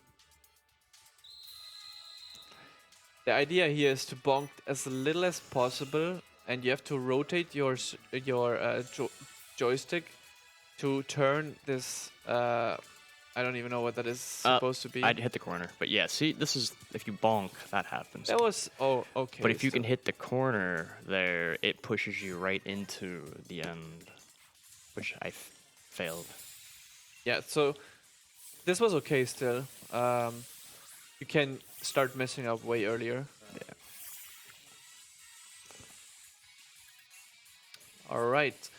The idea here is to bonk as little as possible, and you have to rotate your joystick to turn this. I don't even know what that is supposed to be. I'd hit the corner, but yeah, see, this is if you bonk, that happens. That was okay. But if you can so- hit the corner there, it pushes you right into the end, which I failed. Yeah, so this was okay still. You can start messing up way earlier. Yeah. All right.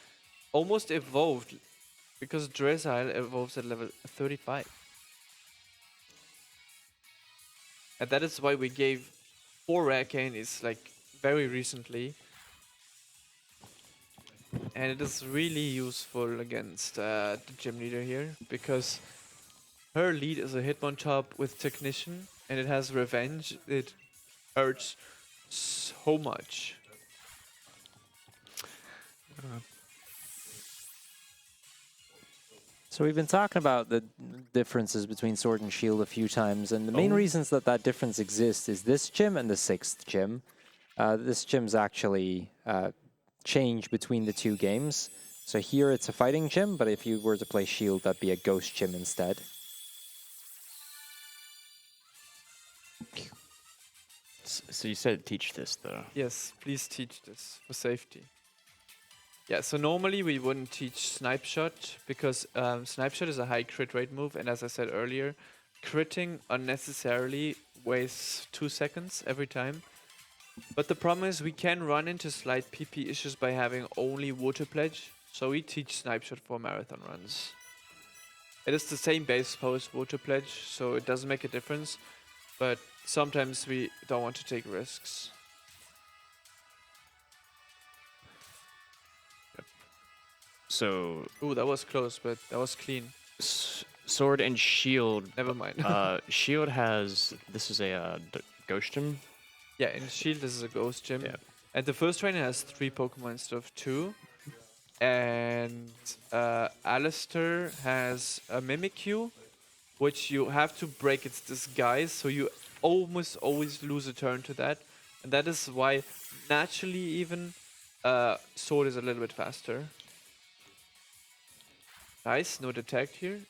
Almost evolved because Dressile evolves at level 35. And that is why we gave 4 rare candies like very recently. And it is really useful against the gym leader here because her lead is a Hitmonchan with Technician and it has Revenge. It hurts so much. So we've been talking about the differences between Sword and Shield a few times, and the main reasons that that difference exists is this gym and the 6th gym. This gym's actually changed between the two games. So here it's a fighting gym, but if you were to play Shield, that'd be a ghost gym instead. So you said teach this though. Yes, please teach this for safety. Yeah, so normally we wouldn't teach Snipe Shot because Snipe Shot is a high crit rate move, and as I said earlier, critting unnecessarily wastes 2 seconds every time. But the problem is we can run into slight PP issues by having only Water Pledge, so we teach Snipe Shot for marathon runs. It is the same base pose Water Pledge, so it doesn't make a difference, but sometimes we don't want to take risks. So Ooh, that was close, but that was clean. Sword and Shield. Never mind. Shield has this is a ghost gym. Yeah, in Shield this is a ghost gym. Yeah. And the first trainer has 3 Pokemon instead of 2. And Alistair has a Mimikyu, which you have to break its disguise, so you almost always lose a turn to that. And that is why, naturally even, Sword is a little bit faster. Nice, no detect here.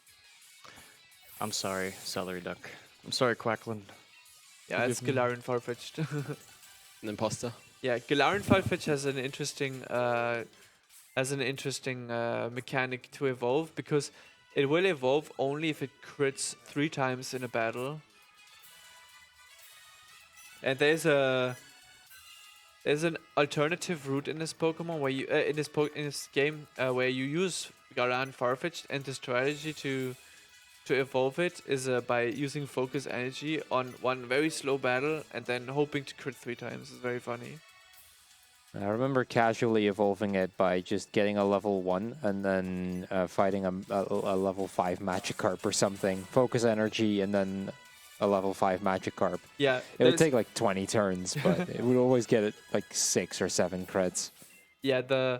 I'm sorry, Celery Duck. I'm sorry, Quackland. Yeah, it's Galarian Farfetch'd. An imposter. Yeah, Galarian Farfetch has an interesting mechanic to evolve, because it will evolve only if it crits 3 times in a battle. And there's an alternative route in this Pokemon where you in this game where you use Galarian Farfetch'd, and the strategy to evolve it is by using focus energy on one very slow battle and then hoping to crit 3 times. It's very funny. I remember casually evolving it by just getting a level 1 and then fighting a level 5 Magikarp or something. Focus energy and then a level 5 Magikarp. Yeah, It would take like 20 turns, but it would always get it like 6 or 7 crits. yeah.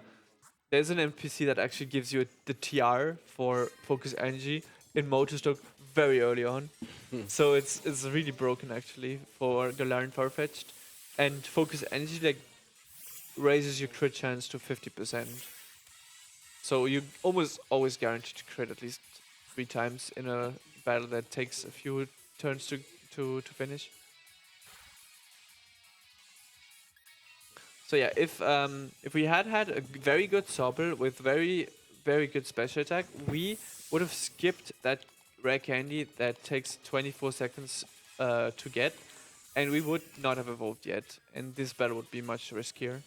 There's an NPC that actually gives you the TR for focus energy in Motostoke very early on. So it's really broken actually for Galarian Farfetch'd, and focus energy like raises your crit chance to 50%. So you almost always guaranteed to crit at least 3 times in a battle that takes a few turns to finish. So yeah, if we had a very good Sobble with very good special attack, we would have skipped that rare candy that takes 24 seconds to get, and we would not have evolved yet, and this battle would be much riskier.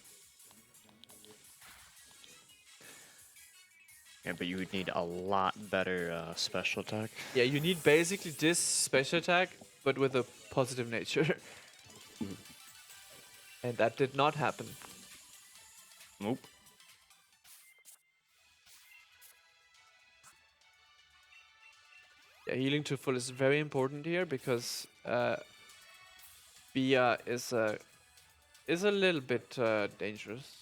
Yeah, but you would need a lot better special attack. Yeah, you need basically this special attack, but with a positive nature. And that did not happen. Nope. Yeah, healing to full is very important here because Bia is a little bit dangerous.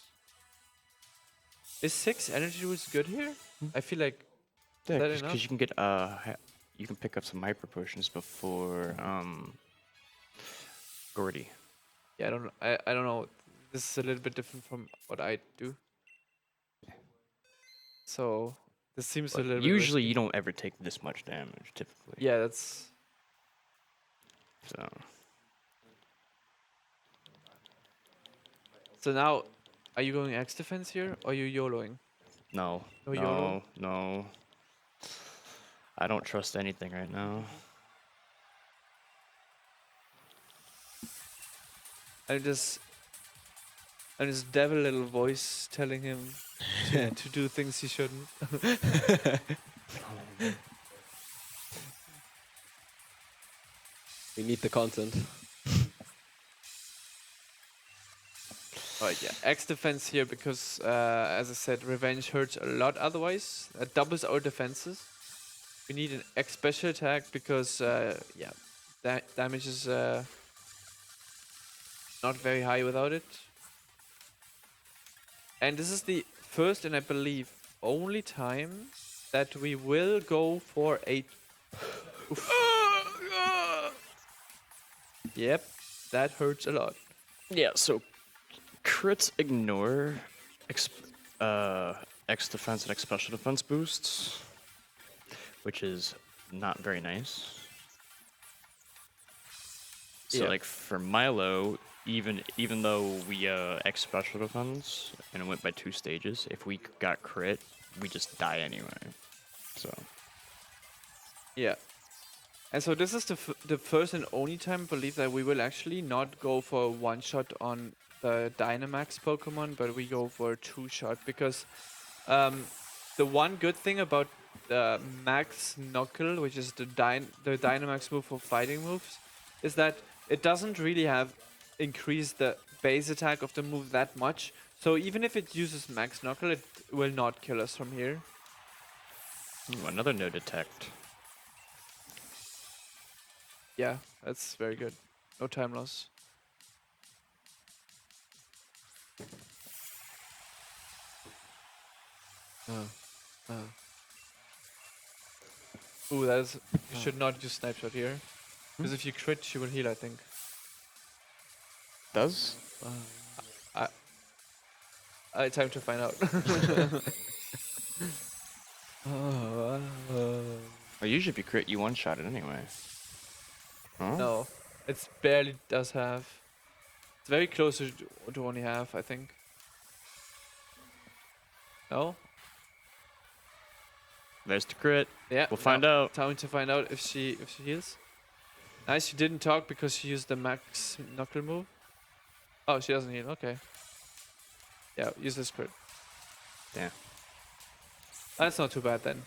Is 6 energy roots good here? I feel like Yeah, that enough? because you can get you can pick up some hyper potions before Gordy. Yeah, I don't know. This is a little bit different from what I do. So this seems a little bit Usually risky. you don't ever take this much damage, typically. Yeah, that's so now. Are you going X defense here, or are you YOLOing? No, No YOLO? no. I don't trust anything right now. And this devil little voice telling him to do things he shouldn't. We need the content. Alright, yeah. X defense here because, as I said, revenge hurts a lot otherwise. It doubles our defenses. We need an X special attack because, yeah, that damage is not very high without it. And this is the first and I believe only time that we will go for a... Oof. Yep, that hurts a lot. Yeah, so crits ignore X defense and X special defense boosts, which is not very nice. So Yeah. like for Milo, even though we X special defense and it went by 2 stages, if we got crit, we just die anyway. So Yeah. And so this is the first and only time I believe that we will actually not go for a one-shot on the Dynamax Pokemon, but we go for a 2-shot because the one good thing about the Max Knuckle, which is the Dynamax move for fighting moves, is that it doesn't really have increased the base attack of the move that much. So even if it uses Max Knuckle, it will not kill us from here. ooh, another no detect. Yeah, that's very good. No time loss. Ooh, that is... You should not use Snipe Shot here. Because if you crit, she will heal, I think. Does? Time to find out. Or usually if you crit, you one-shot it anyway. Huh? No, it's barely does have. It's very close to only half, I think. No? There's the crit. Yeah. We'll find out. Time to find out if she heals. Nice, she didn't talk because she used the Max Knuckle move. Oh, she doesn't heal. Okay. Yeah, use this crit. Damn. That's not too bad then.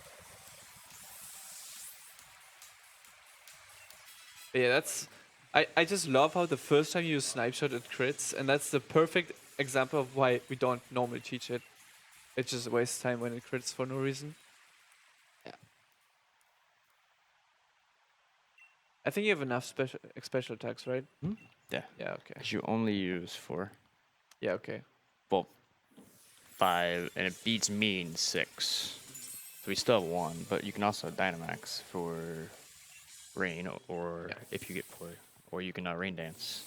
But yeah, that's... I just love how the first time you use Snipe Shot it crits, and that's the perfect example of why we don't normally teach it. It just wastes time when it crits for no reason. Yeah. I think you have enough special attacks, right? Yeah. Yeah, okay. 'Cause you only use 4. Yeah, okay. Well, 5, and it beats me in 6. So we still have 1, but you can also Dynamax for Rain, or Yeah. if you get 4, or you can Rain Dance.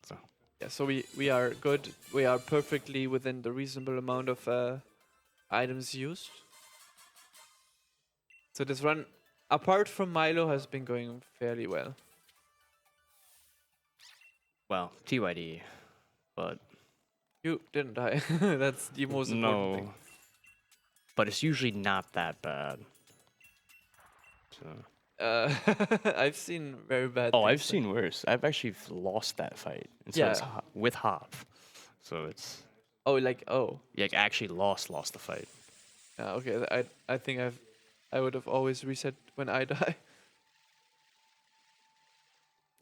So Yeah, so we are good. We are perfectly within the reasonable amount of items used. So this run, apart from Milo, has been going fairly well. well, TYD, but You didn't die. That's the most important no. thing. But it's usually not that bad. So. I've seen very bad Oh, things. I've seen worse. I've actually lost that fight. And so it's Yeah. with Hop. So it's Oh, like, oh. yeah, I actually lost the fight. Yeah, okay. I think I would have always reset when I die.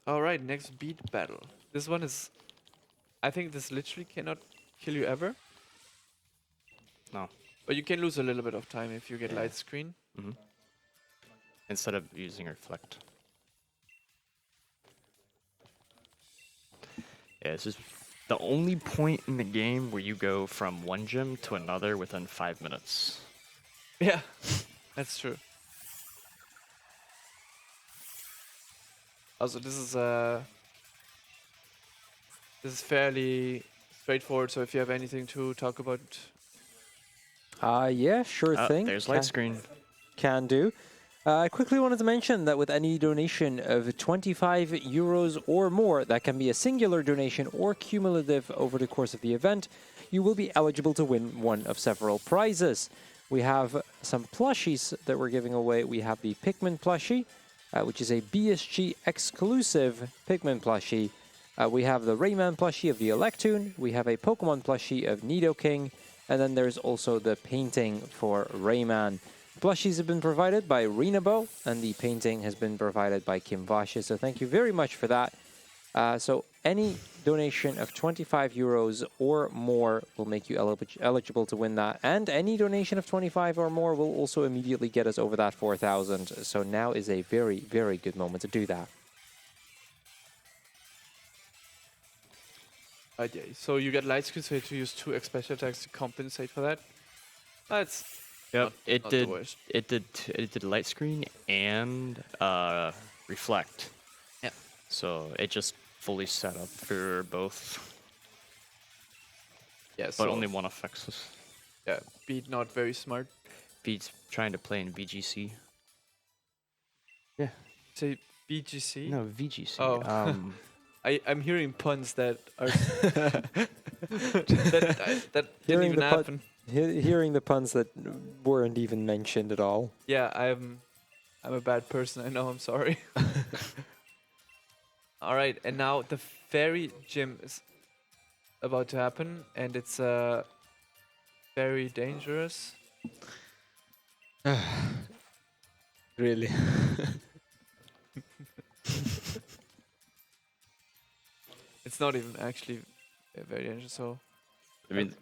Alright, next beat battle. This one is... I think this literally cannot kill you ever. No. But you can lose a little bit of time if you get Yeah. light screen. Mm-hmm. Instead of using Reflect. Yeah, this is the only point in the game where you go from one gym to another within 5 minutes. Yeah, that's true. Also, this is fairly straightforward. So if you have anything to talk about, Yeah, sure thing. There's light screen. Can do. I quickly wanted to mention that with any donation of 25 euros or more, that can be a singular donation or cumulative over the course of the event, you will be eligible to win one of several prizes. We have some plushies that we're giving away. We have the Pikmin plushie, which is a BSG exclusive Pikmin plushie. We have the Rayman plushie of the Electoon. We have a Pokemon plushie of Nidoking. And then there's also the painting for Rayman. Plushies have been provided by Renabo, and the painting has been provided by Kim Vashe. So thank you very much for that. So any donation of 25 euros or more will make you eligible to win that. And any donation of 25 or more will also immediately get us over that 4,000. So now is a very, very good moment to do that. yeah. So you get light screen, so you have to use 2 special attacks to compensate for that. That's Yep, it not the did. worst. It did light screen and reflect. Yeah. So it just fully set up for both, Yeah, but so only one affects us. yeah, Beat not very smart. Beats trying to play in VGC. Yeah. Say BGC. No, VGC. Oh. I'm hearing puns that are that didn't Hearing even the pun- happen. Hearing the puns that weren't even mentioned at all. Yeah, I'm a bad person. I know. I'm sorry. All right, and now the fairy gym is about to happen, and it's very dangerous. Really. It's not even actually very dangerous. So I mean,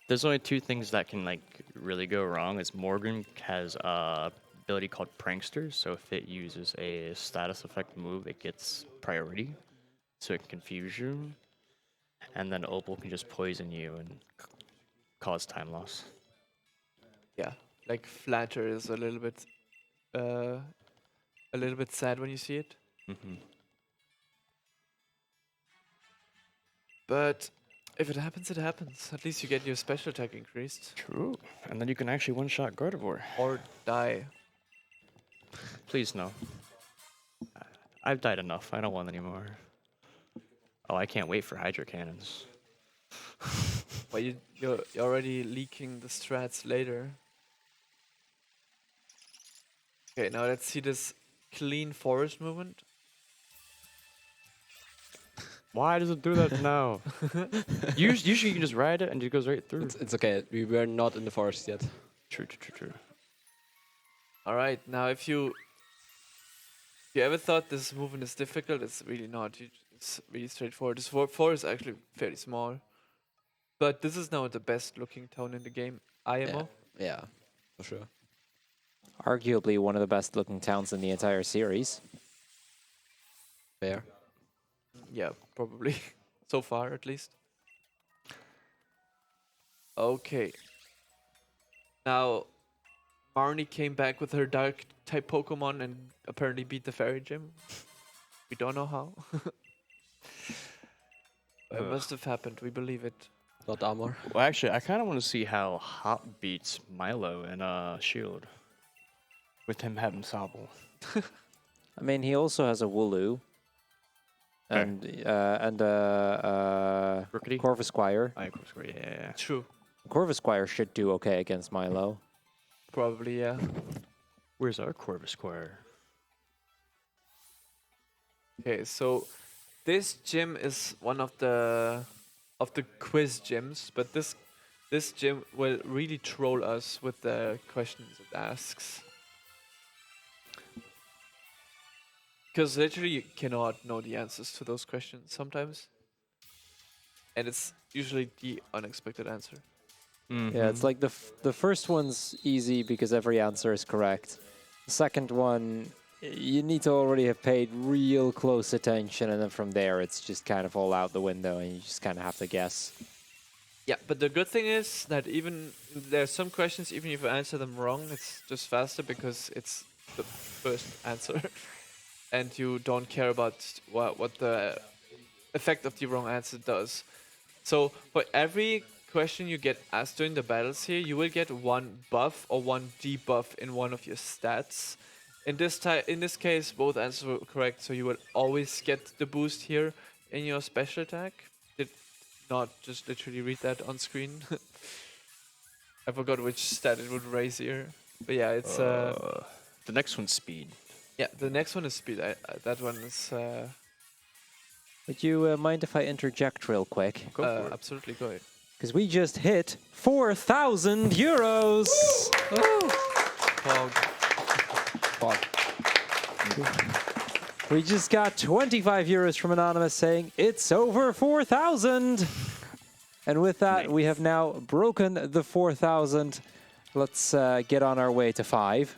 there's only two things that can like really go wrong. Is Morgan has a ability called Prankster, so if it uses a status effect move, it gets priority, so it can confuse you, and then Opal can just poison you and cause time loss. yeah, like Flatter is a little bit sad when you see it. Mm-hmm. But if it happens, it happens. At least you get your special attack increased. True, and then you can actually one-shot Gardevoir. Or die. Please no. I've died enough. I don't want any more. Oh, I can't wait for Hydro Cannons. Well, you're already leaking the strats later. Okay, now let's see this clean forest movement. Why does it do that now? Usually you can just ride it and it goes right through. It's okay. We were not in the forest yet. True, true, true, true. All right, now if you ever thought this movement is difficult, it's really not. It's really straightforward. This forest is actually fairly small. But this is now the best looking town in the game, IMO. Yeah, for sure. Arguably one of the best looking towns in the entire series. Fair. Yeah, probably. So far, at least. Okay. Now, Marnie came back with her dark type Pokemon and apparently beat the fairy gym. We don't know how. It Ugh. must have happened. We believe it. Not armor. Well, actually, I kind of want to see how Hop beats Milo in Shield. With him having Sobble. I mean, he also has a Wooloo. And Rookity? Corvisquire. I course, yeah. True. Corvisquire should do okay against Milo. Probably, yeah. Where's our Corvisquire? Okay, so this gym is one of the quiz gyms, but this gym will really troll us with the questions it asks. Because literally you cannot know the answers to those questions sometimes. And it's usually the unexpected answer. Yeah, it's like the first one's easy because every answer is correct. The second one, you need to already have paid real close attention, and then from there it's just kind of all out the window, and you just kind of have to guess. Yeah, but the good thing is that even there's some questions, even if you answer them wrong, it's just faster because it's the first answer. And you don't care about what the effect of the wrong answer does. So for every question you get asked during the battles here, you will get one buff or one debuff in one of your stats. In this case, both answers were correct, so you will always get the boost here in your special attack. Did not just literally read that on screen. I forgot which stat it would raise here. But yeah, it's the next one's speed. yeah, the next one is speed. That one is Would you mind if I interject real quick? Go for it. absolutely go ahead. Because we just hit 4,000 euros! We just got 25 euros from Anonymous saying it's over 4,000! And with that, we have now broken the 4,000. Let's get on our way to 5.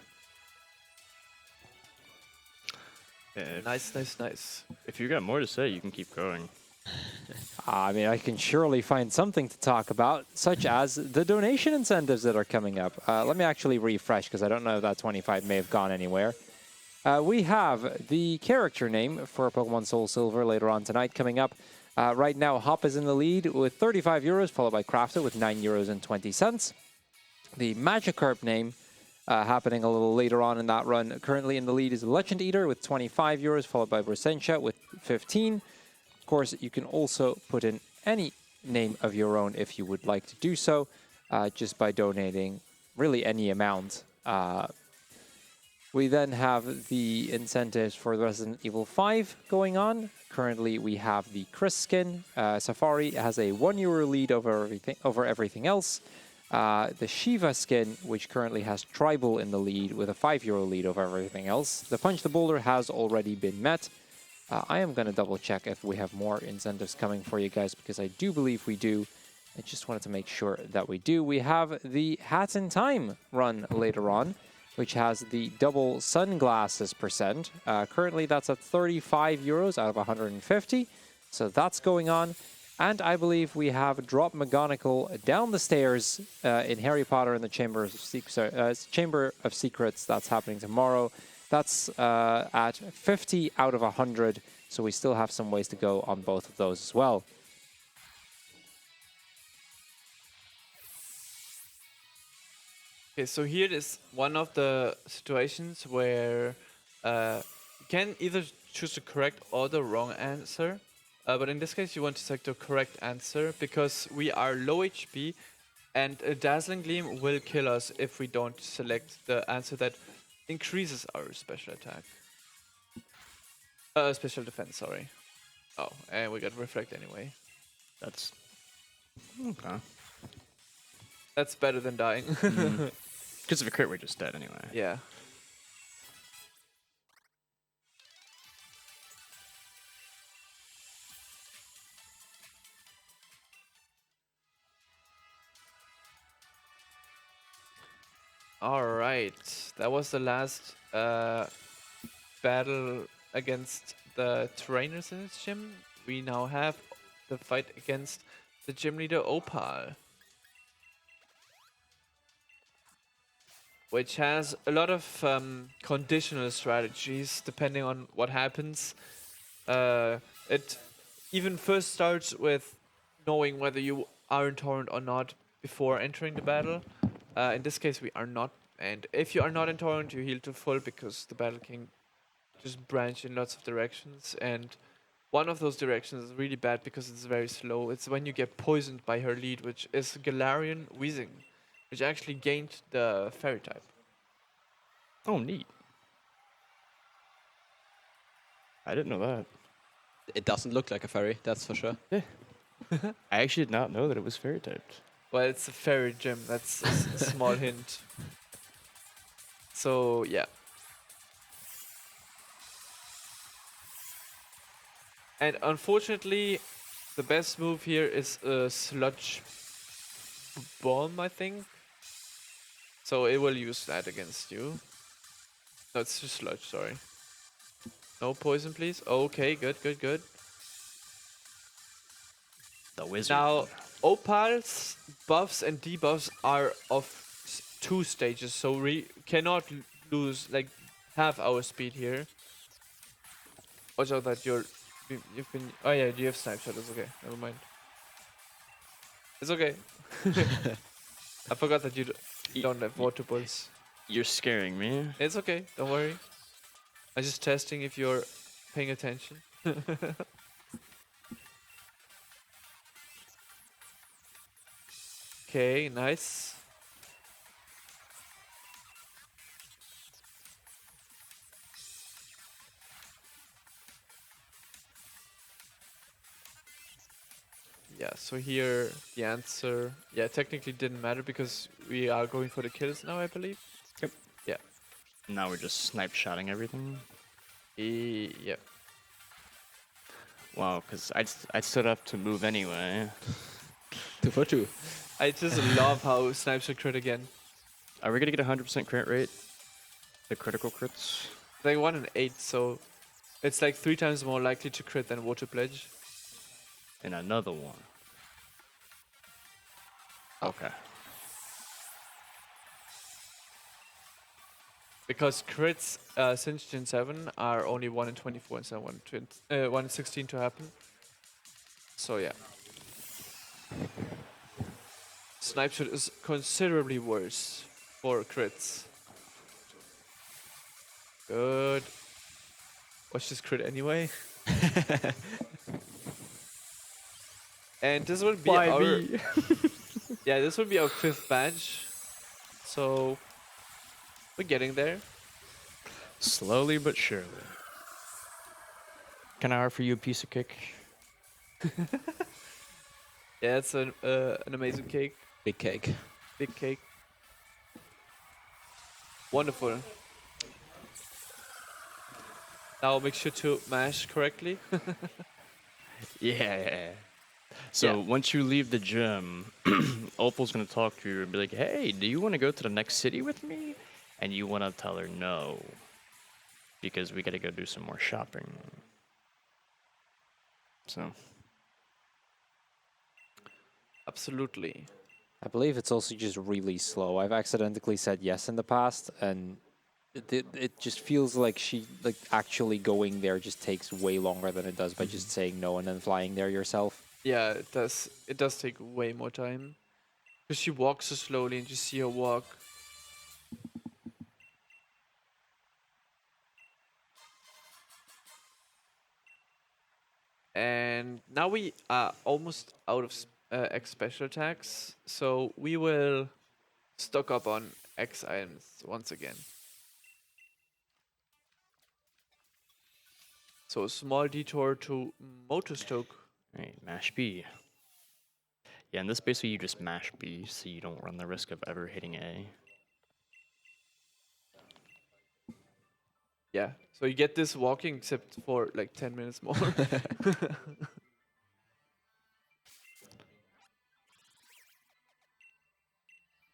Yeah, Nice. if you got more to say, you can keep going. I mean, I can surely find something to talk about, such as the donation incentives that are coming up. Let me actually refresh, because I don't know if that 25 may have gone anywhere. We have the character name for Pokemon Soul Silver later on tonight coming up. Right now, Hop is in the lead with 35 euros, followed by Crafter with 9 euros and 20 cents. The Magikarp name happening a little later on in that run. Currently in the lead is Legend Eater with 25 euros, followed by Brossentia with 15. Of course, you can also put in any name of your own if you would like to do so, just by donating really any amount. We then have the incentives for Resident Evil 5 going on. Currently, we have the Chris skin. Safari has a €1 lead over everything else. The Shiva skin, which currently has Tribal in the lead with a €5 lead over everything else. The Punch the Boulder has already been met. I am going to double check if we have more incentives coming for you guys, because I do believe we do. I just wanted to make sure that we do. We have the Hat in Time run later on, which has the double sunglasses percent. Currently, that's at 35 euros out of 150. So that's going on. And I believe we have Drop McGonagall down the stairs in Harry Potter and the Chamber of Secrets. That's happening tomorrow. That's at 50 out of 100, so we still have some ways to go on both of those as well. Okay, so here is one of the situations where you can either choose the correct or the wrong answer. But in this case, you want to select the correct answer because we are low HP and a Dazzling Gleam will kill us if we don't select the answer that increases our special attack. Special defense, sorry. Oh, and we got Reflect anyway. That's okay. That's better than dying. Because of a crit, we're just dead anyway. Yeah. Alright, that was the last battle against the trainers in this gym. We now have the fight against the gym leader Opal, which has a lot of conditional strategies depending on what happens. It even first starts with knowing whether you are in torrent or not before entering the battle. In this case, we are not. And if you are not in torrent, you heal to full because the battle can just branch in lots of directions. And one of those directions is really bad because it's very slow. It's when you get poisoned by her lead, which is Galarian Weezing, which actually gained the fairy type. Oh, neat. I didn't know that. It doesn't look like a fairy, that's for sure. I actually did not know that it was fairy typed. Well, it's a fairy gym. That's a small hint. So, yeah. And unfortunately, the best move here is a Sludge Bomb, I think. So it will use that against you. No, it's just Sludge, sorry. No poison, please. Okay, good, good, good. The wizard. Now, Opal's buffs and debuffs are of 2 stages, so we cannot lose like half our speed here. Watch out that you've been. Oh yeah, you have snipe shot. It's okay. Never mind. It's okay. I forgot that you don't have water balls. You're scaring me. It's okay. Don't worry. I'm just testing if you're paying attention. Okay, nice. Yeah, so here the answer, yeah, technically didn't matter because we are going for the kills now, I believe. Yep. Yeah. Now we're just snipe shotting everything. Yeah. Wow, because I stood up to move anyway. 2 for 2. I just love how snipes are crit again. Are we gonna get 100% crit rate? The critical crits? They 1 in 8, so it's like 3 times more likely to crit than water pledge. and another one. Okay. Because crits since Gen 7 are only 1 in 24 instead of 1 in 16 to happen. So yeah. Snipe shot is considerably worse for crits. Good. Watch this crit anyway. And this will be Why our me? yeah, this will be our 5th badge. So we're getting there. Slowly but surely. Can I offer you a piece of cake? Yeah, it's an amazing cake, Big cake. big cake. Wonderful. Now make sure to mash correctly. Yeah. So Yeah. once you leave the gym, Opal's gonna talk to you and be like, "Hey, do you want to go to the next city with me?" And you want to tell her no, because we gotta go do some more shopping. So Absolutely. I believe it's also just really slow. I've accidentally said yes in the past, and it just feels like like actually going there just takes way longer than it does by just saying no and then flying there yourself. Yeah, it does. It does take way more time because she walks so slowly, and you see her walk. And now we are almost out of X special attacks, so we will stock up on X items once again. So a small detour to Motostoke. right, mash B. Yeah, in this basically you just mash B, so you don't run the risk of ever hitting A. Yeah, so you get this walking except for like 10 minutes more.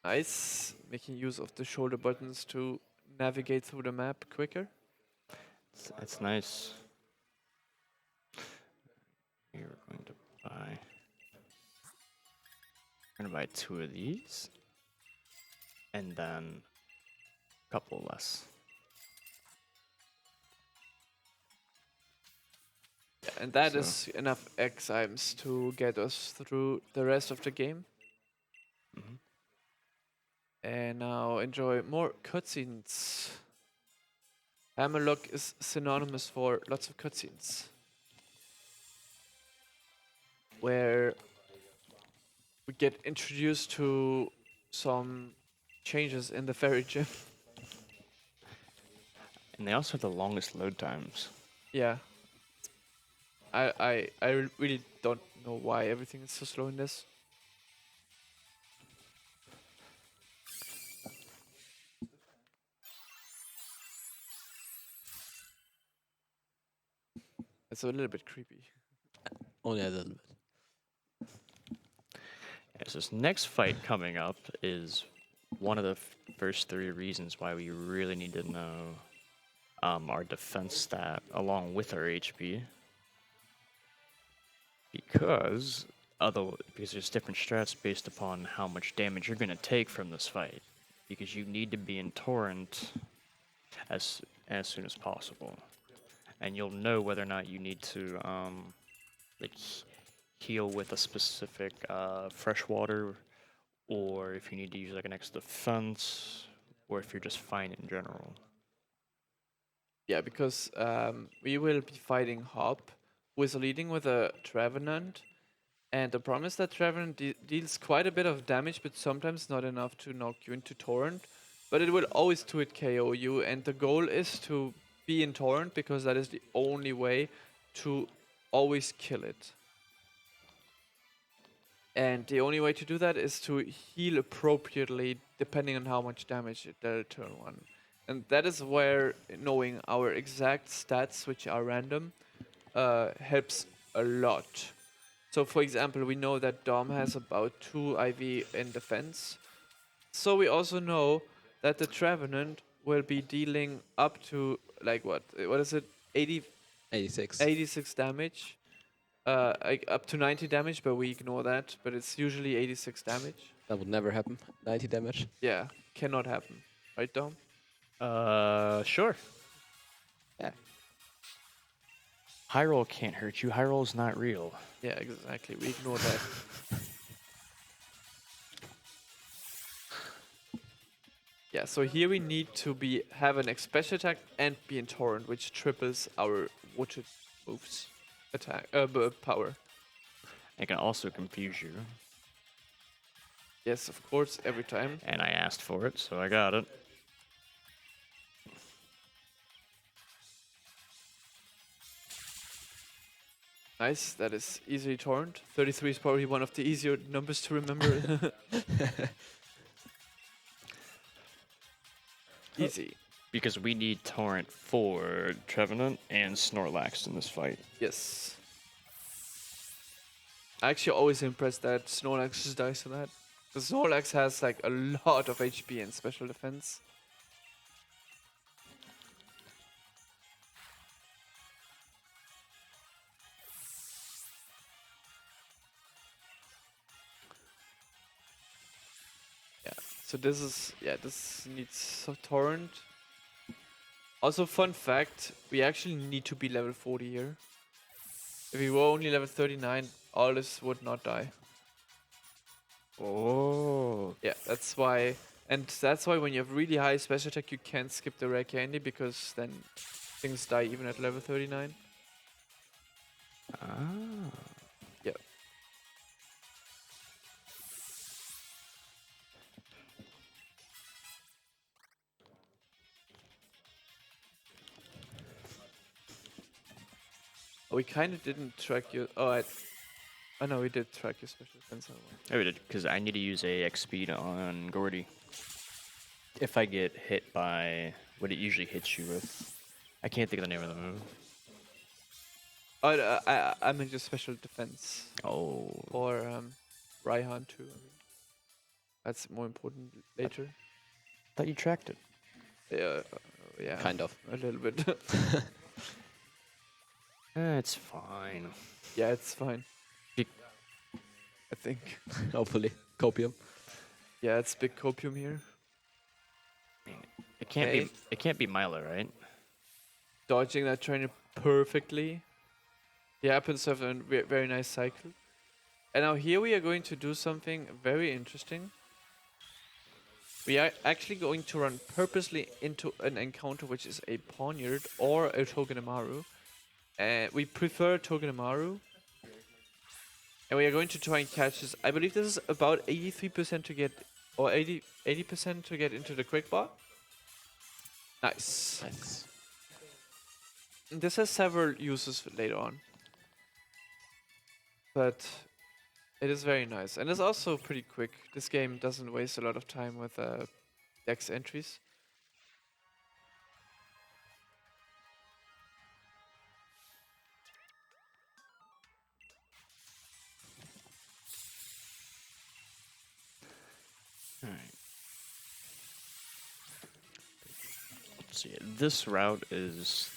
Nice, making use of the shoulder buttons to navigate through the map quicker. It's nice. We're going to buy. We're gonna buy 2 of these, and then a couple less. And that So- is enough X items to get us through the rest of the game. Mhm. And now enjoy more cutscenes. Hammerlock is synonymous for lots of cutscenes. Where we get introduced to some changes in the fairy gym. And they also have the longest load times. Yeah. I really don't know why everything is so slow in this. It's a little bit creepy. Only a little bit. Yes, this next fight coming up is one of the first 3 reasons why we really need to know our defense stat along with our HP. Because there's different strats based upon how much damage you're going to take from this fight. Because you need to be in torrent as soon as possible. And you'll know whether or not you need to like heal with a specific freshwater, or if you need to use like an extra defense, or if you're just fine in general. Yeah, because we will be fighting Hop, who is leading with a Trevenant. And the problem is that Trevenant deals quite a bit of damage, but sometimes not enough to knock you into Torrent. But it will always 2-hit KO you, and the goal is to be in Torrent, because that is the only way to always kill it. And the only way to do that is to heal appropriately, depending on how much damage it dealt turn 1. And that is where knowing our exact stats, which are random, helps a lot. So for example, we know that Dom has about 2 IV in defense. So we also know that the Trevenant will be dealing up to, like what is it, 86. 86 damage. Like up to 90 damage, but we ignore that. But it's usually 86 damage. That would never happen. 90 damage. Yeah, cannot happen. Right, Dom? Sure. Yeah. High roll can't hurt you. High roll's not real. Yeah, exactly. We ignore that. Yeah, so here we need to have an special attack and be in torrent, which triples our water moves attack power. It can also confuse you. Yes, of course, every time. And I asked for it, so I got it. Nice, that is easily torrent. 33 is probably one of the easier numbers to remember. Easy. Because we need Torrent for Trevenant and Snorlax in this fight. Yes. I actually always impressed that Snorlax just dies to that. Because Snorlax has like a lot of HP and special defense. Yeah, so this needs a torrent. Also, fun fact, we actually need to be level 40 here. If we were only level 39, all this would not die. Oh. Yeah, that's why. And that's why when you have really high special attack, you can't skip the rare candy, because then things die even at level 39. Ah. Yep. Oh, we kind of didn't track your. Oh, no, we did track your special defense. I did, because I need to use AX speed on Gordy. If I get hit by what it usually hits you with. I can't think of the name of the move. Oh, I meant just special defense. Oh. Or Raihan too. I mean. That's more important later. Thought you tracked it. Yeah. Kind of. A little bit. It's fine. Yeah, it's fine. Be- I think. Hopefully. Copium. Yeah, it's big copium here. It can't Okay. be. It can't be Milo, right? Dodging that trainer perfectly. He happens to have a very nice cycle. And now here we are going to do something very interesting. We are actually going to run purposely into an encounter which is a Ponyard or a Togedemaru. We prefer Togedemaru. And we are going to try and catch this. I believe this is about 83% to get, or 80% to get into the quick bar. Nice. Nice. This has several uses later on. But it is very nice. And it's also pretty quick. This game doesn't waste a lot of time with dex entries. Alright. Let's see. This route is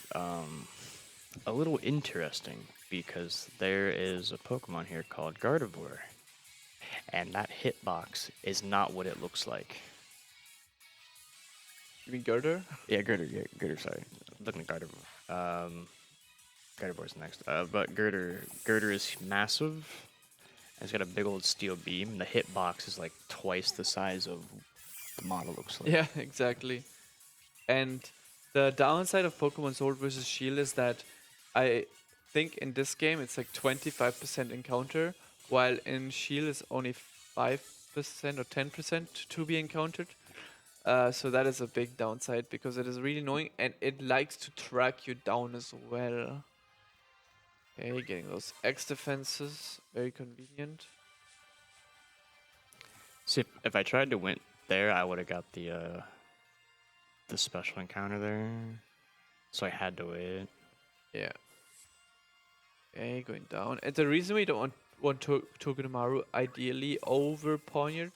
a little interesting because there is a Pokemon here called Gardevoir. And that hitbox is not what it looks like. You mean Girder? Yeah, Girder, sorry. Looking at Gardevoir. Gardevoir's next. But Girder is massive. It's got a big old steel beam. The hitbox is like twice the size of the model looks like. Yeah, exactly. And the downside of Pokemon Sword vs. Shield is that I think in this game it's like 25% encounter, while in Shield it's only 5% or 10% to be encountered. So that is a big downside because it is really annoying and it likes to track you down as well. Okay, getting those X defenses, very convenient. See, if I tried to win there, I would have got the special encounter there. So I had to wait. Yeah. Okay, going down. And the reason we don't want Togedemaru ideally over Ponyard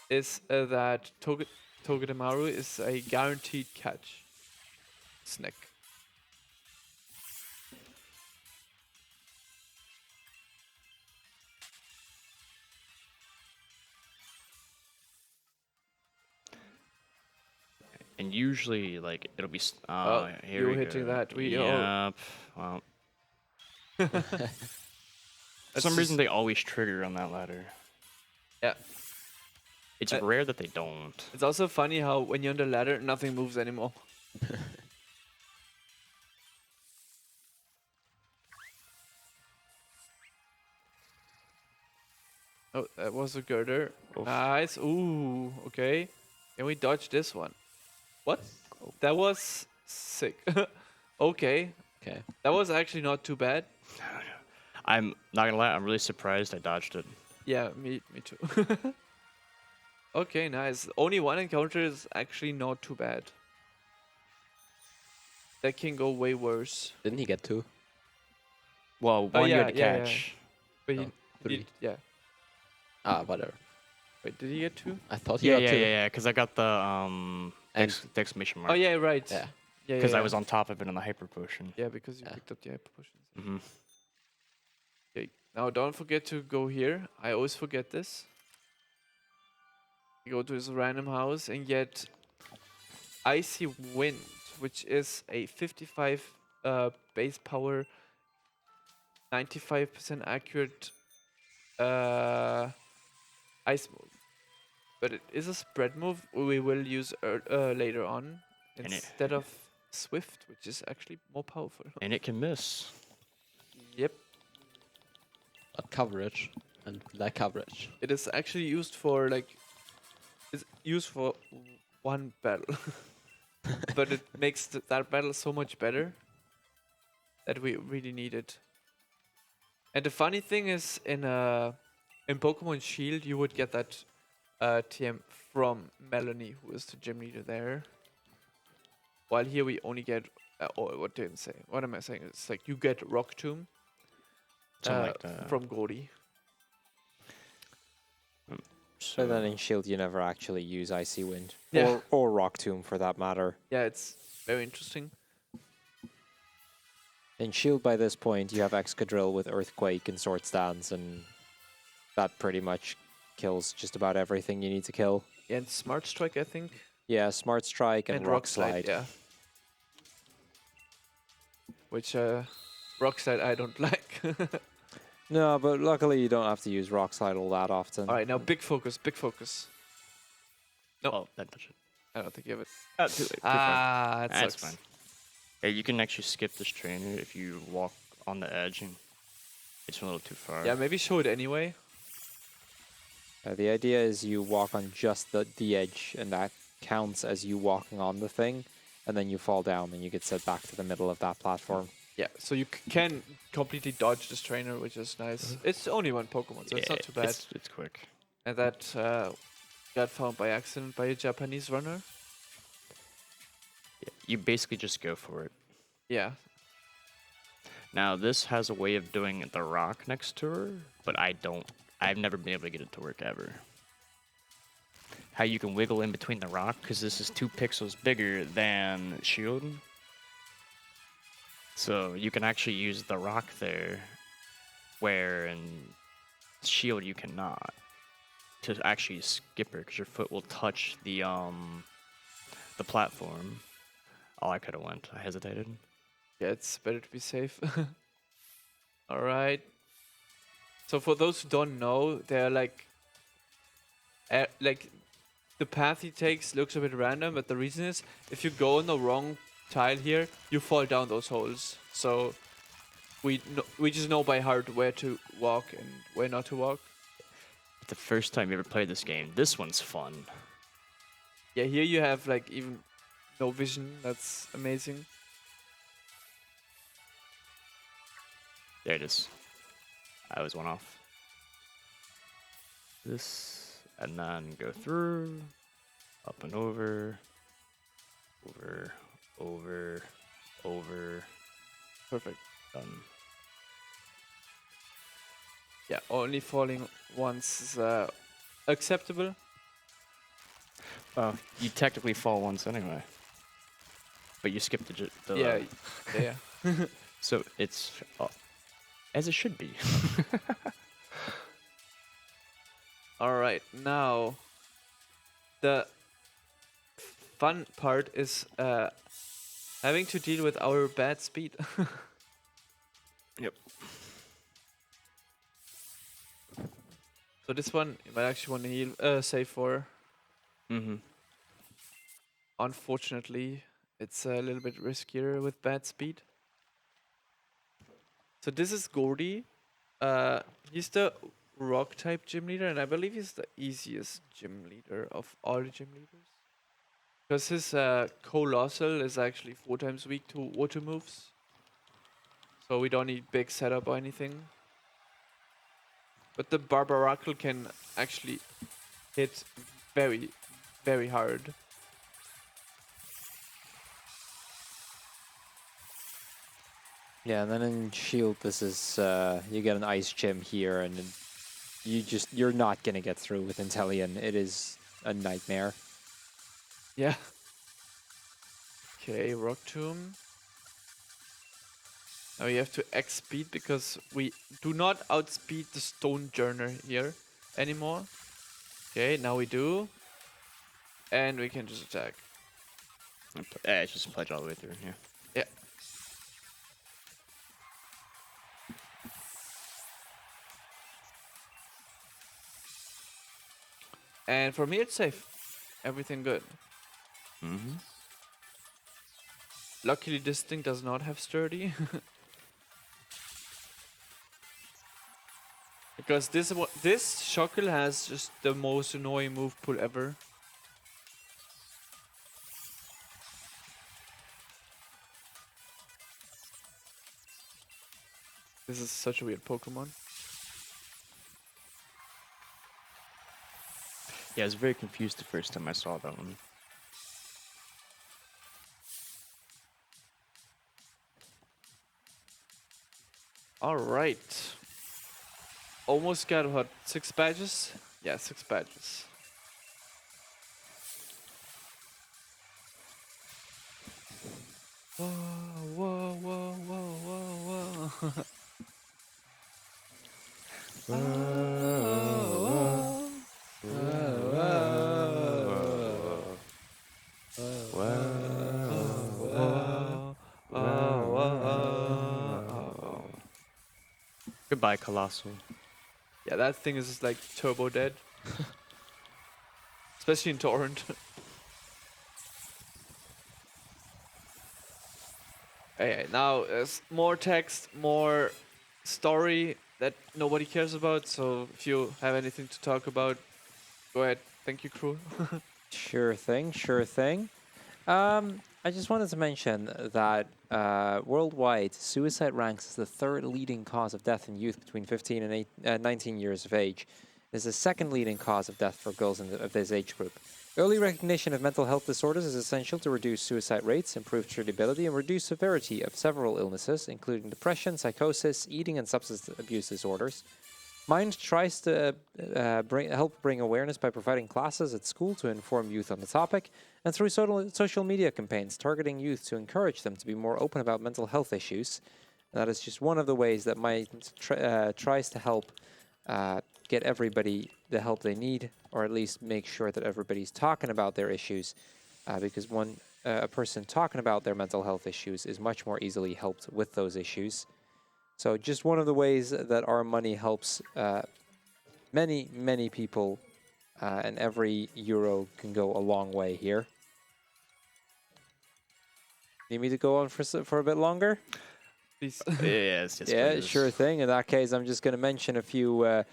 is that Togedemaru is a guaranteed catch. Snack. And usually, like, it'll be. Oh, Here you we hitting go. that. Yep. Well, for some reason, they always trigger on that ladder. Yeah. It's Uh, rare that they don't. It's also funny how when you're on the ladder, nothing moves anymore. Oh, that was a girder. Oof. Nice. Ooh, okay. Can we dodge this one? What? That was sick. Okay. Okay. That was actually not too bad. I'm not gonna lie. I'm really surprised I dodged it. Yeah, me too. Okay, nice. Only one encounter is actually not too bad. That can go way worse. Didn't he get 2? Well, Oh, one you yeah, had to yeah, yeah. catch. But No, he 3. did, yeah. Ah, whatever. Wait, did he get 2? I thought he Yeah, got yeah, 2. yeah, yeah. Because I got the And- the exclamation Oh, mark. yeah, right. Yeah. Yeah, Because yeah, I was on top of it in the hyper potion. Yeah, because you Yeah. picked up the hyper potions. Mm-hmm. Okay, now don't forget to go here. I always forget this. You go to this random house and get Icy Wind, which is a 55 base power, 95% accurate ice move. But it is a spread move we will use later on And it- instead of Swift, which is actually more powerful. And it can miss. Yep, But coverage. And that coverage. it is actually used for it's used for one battle, but it makes that battle so much better that we really need it. And the funny thing is, in Pokemon Shield, you would get that TM from Melanie, who is the gym leader there. While here we only get, oh, what did I say? What am I saying? It's like you get Rock Tomb Something like that. from Gordy. So then in Shield, you never actually use Icy Wind. Yeah. Or Rock Tomb, for that matter. Yeah, it's very interesting. In Shield, by this point, you have Excadrill with Earthquake and Sword Stance, and that pretty much kills just about everything you need to kill. Yeah, and Smart Strike, I think. Yeah, Smart Strike and, Rock Slide. yeah. Which Rock Slide I don't like. No, but luckily you don't have to use Rock Slide all that often. All right, now big focus, big focus. No, Oh, that touched it. I don't think you have it. Too late. Too Ah, far. that That's sucks. fine. Hey, you can actually skip this trainer if you walk on the edge and it's a little too far. Yeah, maybe show it anyway. The idea is you walk on just the edge, and that counts as you walking on the thing, and then you fall down and you get set back to the middle of that platform. Yeah, so you can completely dodge this trainer, which is nice. It's only one Pokemon, so it's not too bad. It's quick. And that got found by accident by a Japanese runner. Yeah, you basically just go for it. Yeah. Now, this has a way of doing the rock next to her, but I've never been able to get it to work ever. How you can wiggle in between the rock, because this is 2 pixels bigger than Shield. So you can actually use the rock there, where in Shield you cannot. To actually skip her, because your foot will touch the platform. Oh, I could have went. I hesitated. Yeah, it's better to be safe. All right. So for those who don't know, they're like the path he takes looks a bit random, but the reason is if you go on the wrong tile here, you fall down those holes. So we just know by heart where to walk and where not to walk. The first time you ever played this game, this one's fun. Yeah, here you have like even no vision. That's amazing. There it is. I was one off. This, and then go through, up and over, over, Perfect. done. Yeah, only falling once is acceptable. Well, you technically fall once anyway. But you skip the Yeah, yeah. So it's as it should be. All right, now the fun part is having to deal with our bad speed. Yep. So this one, you might actually want to heal, save for. Mm-hmm. Unfortunately, it's a little bit riskier with bad speed. So this is Gordy. He's the rock type gym leader, and I believe he's the easiest gym leader of all the gym leaders. Because his Colossal is actually 4 times weak to water moves. So we don't need big setup or anything. But the Barbaracle can actually hit very, very hard. Yeah, and then in Shield, this is you get an ice gym here, and you're not gonna get through with Inteleon. It is a nightmare. Yeah. Okay, Rock Tomb. Now you have to X speed because we do not outspeed the Stone Journer here anymore. Okay, now we do. And we can just attack. It's just pledge all the way through here. Yeah. And from here it's safe. Everything good. Mm-hmm. Luckily this thing does not have sturdy. Because this Shuckle has just the most annoying move pool ever. This is such a weird Pokemon. Yeah, I was very confused the first time I saw that one. Alright. Almost got what, 6 badges? Yeah, 6 badges. Whoa, whoa, whoa, whoa, whoa, whoa. Goodbye, Colossal. Yeah, that thing is just like turbo dead. Especially in Torrent. Hey, now there's more text, more story that nobody cares about. So if you have anything to talk about, go ahead. Thank you, crew. Sure thing, sure thing. I just wanted to mention that worldwide, suicide ranks as the 3rd leading cause of death in youth between 15 and 19 years of age. It is the 2nd leading cause of death for girls of this age group. Early recognition of mental health disorders is essential to reduce suicide rates, improve treatability, and reduce severity of several illnesses, including depression, psychosis, eating and substance abuse disorders. Mind tries to help bring awareness by providing classes at school to inform youth on the topic, and through social media campaigns targeting youth to encourage them to be more open about mental health issues. And that is just one of the ways that Mind tries to help get everybody the help they need, or at least make sure that everybody's talking about their issues, because a person talking about their mental health issues is much more easily helped with those issues. So just one of the ways that our money helps many, many people, and every euro can go a long way here. Need me to go on for a bit longer? Please. Yes, Yeah, please. sure thing. In that case, I'm just going to mention a few of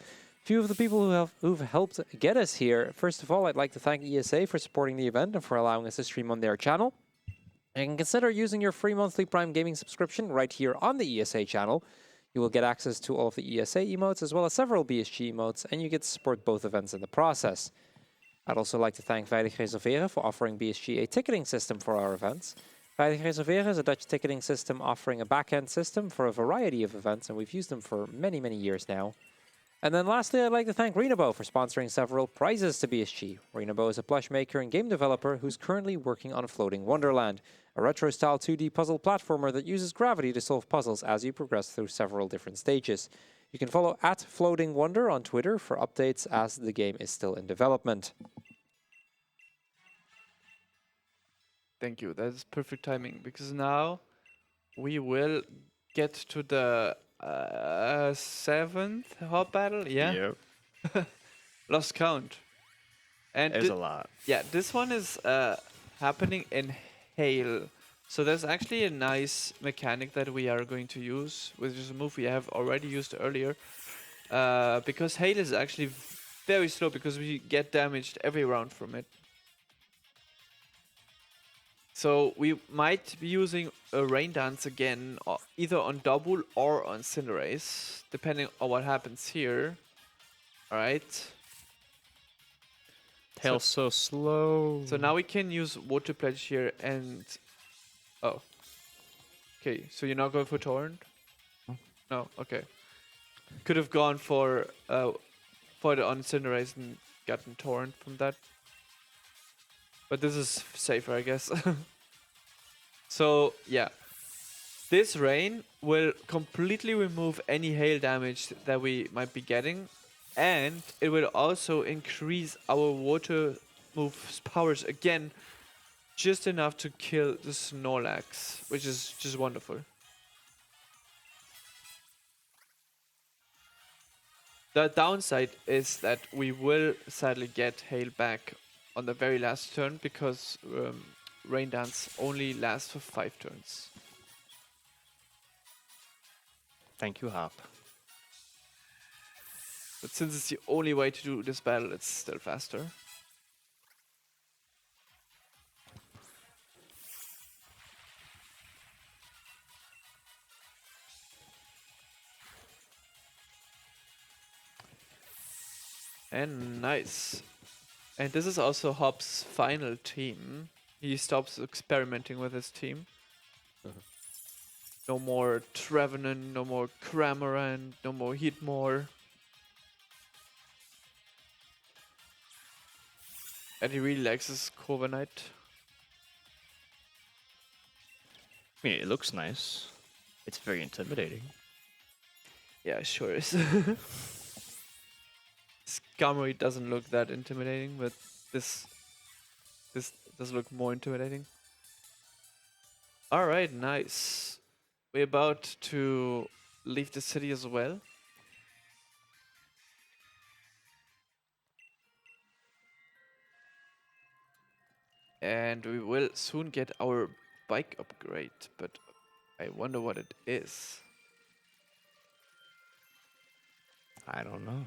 the people who've helped get us here. First of all, I'd like to thank ESA for supporting the event and for allowing us to stream on their channel. And consider using your free monthly Prime Gaming subscription right here on the ESA channel. You will get access to all of the ESA emotes as well as several BSG emotes, and you get to support both events in the process. I'd also like to thank Veilig Reserveren for offering BSG a ticketing system for our events. Veilig Reserveren is a Dutch ticketing system offering a back-end system for a variety of events, and we've used them for many, many years now. And then lastly, I'd like to thank Renabo for sponsoring several prizes to BSG. Renabo is a plush maker and game developer who's currently working on Floating Wonderland, a retro-style 2D puzzle platformer that uses gravity to solve puzzles as you progress through several different stages. You can follow @FloatingWonder on Twitter for updates as the game is still in development. Thank you. That is perfect timing because now we will get to the 7th hop battle. Yeah, Yep. lost count. And There's a lot. yeah, this one is happening in hail. So there's actually a nice mechanic that we are going to use, which is a move we have already used earlier. Because hail is actually very slow because we get damaged every round from it. So we might be using a rain dance again, either on double or on Cinderace, depending on what happens here. All right. Tail's so slow. So now we can use Water Pledge here and... Oh. Okay, so you're not going for Torrent? No, okay. Could have gone for the on Cinderace and gotten Torrent from that. But this is safer, I guess. So, yeah. This rain will completely remove any hail damage that we might be getting. And it will also increase our water move's powers again. Just enough to kill the Snorlax, which is just wonderful. The downside is that we will sadly get hail back on the very last turn because Rain Dance only lasts for 5 turns. Thank you, Hop. But since it's the only way to do this battle, it's still faster. And nice. And this is also Hop's final team. He stops experimenting with his team. No more Trevenant, no more Cramorant, no more Heatmore. And he really likes his Corviknight. I mean, it looks nice. It's very intimidating. Yeah, sure is. Skarmory doesn't look that intimidating, but this does look more intimidating. Alright, nice. We're about to leave the city as well. And we will soon get our bike upgrade, but I wonder what it is. I don't know.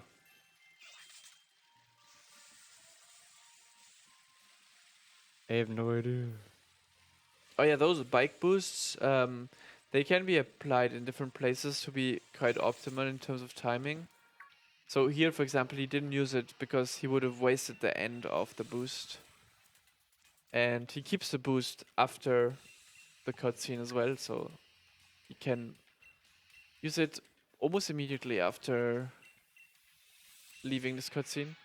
I have no idea. Oh yeah, those bike boosts, they can be applied in different places to be quite optimal in terms of timing. So here, for example, he didn't use it because he would have wasted the end of the boost. And he keeps the boost after the cutscene as well, so he can use it almost immediately after leaving this cutscene.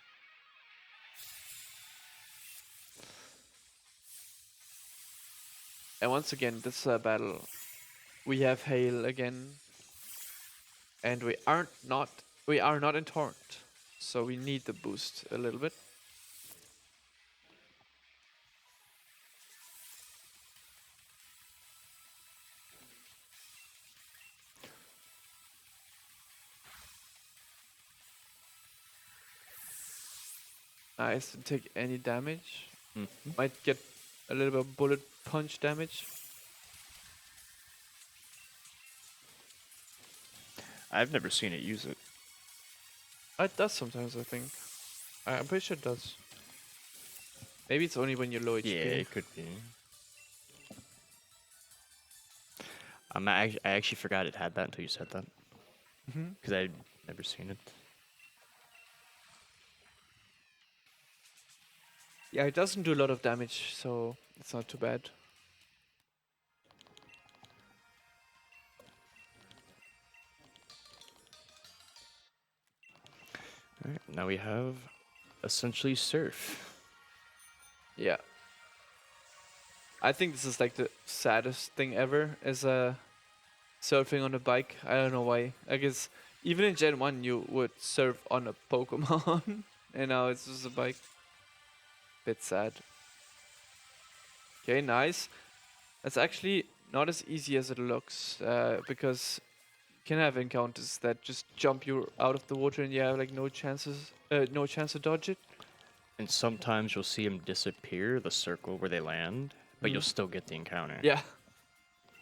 And once again, this battle, we have hail again, and we are not in torrent, so we need the boost a little bit. Nice, didn't take any damage. Might get a little bit of bullet punch damage. I've never seen it use it. It does sometimes, I think. I'm pretty sure it does. Maybe it's only when you're low HP. Yeah, it could be. I actually forgot it had that until you said that. Because I'd never seen it. Yeah, it doesn't do a lot of damage, so it's not too bad. Alright, now we have essentially Surf. Yeah. I think this is like the saddest thing ever, is surfing on a bike. I don't know why. I guess even in Gen 1 you would surf on a Pokemon, and now it's just a bike. Bit sad. Okay, nice. That's actually not as easy as it looks, because you can have encounters that just jump you out of the water and you have like no chance to dodge it. And sometimes you'll see them disappear, the circle where they land, but you'll Mhm. still get the encounter. Yeah,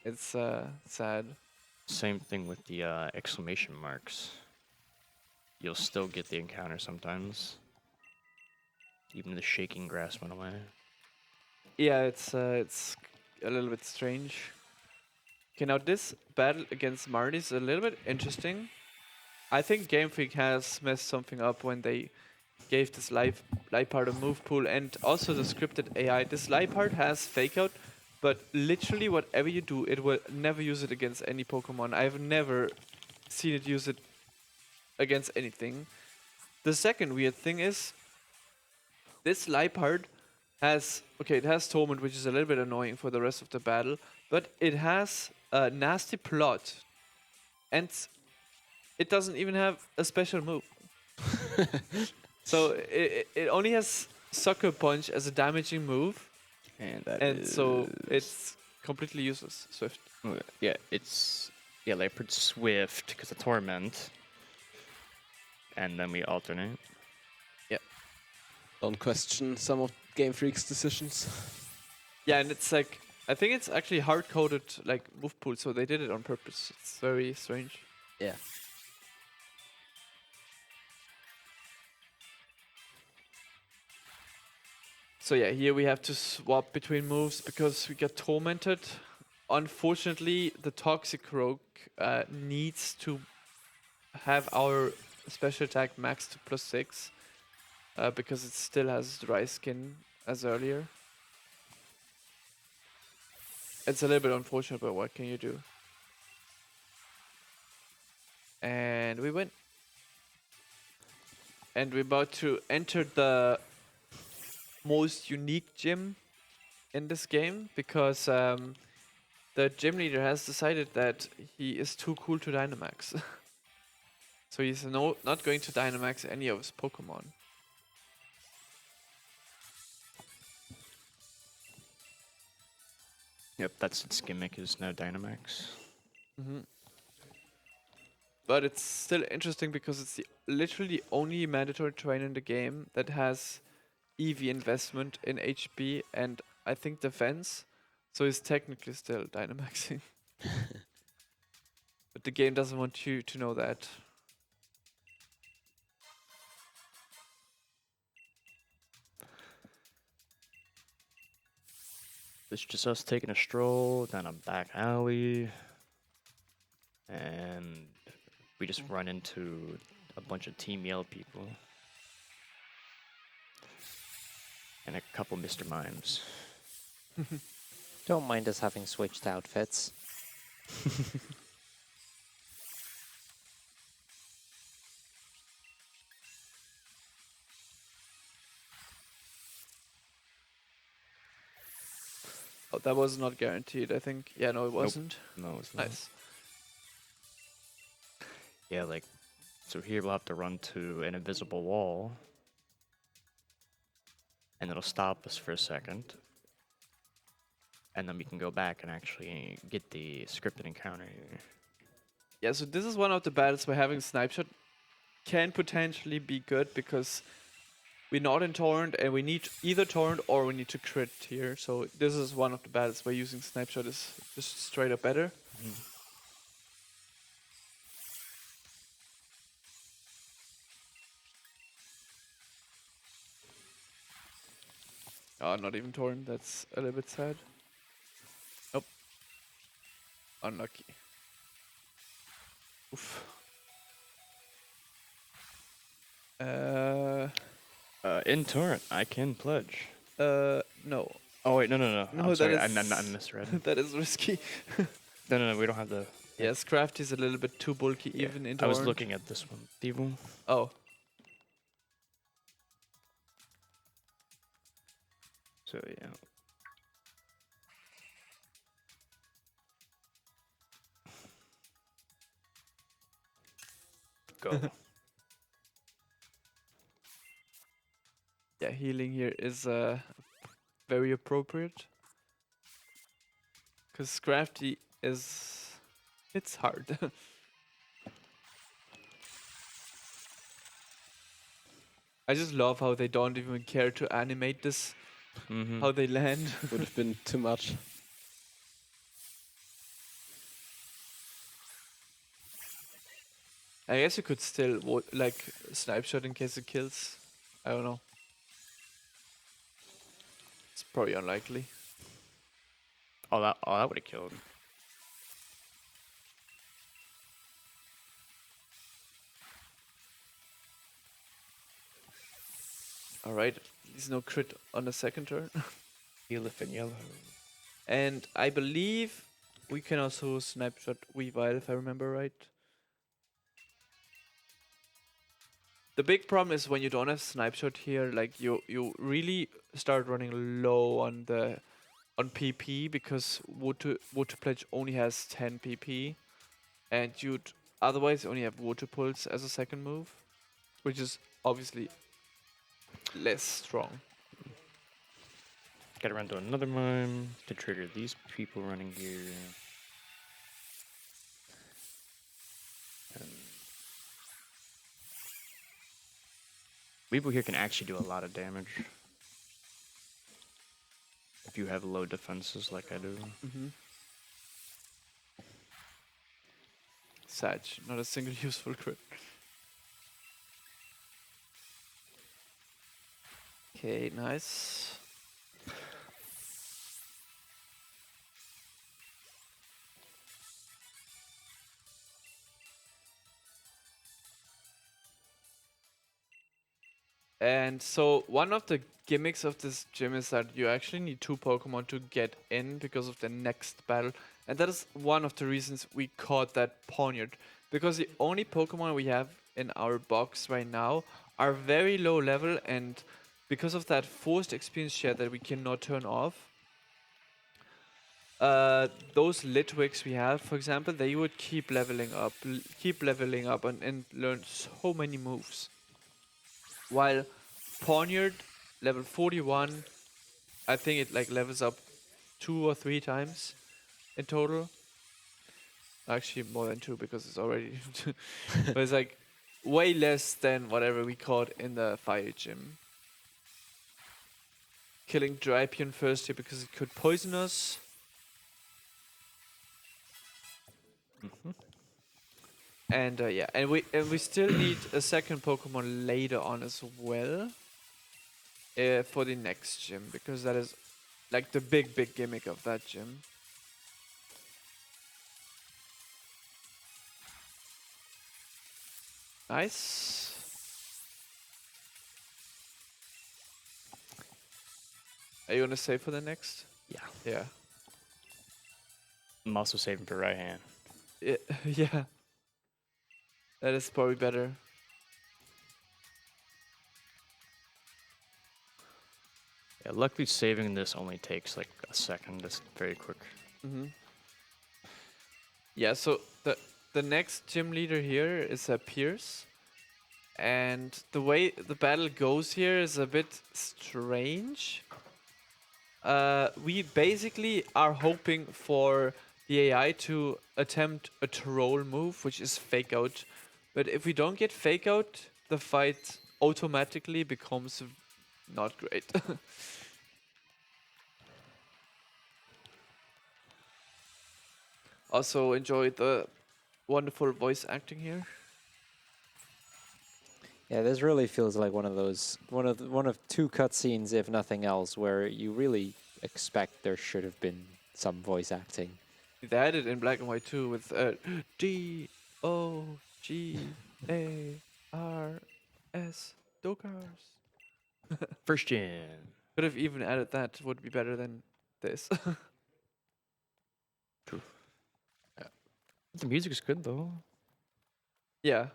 it's sad. Same thing with the exclamation marks. You'll still get the encounter sometimes. Even the shaking grass went away. Yeah, it's a little bit strange. Okay, now this battle against Marty is a little bit interesting. I think Game Freak has messed something up when they gave this live part a move pool and also the scripted AI. This live part has fake out, but literally whatever you do, it will never use it against any Pokemon. I've never seen it use it against anything. The second weird thing is this live part has it has Torment, which is a little bit annoying for the rest of the battle, but it has a nasty plot, and it doesn't even have a special move. So it only has Sucker Punch as a damaging move, And so it's completely useless. Swift. yeah, it's Leopard Swift because of Torment, and then we alternate. Don't question some of Game Freak's decisions. Yeah, and it's like I think it's actually hard coded like move pool, so they did it on purpose. It's very strange. Yeah. So yeah, here we have to swap between moves because we get tormented. Unfortunately, the Toxic Rogue needs to have our special attack maxed to +6 because it still has dry skin as earlier. It's a little bit unfortunate, but what can you do? And we win. And we're about to enter the most unique gym in this game because the gym leader has decided that he is too cool to Dynamax. So he's not going to Dynamax any of his Pokemon. Yep, that's its gimmick, is no Dynamax. But it's still interesting because it's literally the only mandatory train in the game that has EV investment in HP and I think defense. So he's technically still Dynamaxing. But the game doesn't want you to know that. It's just us taking a stroll down a back alley, and we just run into a bunch of Team Yell people. And a couple Mr. Mimes. Don't mind us having switched outfits. Oh, that was not guaranteed, I think. Yeah, no, it wasn't. No, it's not. Nice. Yeah, like, so here we'll have to run to an invisible wall. And it'll stop us for a second. And then we can go back and actually get the scripted encounter here. Yeah, so this is one of the battles where having Snipe Shot can potentially be good because we're not in Torrent and we need either Torrent or we need to crit here. So this is one of the battles where using Snipe Shot is just straight up better. Oh, not even Torrent. That's a little bit sad. Nope. Unlucky. Oof. In Torrent, I can pledge. No. Oh wait, no. No, I'm that sorry, is- I misread. That is risky. No, we don't have the... Yes, Craft is a little bit too bulky Yeah, even in I Torrent. was looking at this one. Devil. Oh. So yeah. Go. Yeah, healing here is very appropriate. Because Crafty is... It's hard. I just love how they don't even care to animate this, Mm-hmm. how they land. Would have been too much. I guess you could still like snipe shot in case it kills. I don't know. It's probably unlikely. Oh, that would have killed. All right, there's no crit on the second turn. Elif and yellow. And I believe we can also snipe shot Weavile if I remember right. The big problem is when you don't have snipe shot here, like you really start running low on PP because Wood to Pledge only has 10 PP, and you'd otherwise only have Water Pulse as a second move, which is obviously less strong. Gotta run to another mime to trigger these people running here. And people here can actually do a lot of damage. If you have low defenses like I do. Mm-hmm. Sag, not a single useful crit. Okay, nice. And so one of the gimmicks of this gym is that you actually need 2 Pokemon to get in because of the next battle. And that is one of the reasons we caught that Poniard. Because the only Pokemon we have in our box right now are very low level, and because of that forced experience share that we cannot turn off, those Litwicks we have, for example, they would keep leveling up, and learn so many moves. While Poniard, level 41, I think it like levels up 2 or 3 times in total. Actually, more than 2 because it's already... but it's like way less than whatever we caught in the fire gym. Killing Drapion first here because it could poison us. Mm-hmm. And yeah, and we still need a second Pokemon later on as well. For the next gym, because that is like the big gimmick of that gym. Nice. Are you gonna save for the next? Yeah. Yeah. I'm also saving for right hand. Yeah. That is probably better. Yeah, luckily saving this only takes like a second. It's very quick. Mm-hmm. Yeah, so the next gym leader here is Pierce. And the way the battle goes here is a bit strange. We basically are hoping for the AI to attempt a troll move, which is fake out. But if we don't get fake out, the fight automatically becomes not great. Also enjoy the wonderful voice acting here. Yeah, this really feels like one of those one of 2 cutscenes, if nothing else, where you really expect there should have been some voice acting. They added in black and white too with DOGARS. Dokars. First gen. Could have even added that. Would be better than this. True. The music is good though. Yeah.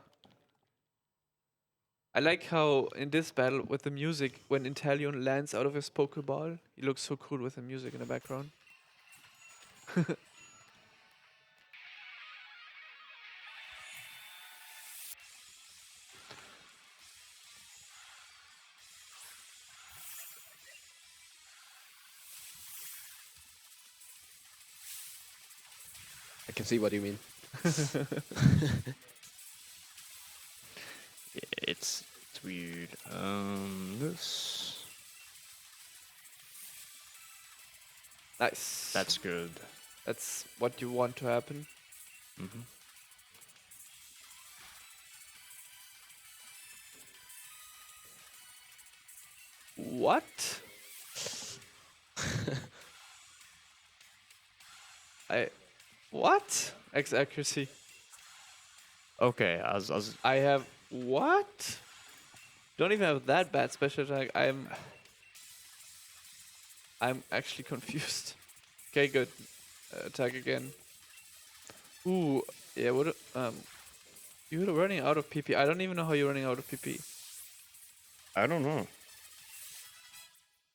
I like how in this battle with the music, when Inteleon lands out of his Pokeball, he looks so cool with the music in the background. can see what you mean. It's weird. This. Nice. That's good. That's what you want to happen. Mm-hmm. What? What? X accuracy. Okay, I have what? Don't even have that bad special attack. I'm actually confused. Okay, good. Attack again. Ooh, yeah. What? You're running out of PP. I don't even know how you're running out of PP. I don't know.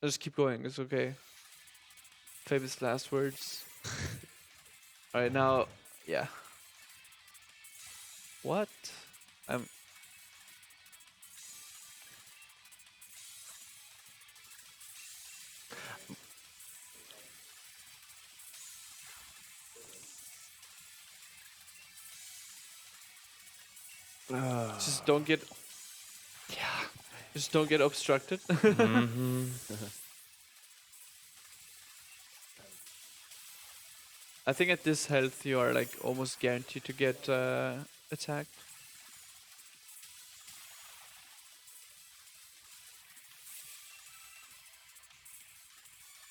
Just keep going. It's okay. Famous last words. All right, now, yeah. What? I'm. Just don't get. Yeah. Just don't get obstructed. Mm-hmm. I think at this health you are like almost guaranteed to get attacked.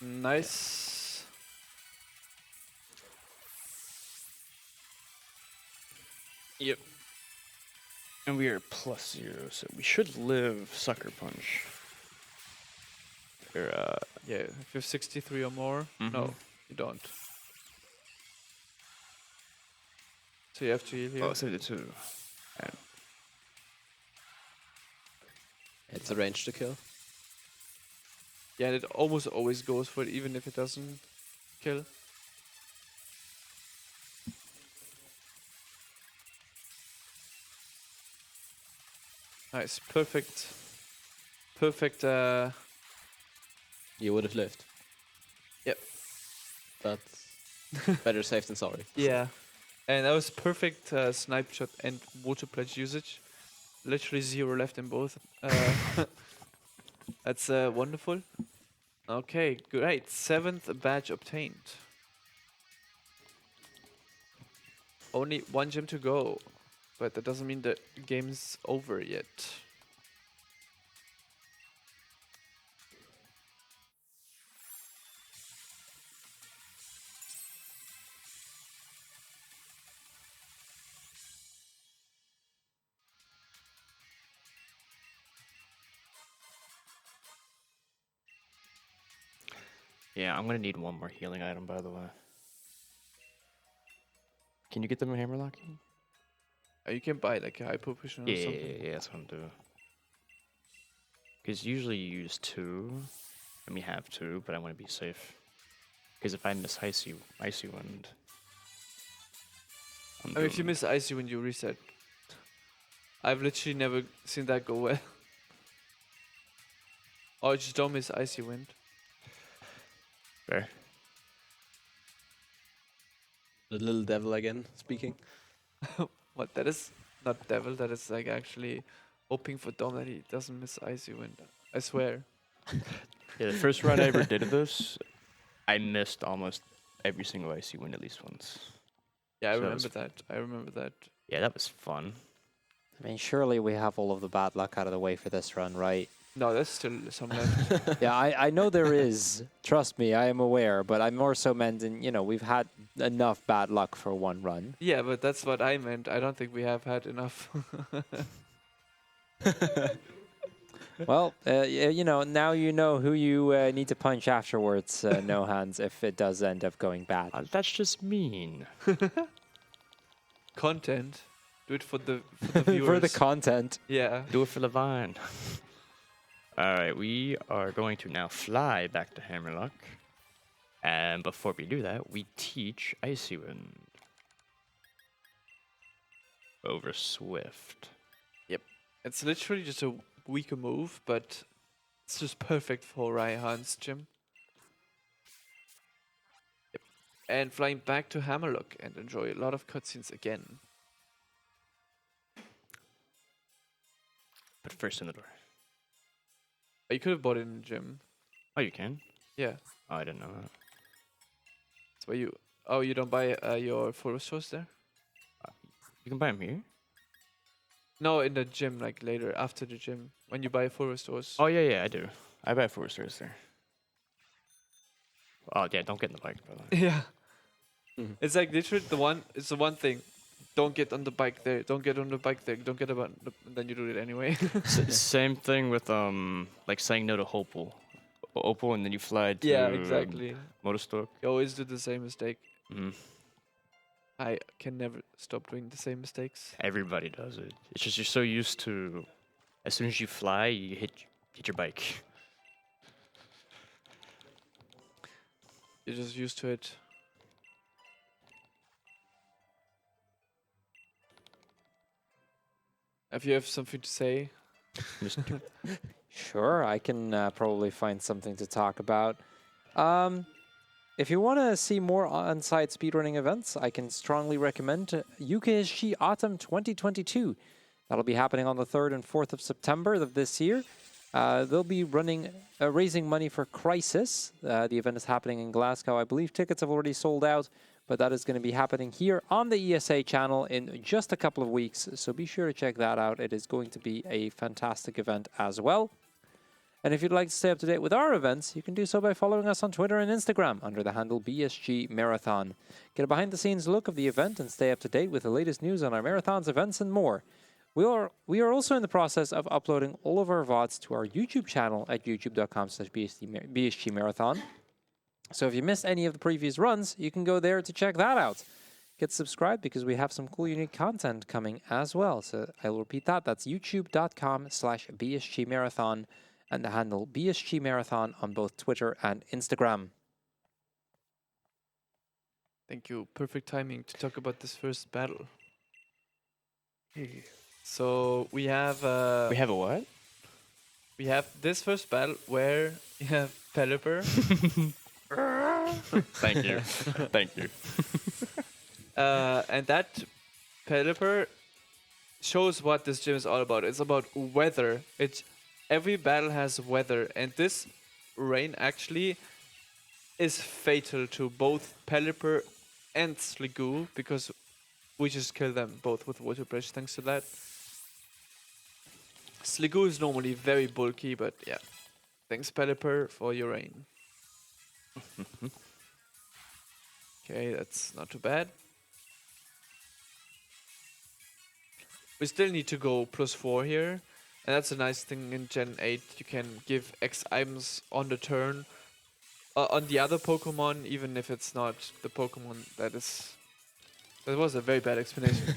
Nice. Yep. And we are +0, so we should live Sucker Punch. Or, Yeah, if you're 63 or more, no, you don't. So you have to heal here. oh, 72. And It's a range to kill. Yeah, and it almost always goes for it, even if it doesn't kill. Nice, perfect. Perfect, You would have lived. Yep. But better safe than sorry. Yeah. And that was perfect snipe shot and water pledge usage. Literally 0 left in both. That's wonderful. Okay, great. 7th badge obtained. Only 1 gem to go. But that doesn't mean the game's over yet. yeah, I'm gonna need one more healing item, by the way. Can you get them a hammerlock? You can buy like a hypo potion or Yeah, something. yeah, that's what I'm doing. Because usually you use 2. Let me have 2, but I want to be safe. Because if I miss icy wind, I'm I mean, if you doomed. miss icy when you reset, I've literally never seen that go well. Or just don't miss icy wind. Fair. The little devil again speaking. What? That is not devil. That is like actually hoping for Dom that he doesn't miss icy wind. I swear. Yeah, the first run I ever did of this, I missed almost every single icy wind at least once. Yeah, I So remember it's- that. I remember that. Yeah, that was fun. I mean, surely we have all of the bad luck out of the way for this run, right? No, there's still some left. Yeah, I know there is. Trust me, I am aware. But I more so meant in, we've had enough bad luck for one run. Yeah, but that's what I meant. I don't think we have had enough. Well, now you know who you need to punch afterwards, no hands, if it does end up going bad. That's just mean. Content. Do it for the viewers. For the content. Yeah. Do it for the vine. Alright, we are going to now fly back to Hammerlock. And before we do that, we teach Icy Wind over Swift. It's literally just a weaker move, but it's just perfect for Raihan's gym. and flying back to Hammerlock and enjoy a lot of cutscenes again. But first in the door. You could have bought it in the gym. Oh, you can? Yeah, Oh, I didn't know that. that's where you. Oh, you don't buy your photo stores there? You can buy them here? No, in the gym, like later after the gym, when you buy photo stores. Oh, yeah, I do. I buy 4 stars there. Oh, yeah, don't get in the bike, by the way. Yeah. Mhm. It's like literally the one. It's the one thing. Don't get on the bike there. Don't get on the bike there. Don't get about. Then you do it anyway. Same thing with like saying no to Hopel. Opal, and then you fly to Yeah, exactly. Motorstork. You always do the same mistake. Mm. I can never stop doing the same mistakes. Everybody does it. It's just you're so used to, as soon as you fly, you hit your bike. You're just used to it. If you have something to say, Sure, I can probably find something to talk about. If you want to see more on-site speedrunning events, I can strongly recommend UKSG Autumn 2022. That'll be happening on the 3rd and 4th of September of this year. They'll be raising money for Crisis. The event is happening in Glasgow. I believe tickets have already sold out, but that is going to be happening here on the ESA channel in just a couple of weeks. So be sure to check that out. It is going to be a fantastic event as well. And if you'd like to stay up to date with our events, you can do so by following us on Twitter and Instagram under the handle BSG Marathon. Get a behind-the-scenes look of the event and stay up to date with the latest news on our marathons, events, and more. We are also in the process of uploading all of our VODs to our YouTube channel at youtube.com/BSG Marathon. So if you missed any of the previous runs, you can go there to check that out. Get subscribed because we have some cool, unique content coming as well. So I'll repeat that. That's youtube.com/BSG Marathon. And the handle BSG Marathon on both Twitter and Instagram. thank you. Perfect timing to talk about this first battle. So we have We have a what? we have this first battle where you have Pelipper, Thank you. Thank you. and that Pelipper shows what this gym is all about. It's about weather. Every battle has weather, and this rain actually is fatal to both Pelipper and Sliggoo because we just kill them both with water breach thanks to that. Sliggoo is normally very bulky, but yeah. Thanks Pelipper for your rain. Okay, that's not too bad. We still need to go +4 here. And that's a nice thing in Gen 8. You can give X items on the turn on the other Pokemon, even if it's not the Pokemon that is... That was a very bad explanation.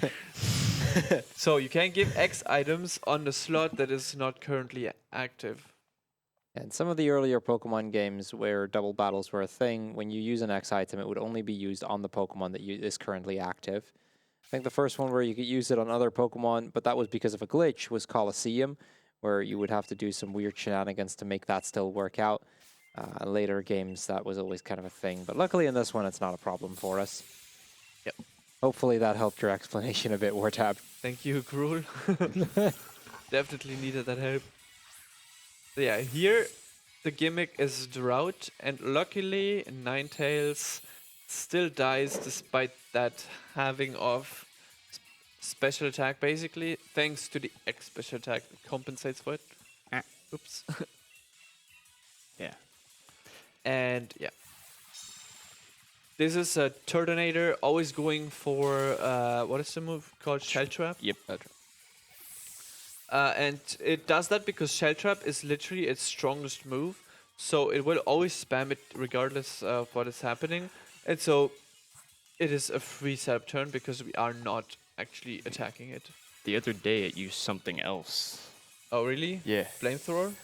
So you can give X items on the slot that is not currently active. And some of the earlier Pokemon games where double battles were a thing, when you use an X item, it would only be used on the Pokemon that is currently active. I think the first one where you could use it on other Pokemon, but that was because of a glitch, was Colosseum, where you would have to do some weird shenanigans to make that still work out. Later games, that was always kind of a thing. But luckily in this one, it's not a problem for us. Yep. Hopefully that helped your explanation a bit, Wartab. Thank you, Gruul. Definitely needed that help. So yeah, here the gimmick is Drought, and luckily Ninetales still dies despite that having of special attack, basically, thanks to the X special attack that compensates for it. Oops. Yeah. And yeah. This is a Turtonator, always going for, what is the move called? Shell Trap? Yep. And it does that because Shell Trap is literally its strongest move. So it will always spam it regardless of what is happening. And so it is a free setup turn because we are not actually attacking it. The other day it used something else. Oh, really? Yeah. Flamethrower?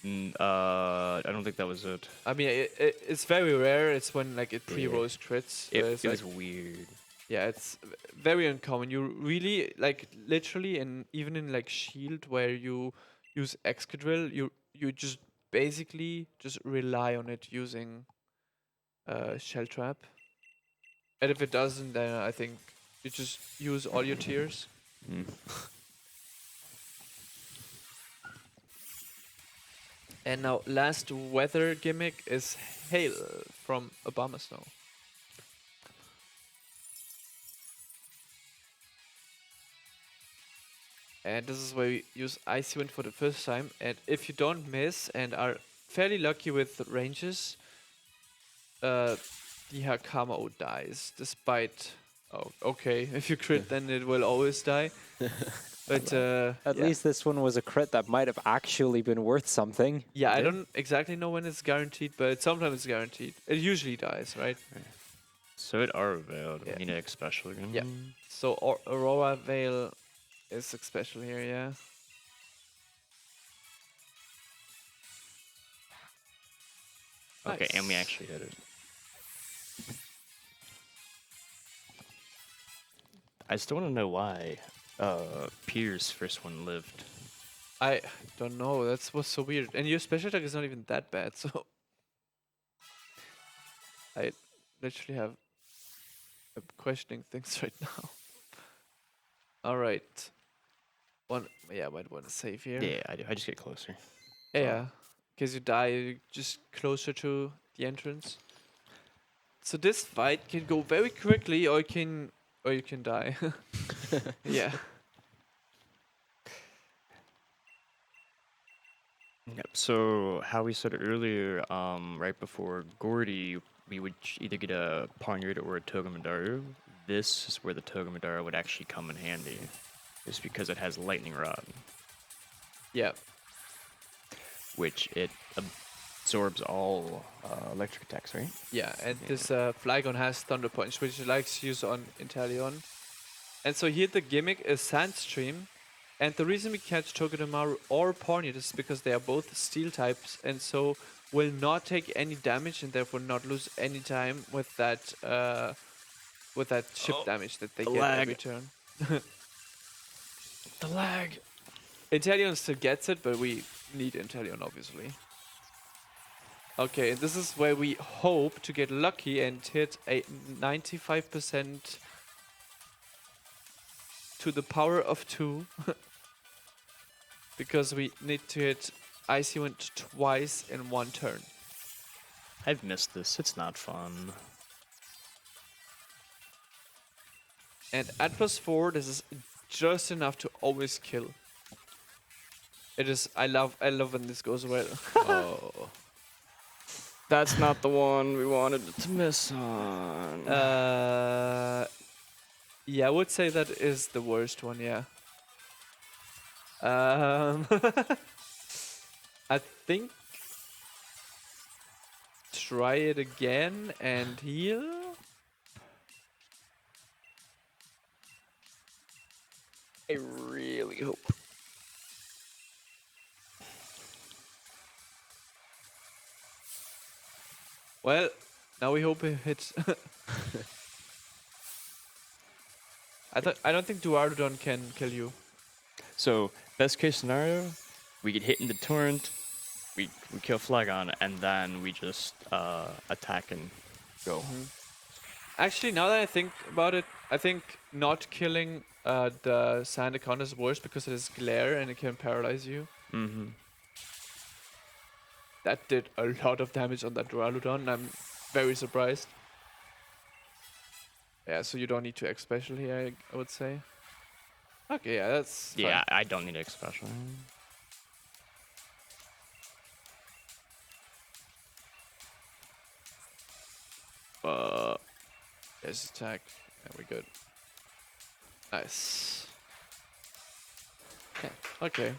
I don't think that was it. I mean, it's very rare. It's when like it pre-rolls crits. It it's was like, weird. yeah, it's very uncommon. You really like literally, and even in like Shield where you use Excadrill, you just basically just rely on it using Shell Trap. And if it doesn't, then I think you just use all your tiers. Mm. And now, last weather gimmick is hail from Obama Snow. And this is where we use Icy Wind for the first time. And if you don't miss and are fairly lucky with the ranges, the Hakamo dies despite. Oh, okay. If you crit, then it will always die. But At yeah. least this one was a crit that might have actually been worth something. Yeah, I don't exactly know when it's guaranteed, but sometimes it's guaranteed. It usually dies, right? So it are veiled. Yeah. We need to special again. Yeah. So Aurora Veil is special here, yeah. Okay, and we Nice. actually hit it. I still want to know why Pier's first one lived. I don't know. That's what's so weird. And your special attack is not even that bad, so I literally have I'm questioning things right now. All right. Yeah, might want to save here. Yeah, I do. I just get closer. Yeah. In case you die, you're just closer to the entrance. So this fight can go very quickly, or you can die. Yeah. Yep. So how we said earlier, right before Gordy, we would either get a Ponyard or a Togamaderu. This is where the Togamaderu would actually come in handy, just because it has Lightning Rod, Yeah. which it absorbs all electric attacks, right? Yeah, and this Flygon has Thunder Punch, which it likes to use on Inteleon. And so here the gimmick is Sandstream. And the reason we catch Togedemaru or Ponyard is because they are both steel types, and so will not take any damage and therefore not lose any time with that chip damage that they the get lag. every turn. The lag. Inteleon still gets it, but we need Inteleon obviously. Okay, and this is where we hope to get lucky and hit a 95% to the power of 2. Because we need to hit Icy Wind twice in one turn. I've missed this. It's not fun. And at +4, this is just enough to always kill. It is. I love when this goes well. Oh. That's not the one we wanted to miss on. Yeah, I would say that is the worst one. Yeah. I think try it again and heal. I really hope. Well, now we hope it hits. I don't think Duardodon can kill you. So, best case scenario, we get hit in the torrent, we kill Flygon, and then we just attack and go. Actually, now that I think about it, I think not killing the Sandacon is worse because it is glare and it can paralyze you. Mm-hmm. That did a lot of damage on that Duraludon. I'm very surprised. Yeah, so you don't need to X special here, I would say. Okay, yeah, that's Yeah, fine. I don't need X special. There's attack. Yeah, we're good. Nice. Okay.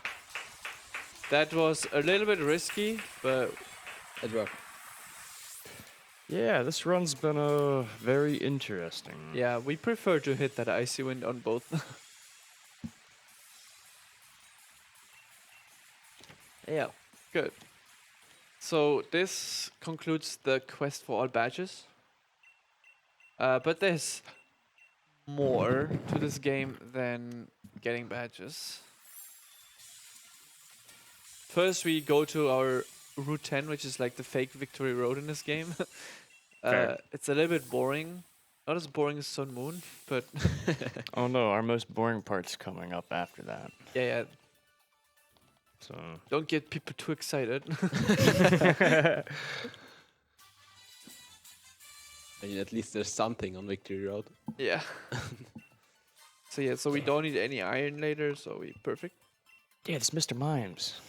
That was a little bit risky, but It worked. Yeah, this run's been very interesting. yeah, we prefer to hit that Icy Wind on both. Yeah, good. So this concludes the quest for all badges. But there's more to this game than getting badges. First, we go to our Route 10, which is like the fake Victory Road in this game. Fair. It's a little bit boring. Not as boring as Sun Moon, but Oh no, our most boring part's coming up after that. yeah. So Don't get people too excited. I mean, at least there's something on Victory Road. Yeah. So yeah, so we don't need any iron later, so we perfect. yeah, it's Mr. Mimes.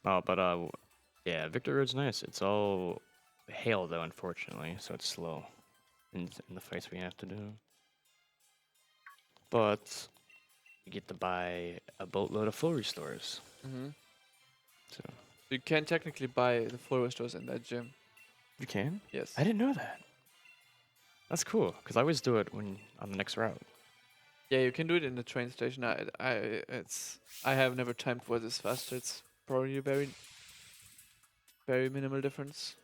Oh, but yeah, Victor Road's nice. It's all hail though, unfortunately, so it's slow in the fights we have to do. But you get to buy a boatload of full restores. Mm-hmm. So You can technically buy the full restores in that gym. you can? Yes. I didn't know that. That's cool, because I always do it when on the next route. Yeah, you can do it in the train station. I have never timed for this faster. It's probably a very minimal difference.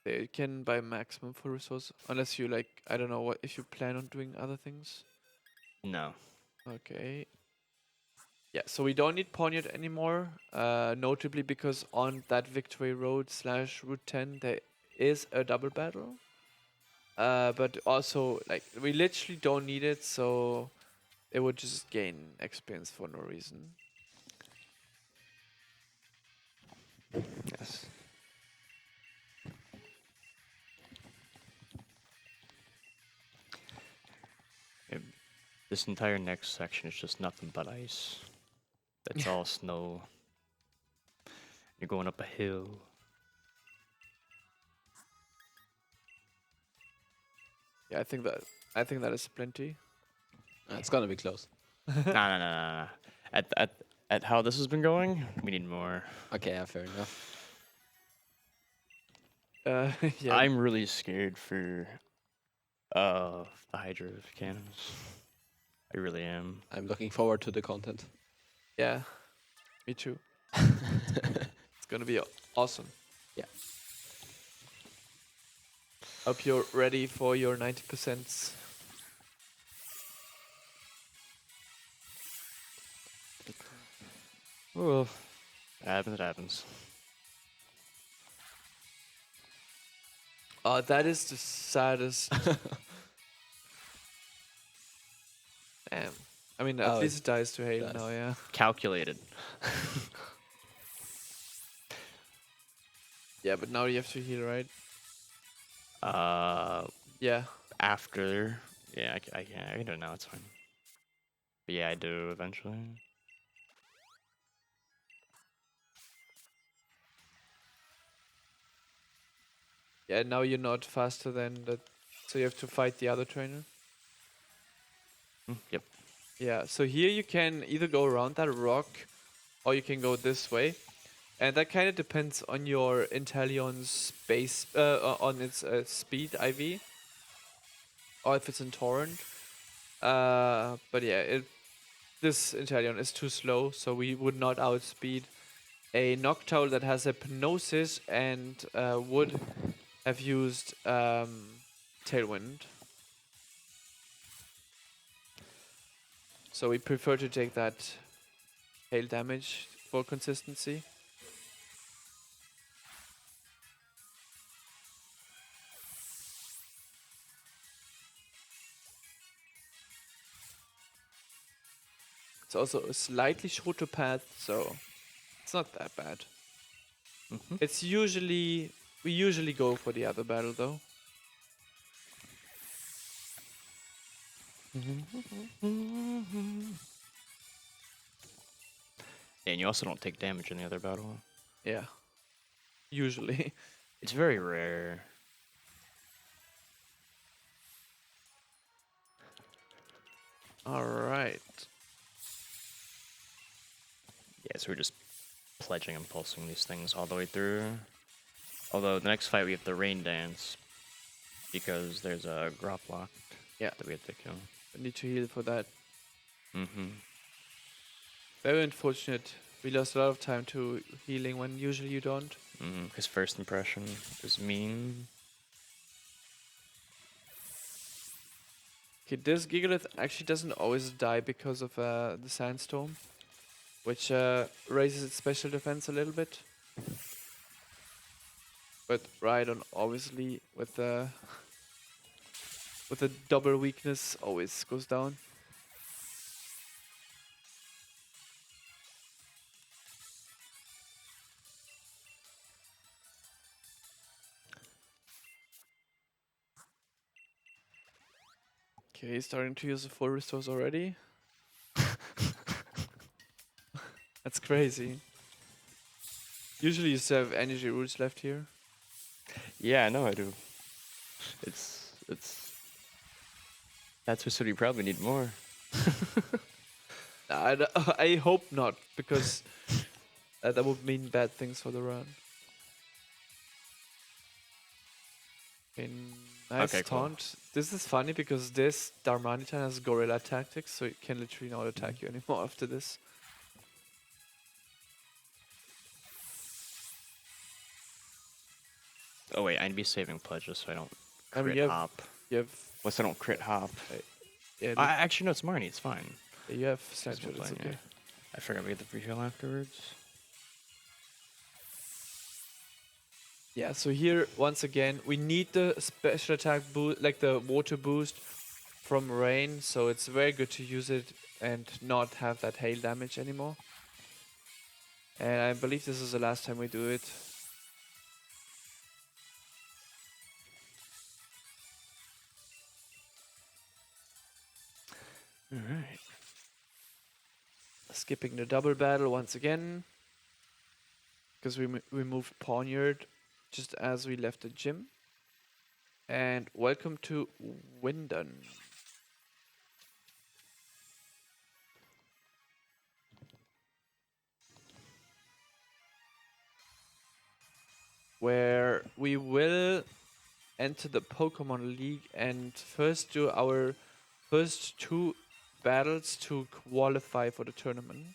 Yeah, you can buy maximum full resource unless you like. I don't know what if you plan on doing other things. No. Okay. Yeah, so we don't need Ponyard anymore, notably because on that Victory Road / Route 10 there is a double battle. But also, like, we literally don't need it, so it would just gain experience for no reason. Yes. This entire next section is just nothing but ice. That's all snow. You're going up a hill. Yeah, I think that is plenty. It's gonna be close. Nah. At how this has been going, we need more. Okay, yeah, fair enough. Yeah. I'm really scared for the Hydra cannons. I really am. I'm looking forward to the content. Yeah, me too. It's gonna be awesome. Yeah. Hope you're ready for your 90%. Well, it happens. That is the saddest. Damn. I mean, at Oh, least it dies to hail does. now, yeah. Calculated. Yeah, but now you have to heal, right? Uh, Yeah. after, yeah, I can do it now. It's fine. But yeah, I do eventually. Yeah, now you're not faster than that, so you have to fight the other trainer. Yep. Yeah, so here you can either go around that rock, or you can go this way. And that kind of depends on your Intellion's base, on its speed IV, or if it's in Torrent. But yeah, this Intellion is too slow, so we would not outspeed a Noctowl that has a Hypnosis and would have used Tailwind. So we prefer to take that hail damage for consistency. It's also a slightly shorter path, so it's not that bad. It's usually we usually go for the other battle though. And you also don't take damage in the other battle. Yeah. Usually. It's very rare. All right. Yeah, so we're just pledging and pulsing these things all the way through. Although the next fight we have the rain dance because there's a grop block that we have to kill. I need to heal for that. Mm-hmm. Very unfortunate. We lost a lot of time to healing when usually you don't. His first impression is mean. Okay, this Gigalith actually doesn't always die because of the sandstorm. which raises its special defense a little bit. But Rhydon obviously with the double weakness always goes down. Okay, he's starting to use the full restores already. That's crazy. Usually you still have energy roots left here. Yeah, I know I do. That's what you probably need more. I hope not, because that would mean bad things for the run. Okay, nice Okay, cool. taunt. This is funny because this Darmanitan has gorilla tactics, so it can literally not attack you anymore after this. Oh wait, I need to be saving pledges so I don't I mean, crit hop. you have Unless I don't crit hop. yeah, Actually, no, it's Marnie. It's fine. you have Just snapshot. It's playing, okay. yeah. I forgot we get the free heal afterwards. Yeah, so here once again we need the special attack boost, like the water boost from rain, so it's very good to use it and not have that hail damage anymore. And I believe this is the last time we do it. All right. Skipping the double battle once again, because we moved Poniard just as we left the gym. And welcome to Windon. Where we will enter the Pokemon League and first do our first 2 battles to qualify for the tournament.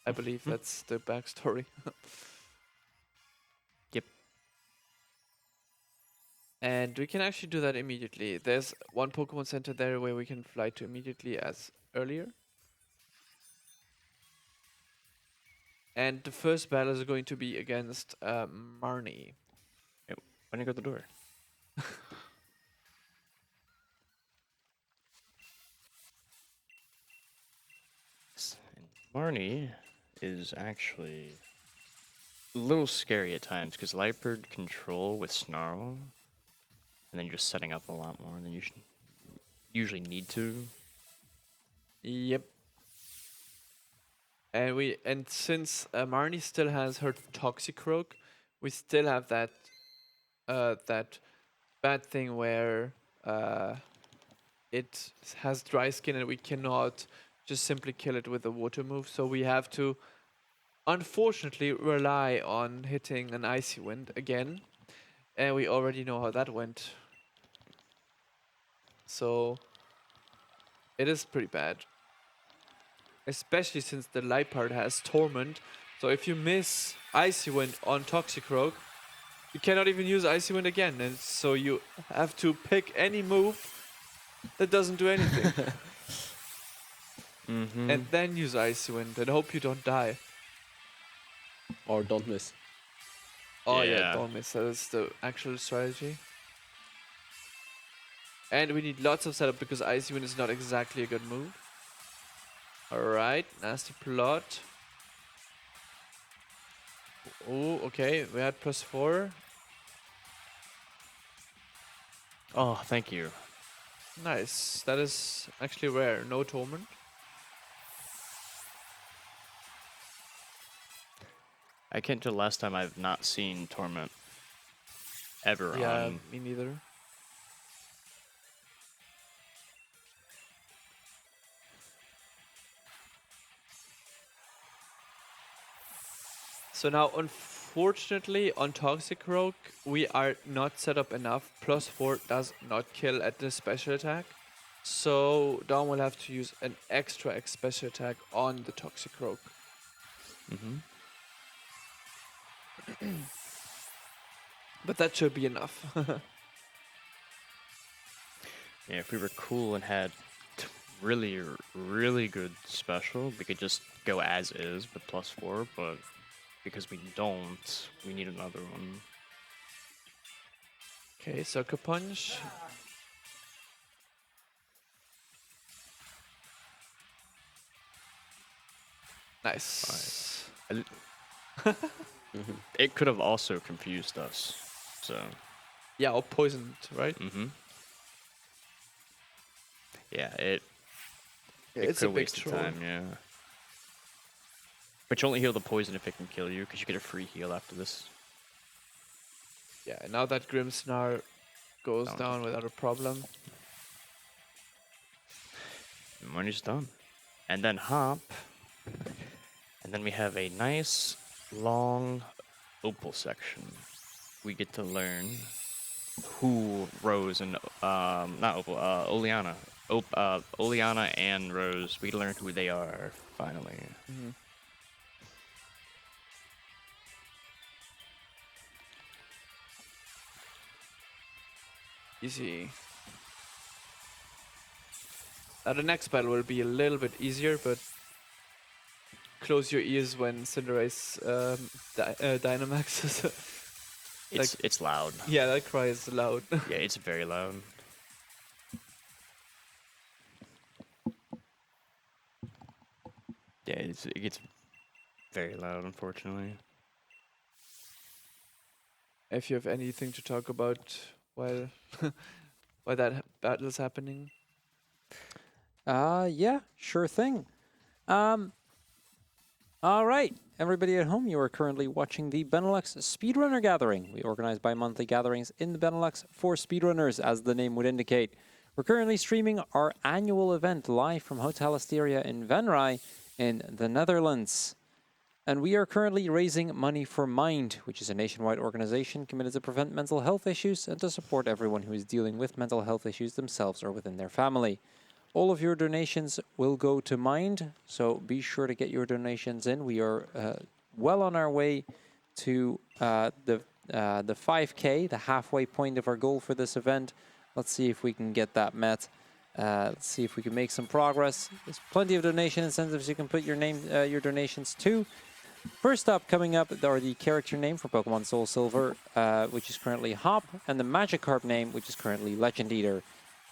I believe that's the backstory. Yep. And we can actually do that immediately. There's one Pokemon Center there where we can fly to immediately as earlier. And the first battle is going to be against Marnie. Why don't you go to the door? And Marnie is actually a little scary at times because Lightbird control with Snarl, and then you're just setting up a lot more than you should usually need to. Yep. And since Marnie still has her Toxicroak, we still have that that bad thing where it has dry skin and we cannot just simply kill it with a water move. So we have to unfortunately rely on hitting an Icy Wind again. And we already know how that went. So it is pretty bad. Especially since the light part has Torment. So if you miss Icy Wind on Toxicroak, you cannot even use Icy Wind again. And so you have to pick any move that doesn't do anything. And then use Icy Wind and hope you don't die. Or don't miss. Oh yeah, Yeah. don't miss. That is the actual strategy. And we need lots of setup because Icy Wind is not exactly a good move. Alright, nasty plot. Oh, okay, we had +4. Oh, thank you. Nice. That is actually rare. No Torment. I can't tell last time I've not seen Torment ever Yeah, on. me neither. So now, unfortunately, on Toxicroak, we are not set up enough. +4 does not kill at the special attack. So Dom will have to use an extra special attack on the Toxicroak. But that should be enough. Yeah, if we were cool and had really good special. We could just go as is with +4, but because we don't, we need another one. Okay, Sucker Punch. Nice. It could have also confused us. So, Yeah, or poisoned, right? yeah, it It's could a have big wasted troll. time, yeah. But you only heal the poison if it can kill you, because you get a free heal after this. Yeah, now that Grimmsnar goes Down. down without a problem. Money's done. And then hop. And then we have a nice, long opal section. We get to learn who Rose and, not opal, Oleana. Oleana and Rose, we learn who they are, finally. Easy. The next battle will be a little bit easier, but close your ears when Cinderace Dynamaxes. It's loud. Yeah, that cry is loud. Yeah, it's very loud. Yeah, it gets very loud, unfortunately. If you have anything to talk about while while that battle's happening. Yeah, sure thing. All right, everybody at home, you are currently watching the Benelux Speedrunner Gathering. We organize bi-monthly gatherings in the Benelux for speedrunners, as the name would indicate. We're currently streaming our annual event live from Hotel Asteria in Venray in the Netherlands. And we are currently raising money for Mind, which is a nationwide organization committed to prevent mental health issues and to support everyone who is dealing with mental health issues themselves or within their family. All of your donations will go to Mind, so be sure to get your donations in. We are well on our way to the 5K, the halfway point of our goal for this event. Let's see if we can get that met. Let's see if we can make some progress. There's plenty of donation incentives you can put your donations to. First up, coming up, are the character name for Pokemon Soul Silver, which is currently Hop, and the Magikarp name, which is currently Legend Eater.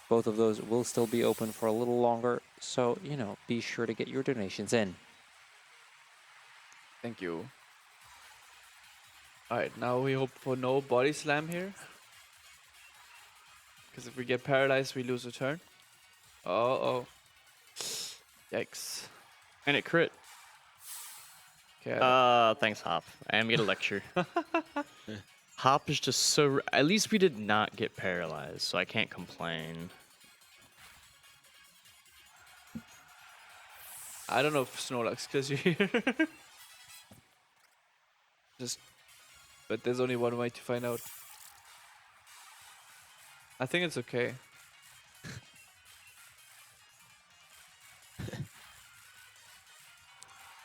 Both of those will still be open for a little longer, so, be sure to get your donations in. Thank you. Alright, now we hope for no body slam here. Because if we get paralyzed, we lose a turn. Oh. Yikes. And it crit. Okay. Thanks, Hop. And we get a lecture. Hop is just so... At least we did not get paralyzed, so I can't complain. I don't know if Snorlax kills you here. But there's only one way to find out. I think it's okay.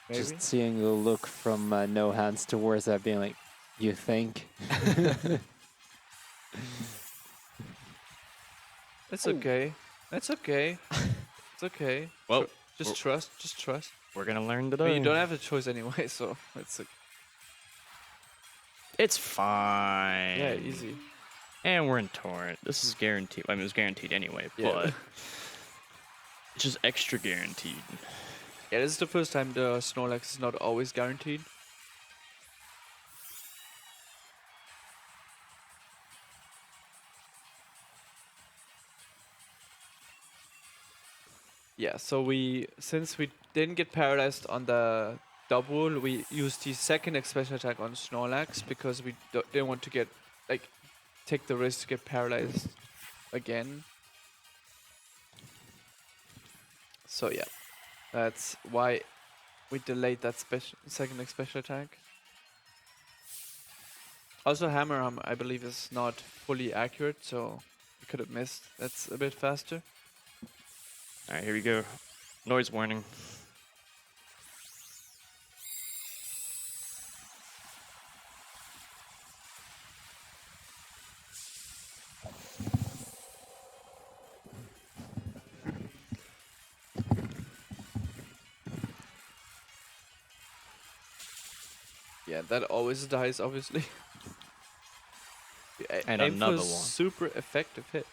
Maybe? Just seeing the look from No Hands towards that, being like, you think? It's okay. It's okay. It's okay. Well, Just trust. Just trust. we're gonna learn I today. mean, you don't have a choice anyway, so it's like, It's fine. yeah, easy. And we're in Torrent. This is guaranteed. I mean, it was guaranteed anyway, Yeah. but it's just extra guaranteed. Yeah, this is the first time the Snorlax is not always guaranteed. Yeah, so since we didn't get paralyzed on the double, we used the second special attack on Snorlax because we didn't want to take the risk to get paralyzed again. So yeah, that's why we delayed that second special attack. Also, Hammer, I believe, is not fully accurate, so we could have missed. That's a bit faster. All right, here we go. Noise warning. Yeah, that always dies, obviously. And Aim for another a one. super effective hit.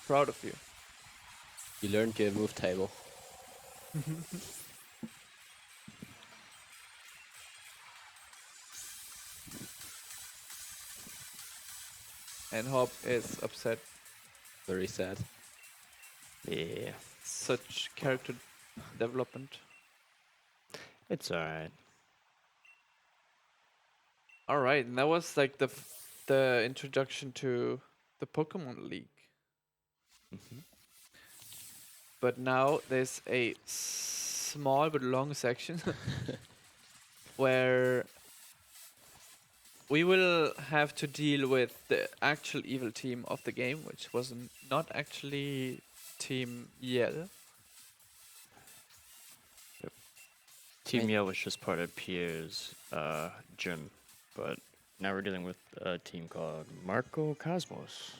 Proud of you. You learned your move table. And Hop is upset. Very sad. Yeah, Such character development. it's alright. All right, and that was like the introduction to the Pokemon League. Mhm. But now there's a small but long section where we will have to deal with the actual evil team of the game, which was not actually Team Yell. Team Right. Yell was just part of Pierre's gym, but now we're dealing with a team called Marco Cosmos.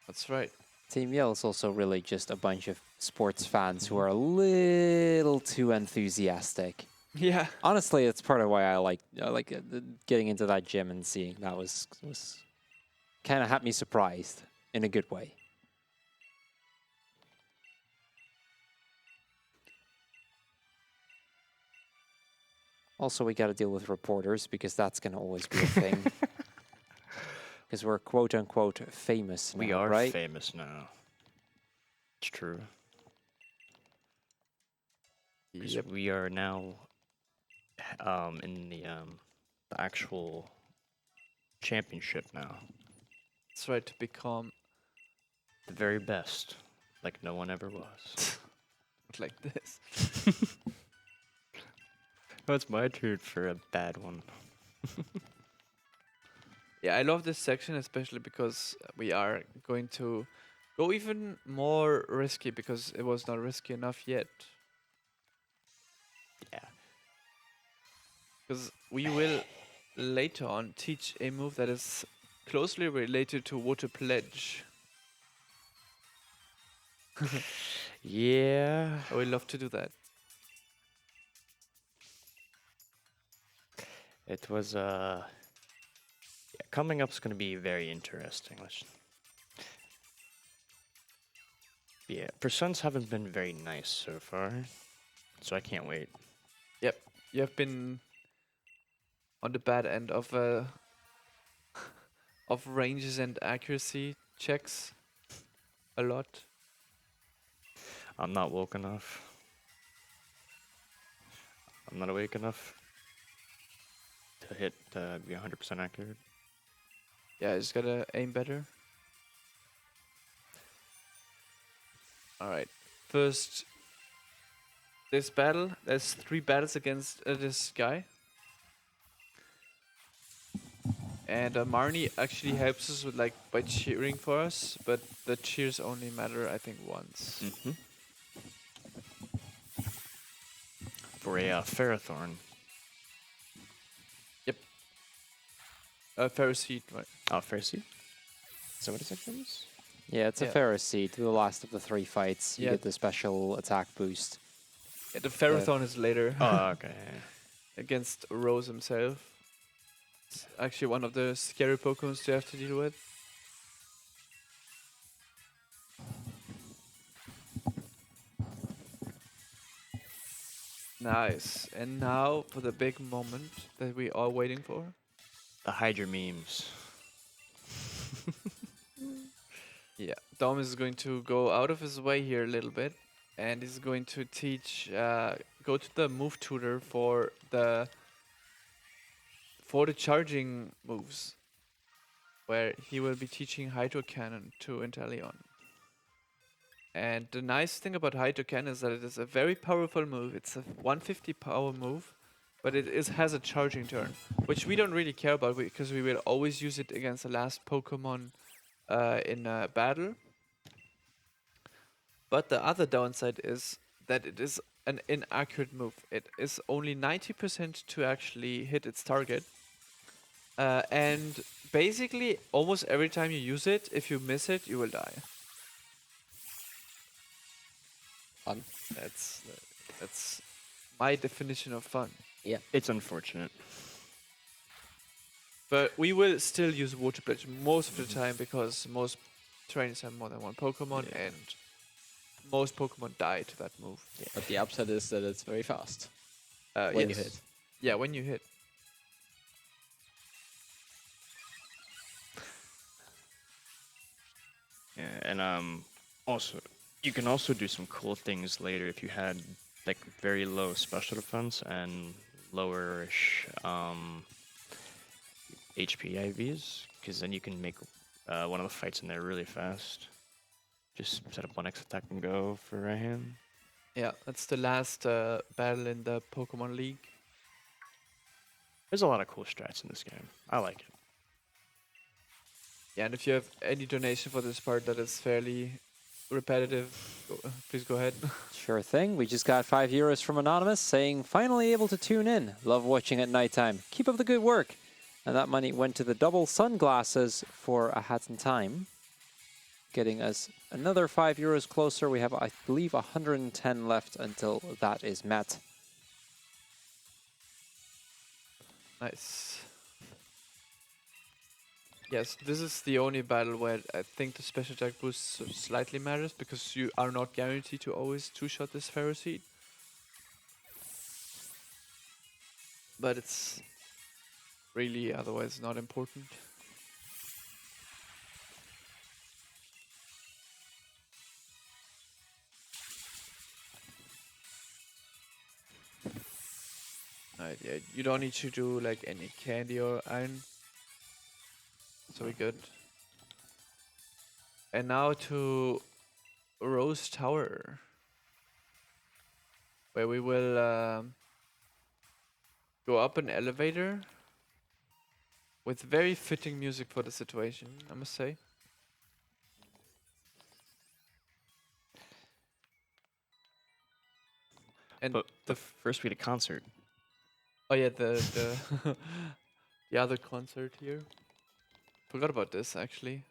That's right. Team Yell is also really just a bunch of sports fans who are a little too enthusiastic. Yeah. Honestly, it's part of why I like getting into that gym and seeing that was kind of had me surprised in a good way. Also, we got to deal with reporters because that's going to always be a thing. Because we're quote unquote famous We now, are right? famous now. It's true. 'Cause Yep. we are now in the actual championship now. That's right, to become The very best. Like no one ever was. like this. Oh, it's my turn for a bad one. Yeah, I love this section especially because we are going to go even more risky because it was not risky enough yet. Yeah. Because we will later on teach a move that is closely related to Water Pledge. Yeah. I would love to do that. It was yeah, coming up is going to be very interesting. Yeah, Personas haven't been very nice so far, so I can't wait. Yep, you have been on the bad end of of ranges and accuracy checks a lot. I'm not woke enough. I'm not awake enough to hit be 100% accurate. Yeah, I just gotta aim better. Alright, first, this battle, there's 3 battles against this guy. And Marnie actually helps us with by cheering for us, but the cheers only matter, I think, once. Mm-hmm. For a Ferrothorn. Yep. Ferroseed, right? Oh, Ferroseed? Is that what it says? Yeah, it's a Yeah. Pharisee. To the last of the 3 fights, you Yeah. get the special attack boost. Yeah, the Ferrothorn is later Oh, okay. against Rose himself. It's actually one of the scary Pokemon to have to deal with. Nice. And now for the big moment that we are waiting for. The Hydra memes. Yeah, Dom is going to go out of his way here a little bit, and he's going to teach, go to the move tutor for the charging moves, where he will be teaching Hydro Cannon to Inteleon. And the nice thing about Hydro Cannon is that it is a very powerful move. It's a 150 power move, but has a charging turn, which we don't really care about because we will always use it against the last Pokemon in a battle. But the other downside is that it is an inaccurate move. It is only 90% to actually hit its target. And basically, almost every time you use it, if you miss it, you will die. Fun. That's my definition of fun. It's unfortunate. But we will still use Water Pledge most of the time because most trainers have more than one Pokemon and most Pokemon die to that move. But the upside is that it's very fast. When you Yes. hit. Yeah, when you hit. Yeah, and also you can also do some cool things later if you had like very low special defense and lower-ish HP IVs, because then you can make one of the fights in there really fast. Just set up one X attack and go for right hand. Yeah, that's the last battle in the Pokemon League. There's a lot of cool strats in this game. I like it. Yeah, and if you have any donation for this part that is fairly repetitive, please go ahead. Sure thing. We just got €5 from Anonymous saying, finally able to tune in. Love watching at nighttime. Keep up the good work. And that money went to the double sunglasses for a hat in time, getting us another €5 closer. We have, I believe, 110 left until that is met. Nice. Yes, this is the only battle where I think the special attack boost slightly matters because you are not guaranteed to always two-shot this Pharaoh Seed. But it's really otherwise not important. Alright, yeah, you don't need to do like any candy or iron. So we're good. And now to Rose Tower, where we will go up an elevator with very fitting music for the situation, I must say. And But first we had a concert. oh yeah, the the other concert here. Forgot about this actually.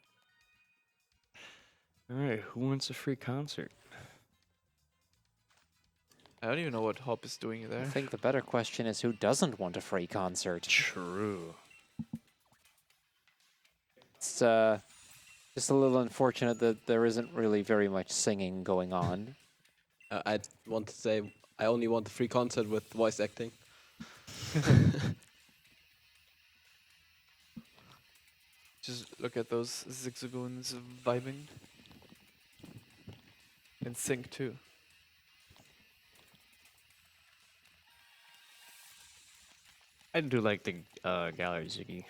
All right, who wants a free concert? I don't even know what Hop is doing there. I think the better question is who doesn't want a free concert? True. It's just a little unfortunate that there isn't really very much singing going on. I want to say I only want a free concert with voice acting. Just look at those Zigzagoons vibing. And sync too. I do like the gallery Ziggy.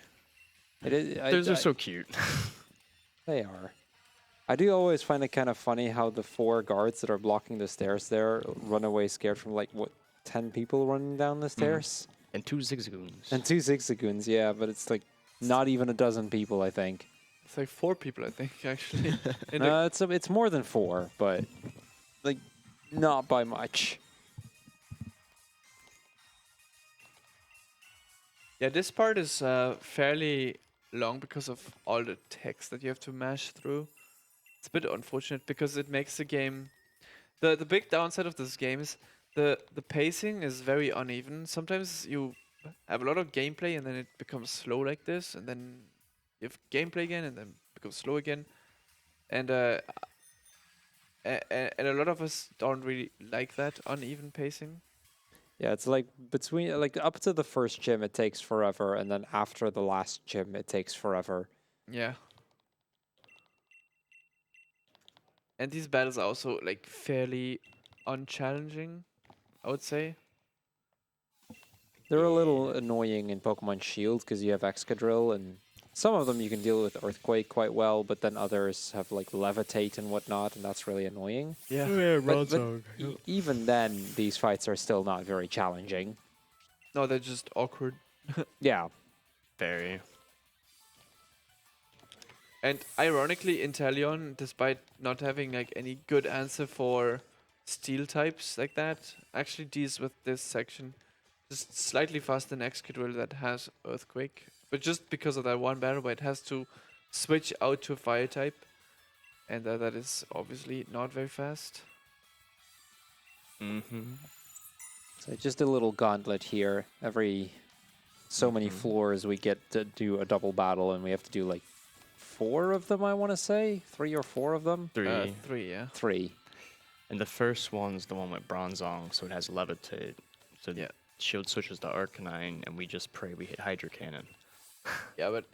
It is, They're so cute. They are. I do always find it kind of funny how the 4 guards that are blocking the stairs there run away scared from like, what, 10 people running down the stairs? And 2 Zigzagoons. And 2 Zigzagoons, yeah, but it's like not even a dozen people, I think. It's like 4 people, I think, actually. In the It's more than 4, but like not by much. yeah, this part is fairly long because of all the text that you have to mash through. It's a bit unfortunate because it makes the game... The big downside of this game is the pacing is very uneven. Sometimes you have a lot of gameplay and then it becomes slow like this, and then you have gameplay again and then it becomes slow again. And and a lot of us don't really like that uneven pacing. Yeah, it's like between like up to the first gym it takes forever, and then after the last gym it takes forever. Yeah. And these battles are also like fairly unchallenging, I would say. They're a little annoying in Pokemon Shield because you have Excadrill, and some of them you can deal with Earthquake quite well, but then others have like Levitate and whatnot, and that's really annoying. Yeah. But even then, these fights are still not very challenging. No, they're just awkward. Yeah. Very. And ironically, Inteleon, despite not having like any good answer for steel types like that, actually deals with this section just slightly faster than Excadrill that has Earthquake. But just because of that one battle where it has to switch out to a fire type, and that is obviously not very fast. Mm-hmm. So just a little gauntlet here. Every so many floors, we get to do a double battle, and we have to do like 4 of them, I want to say. 3 or 4 of them? 3. 3, yeah. 3. And the first one's the one with Bronzong, so it has Levitate. So Yeah. shield switches to Arcanine, and we just pray we hit Hydro Cannon. Yeah, but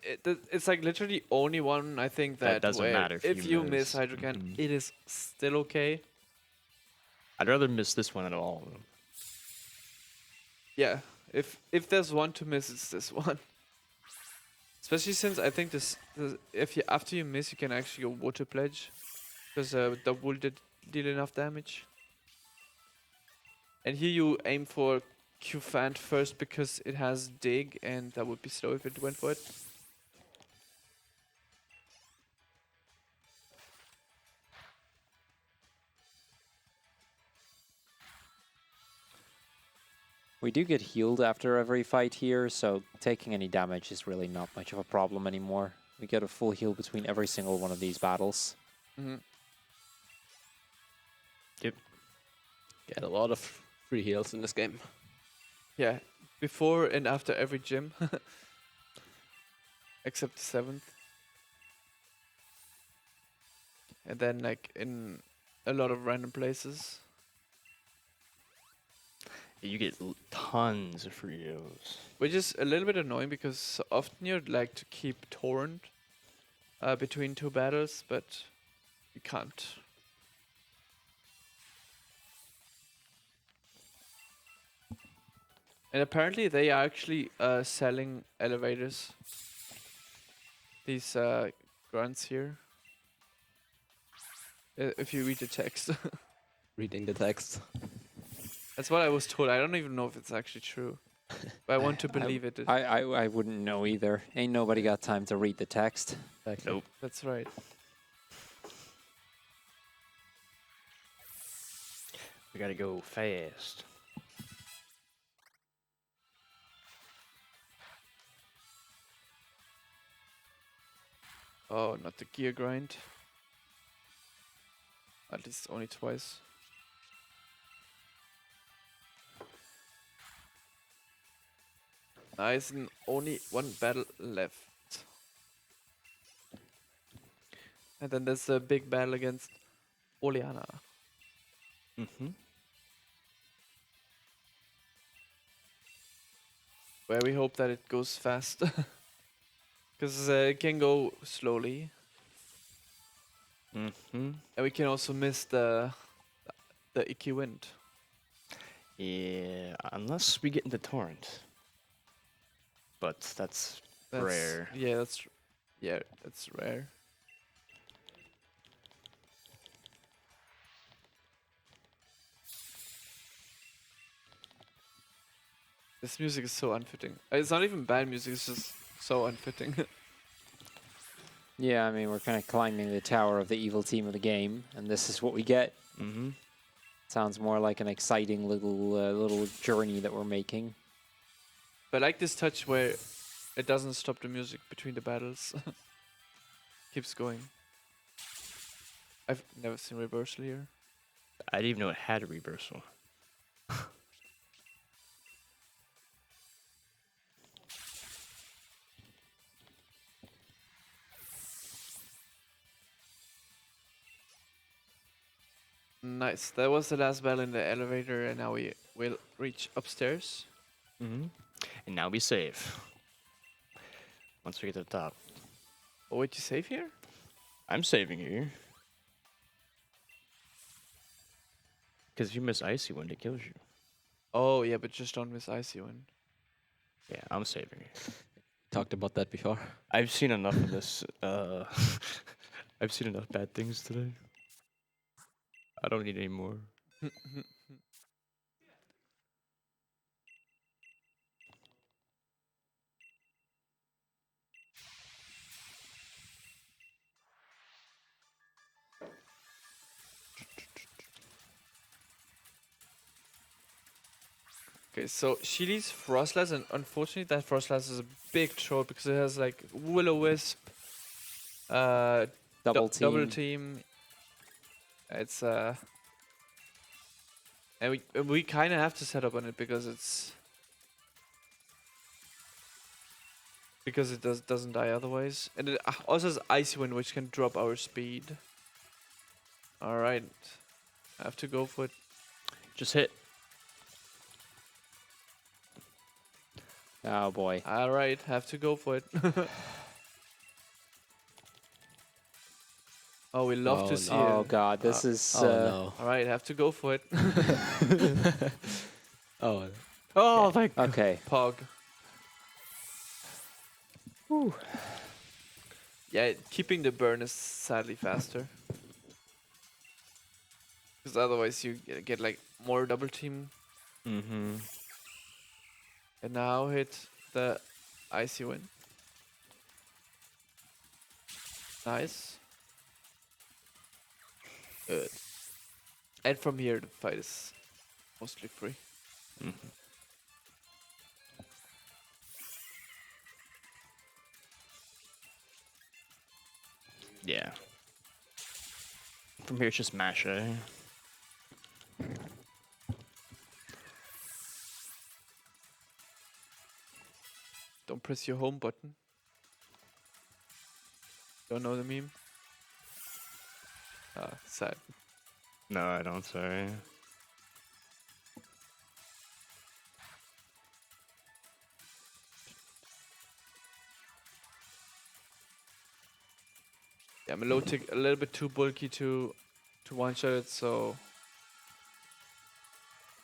it's like literally only one, I think, That doesn't where matter if you miss miss. Hydrocan, it is still okay. I'd rather miss this one at all. Yeah, if there's one to miss, it's this one. Especially since I think this if you after you miss, you can actually go Water Pledge, because the wool did deal enough damage. And here you aim for Q-Fant first because it has Dig, and that would be slow if it went for it. We do get healed after every fight here, so taking any damage is really not much of a problem anymore. We get a full heal between every single one of these battles. Yep. Get a lot of free heals in this game. Yeah, before and after every gym. Except the 7th. And then like in a lot of random places. You get tons of free heals. Which is a little bit annoying because often you'd like to keep Torrent between 2 battles, but you can't. And apparently they are actually selling elevators. These grunts here. If you read the text. Reading the text. That's what I was told. I don't even know if it's actually true. But I want to believe it. I wouldn't know either. Ain't nobody got time to read the text. Exactly. Nope. That's right. We gotta go fast. Oh, not the gear grind. At least only twice. Nice, and only 1 battle left. And then there's a big battle against Oleana. Where we hope that it goes fast. Because it can go slowly. And we can also miss the icky wind. Yeah, unless we get into Torrent. But that's rare. Yeah, that's rare. This music is so unfitting. It's not even bad music, it's just so unfitting. Yeah, I mean, we're kind of climbing the tower of the evil team of the game, and this is what we get. Sounds more like an exciting little journey that we're making. But I like this touch where it doesn't stop the music between the battles. Keeps going. I've never seen reversal here. I didn't even know it had a reversal. Nice. That was the last battle in the elevator, and now we will reach upstairs. And now we save. Once we get to the top. Oh, wait, you save here? I'm saving here. Because if you miss Icy Wind, it kills you. Oh, yeah, but just don't miss Icy Wind. Yeah, I'm saving it. Talked about that before. I've seen enough of this. I've seen enough bad things today. I don't need any more. Okay, so she leads Frostlass, and unfortunately that Frostlass is a big troll because it has like Will-O-Wisp, Double team. double team. It's and we kind of have to set up on it because it's because it doesn't die otherwise. And it also has Icy Wind, which can drop our speed. All right, I have to go for it. Just hit. Oh boy. All right, have to go for it. Oh, we love Oh, to see Oh it. god, this is. Oh no. All right, have to go for it. Oh. Oh, thank God. Okay. Pog. Yeah, keeping the burn is sadly faster. Because otherwise you get like more double team. Mm-hmm. And now hit the Icy Wind. Nice. Good. And from here the fight is mostly free. Mm-hmm. Yeah. From here, it's just mash, eh? Don't press your home button. Don't know the meme? Ah, sad. No, I don't, sorry. Yeah, I'm a low tick, a little bit too bulky to one shot it, so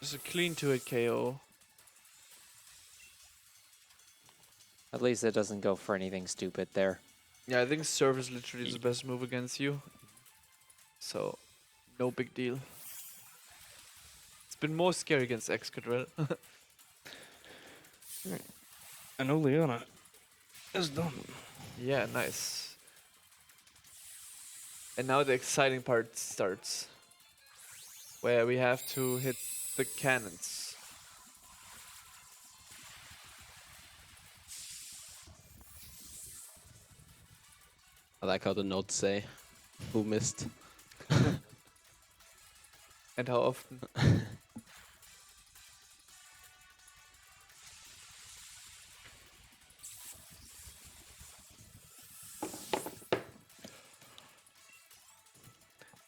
just a clean 2-hit KO. At least it doesn't go for anything stupid there. Yeah, I think serve is literally the best move against you. So, no big deal. It's been more scary against Excadrill. And Oleana is done. Yeah, nice. And now the exciting part starts. Where we have to hit the cannons. I like how the notes say who missed. And how often.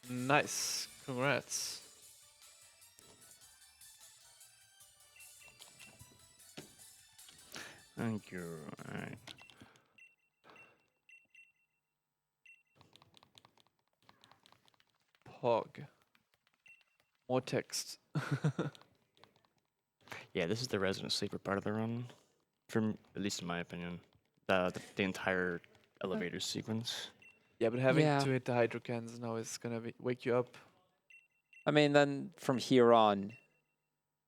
Nice. Congrats. Thank you. Alright. Pog. More text. Yeah, this is the resident sleeper part of the run. From, at least in my opinion. The entire elevator sequence. Yeah, but having Yeah. to hit the hydro cans now is gonna wake you up. I mean, then from here on,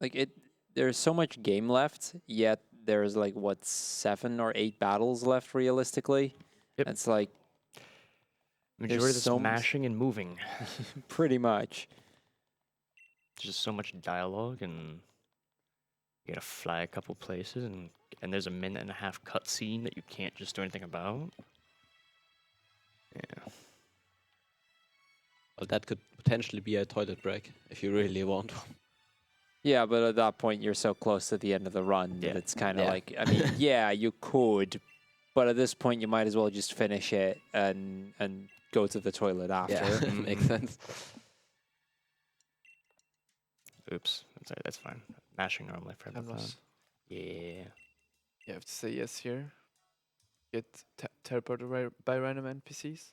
like there's so much game left, yet there's like what 7 or 8 battles left realistically. Yep. It's like Majority of this so m- mashing and moving. pretty much. There's just so much dialogue, and you gotta fly a couple places, and there's a 1.5-minute cutscene that you can't just do anything about. Yeah. Well, that could potentially be a toilet break if you really want one. Yeah, but at that point you're so close to the end of the run that Yeah. it's kind of Yeah. like, I mean, yeah, you could, but at this point you might as well just finish it and go to the toilet after. Yeah, makes sense. Oops. That's fine. Mashing normally for everything. Canvas. Yeah. You have to say yes here. Get teleported by random NPCs.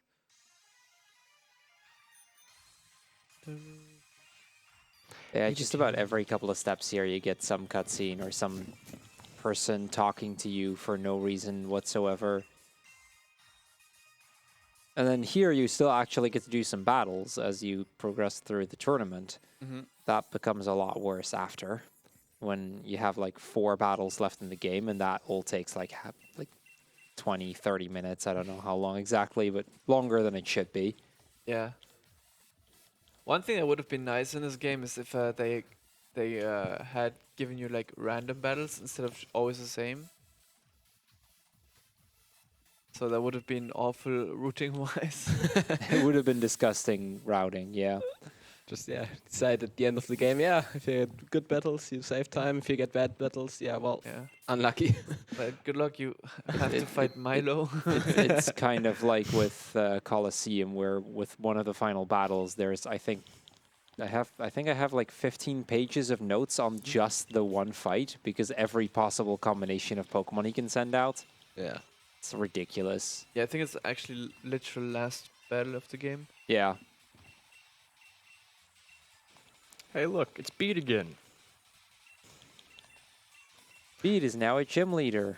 Yeah, just about every couple of steps here you get some cutscene or some person talking to you for no reason whatsoever. And then here you still actually get to do some battles as you progress through the tournament. Mm-hmm. That becomes a lot worse after, when you have like 4 battles left in the game, and that all takes like 20, 30 minutes. I don't know how long exactly, but longer than it should be. Yeah. One thing that would have been nice in this game is if they had given you like random battles instead of always the same. So that would have been awful routing wise. It would have been disgusting routing, yeah. Just decide at the end of the game. Yeah, if you get good battles, you save time. If you get bad battles, well, Yeah. unlucky. But good luck. You have to It- fight Milo. It's kind of like with Colosseum, where with one of the final battles, there's I think I have like 15 pages of notes on just the one fight because every possible combination of Pokemon he can send out. Yeah. It's ridiculous. Yeah, I think it's actually literal last battle of the game. Yeah. Hey, look, it's Beat again. Bede is now a gym leader.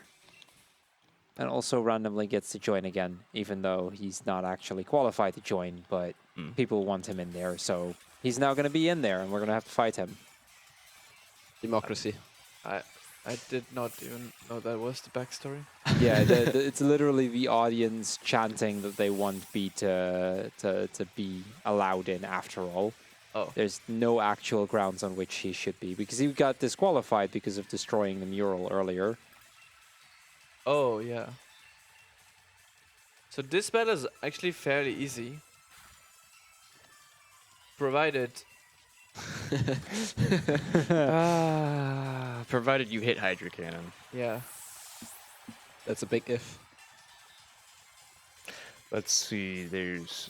And also randomly gets to join again, even though he's not actually qualified to join, but people want him in there, so he's now going to be in there, and we're going to have to fight him. Democracy. I did not even know that was the backstory. Yeah, it's literally the audience chanting that they want Bede to be allowed in after all. Oh. There's no actual grounds on which he should be, because he got disqualified because of destroying the mural earlier. Oh, yeah. So this battle is actually fairly easy. Provided... Provided you hit Hydro Cannon. Yeah. That's a big if. Let's see, there's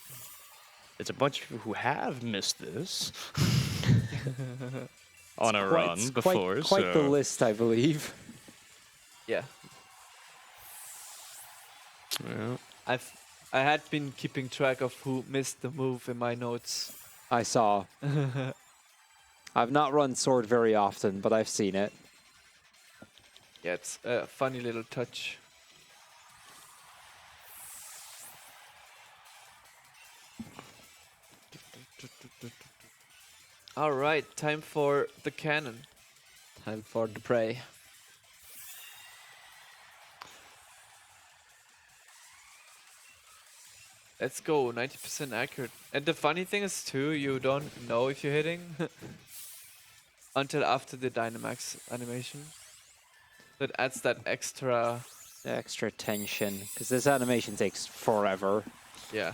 a bunch of people who have missed this on a run It's before. quite the list, I believe. Yeah. Yeah. I had been keeping track of who missed the move in my notes. I saw. I've not run Sword very often, but I've seen it. Yeah, it's a funny little touch. All right, time for the cannon. Time for the prey. Let's go, 90% accurate. And the funny thing is too, you don't know if you're hitting until after the Dynamax animation. That adds that extra, Extra tension, because this animation takes forever. yeah,